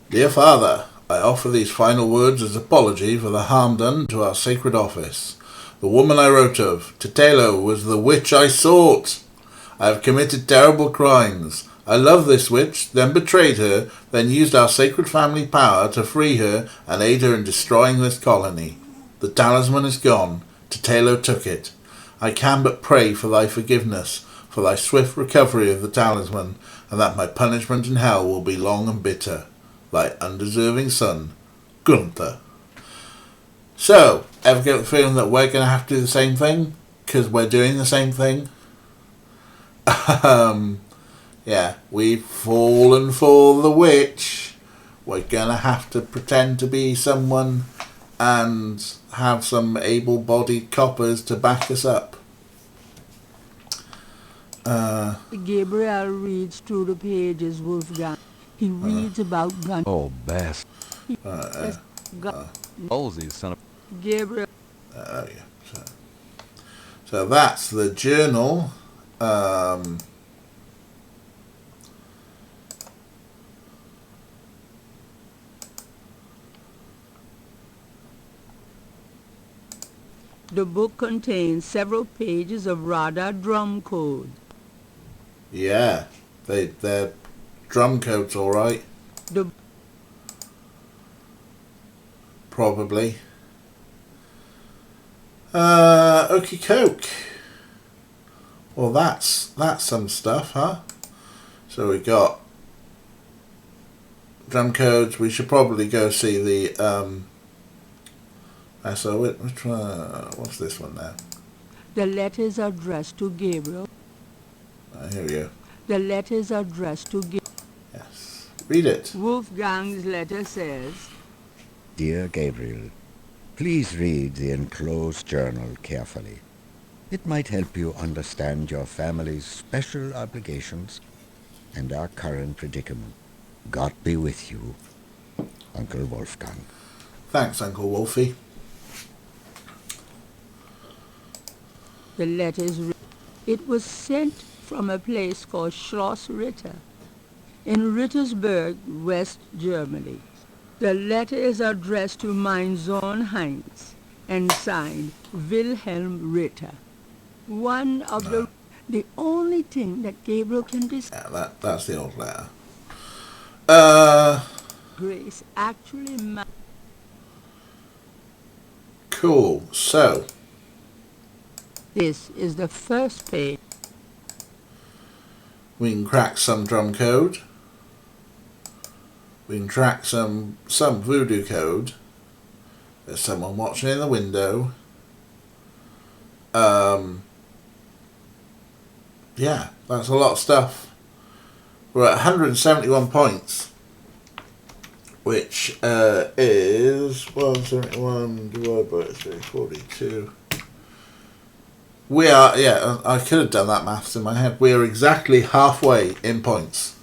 Dear Father, I offer these final words as apology for the harm done to our sacred office. The woman I wrote of, Tetelo, was the witch I sought. I have committed terrible crimes. I loved this witch, then betrayed her, then used our sacred family power to free her and aid her in destroying this colony. The talisman is gone. Tetelo took it. I can but pray for thy forgiveness, for thy swift recovery of the talisman, and that my punishment in hell will be long and bitter. Thy undeserving son, Gunther. So, ever get the feeling that we're going to have to do the same thing? Because we're doing the same thing? Yeah, we've fallen for the witch. We're going to have to pretend to be someone and have some able-bodied coppers to back us up. Gabriel reads through the pages Wolfgang. He reads about Gun. Oh, bastard. Halsey's son of... Gabriel. Yeah. So that's the journal. The book contains several pages of radar drum code. Yeah, they're drum codes, all right. Probably. Okie coke. Well, that's some stuff, huh? So we got drum codes. We should probably go see the so which one? What's this one now? The letters are addressed to Gabriel. Here we go. The letters are addressed to Gabriel. Yes. Read it. Wolfgang's letter says, Dear Gabriel, please read the enclosed journal carefully. It might help you understand your family's special obligations and our current predicament. God be with you, Uncle Wolfgang. Thanks, Uncle Wolfie. The letter is written. It was sent from a place called Schloss Ritter in Rittersberg, West Germany. The letter is addressed to mein Sohn Heinz and signed Wilhelm Ritter. One of the only thing that Gabriel can discover. Yeah, that's the old letter. Grace actually Cool. So this is the first page. We can crack some drum code. We can track some voodoo code. There's someone watching in the window. Yeah, that's a lot of stuff. We're at 171 points, which is 171 divided by 342. We are, yeah, I could have done that maths in my head. We are exactly halfway in points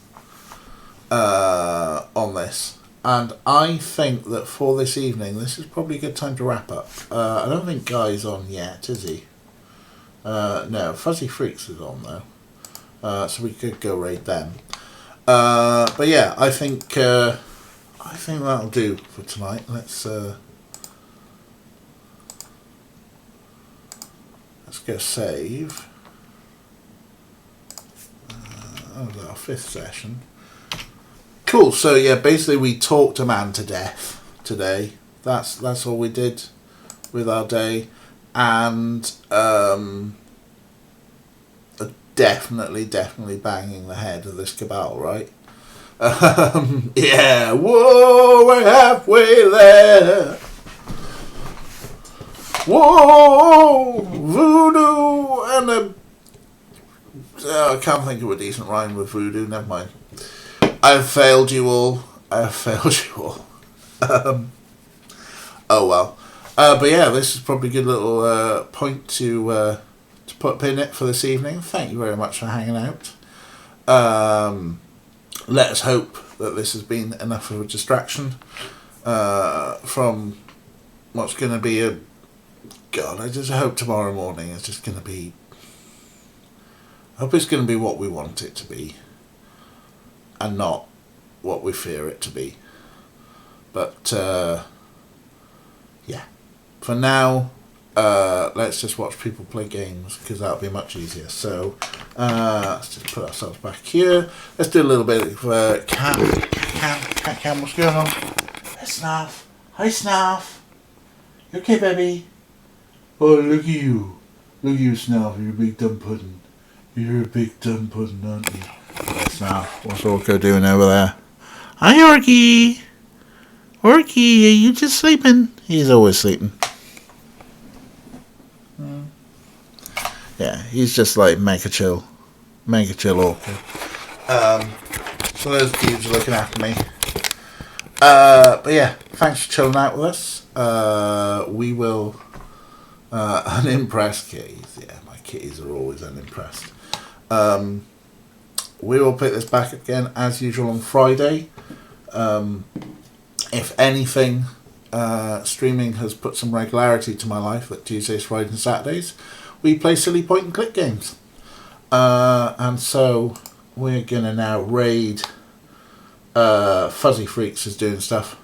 on this. And I think that for this evening, this is probably a good time to wrap up. I don't think Guy's on yet, is he? No, Fuzzy Freaks is on though. So we could go raid them. But yeah, I think that'll do for tonight. Let's go save. That was our 5th session. Cool. So yeah, basically we talked a man to death today. That's all we did with our day, and definitely banging the head of this cabal, right? Yeah. Whoa, we're halfway there. Whoa, voodoo and a... I can't think of a decent rhyme with voodoo, never mind. I've failed you all. Oh well. But yeah, this is probably a good little point to put a pin in it for this evening. Thank you very much for hanging out. Let us hope that this has been enough of a distraction from what's going to be a... God, I just hope tomorrow morning is just going to be... I hope it's going to be what we want it to be, and not what we fear it to be. But yeah, for now, let's just watch people play games, because that'll be much easier. So let's just put ourselves back here. Let's do a little bit of Cam, what's going on? Hey, Snarf. Hi, Snarf. You okay, baby? Oh, look at you. Look at you, Snarf. You're a big dumb pudding. You're a big dumb pudding, aren't you? Right, Snarf. What's Orko doing over there? Hi, Orky. Orky, are you just sleeping? He's always sleeping. Yeah, he's just like mega chill Orko. So those dudes are looking after me. But yeah, thanks for chilling out with us. We will... unimpressed kitties. Yeah, my kitties are always unimpressed. We will pick this back up again as usual on Friday. If anything, streaming has put some regularity to my life, that Tuesdays, Fridays and Saturdays we play silly point and click games. And so we're gonna now raid Fuzzy Freaks is doing stuff.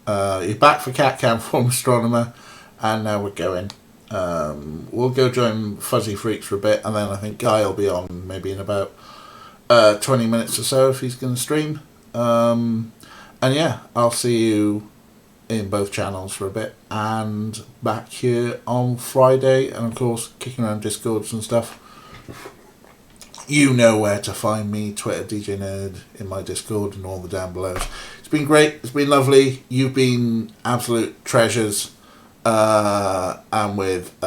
You're back for Cat Cam from Astronomer, and now we're going. We'll go join Fuzzy Freaks for a bit, and then I think Guy will be on maybe in about 20 minutes or so if he's going to stream. And yeah, I'll see you in both channels for a bit, and back here on Friday, and of course kicking around Discords and stuff. You know where to find me, Twitter, DJ Nerd, in my Discord and all the down below. It's been great, it's been lovely, you've been absolute treasures. And with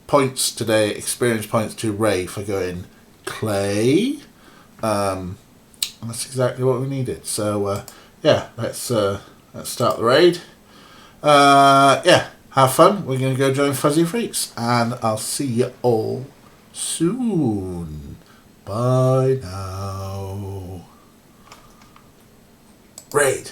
points today, experience points to Ray for going Clay. That's exactly what we needed. So yeah, let's start the raid. Yeah, have fun. We're going to go join Fuzzy Freaks, and I'll see you all soon. Bye now. Raid.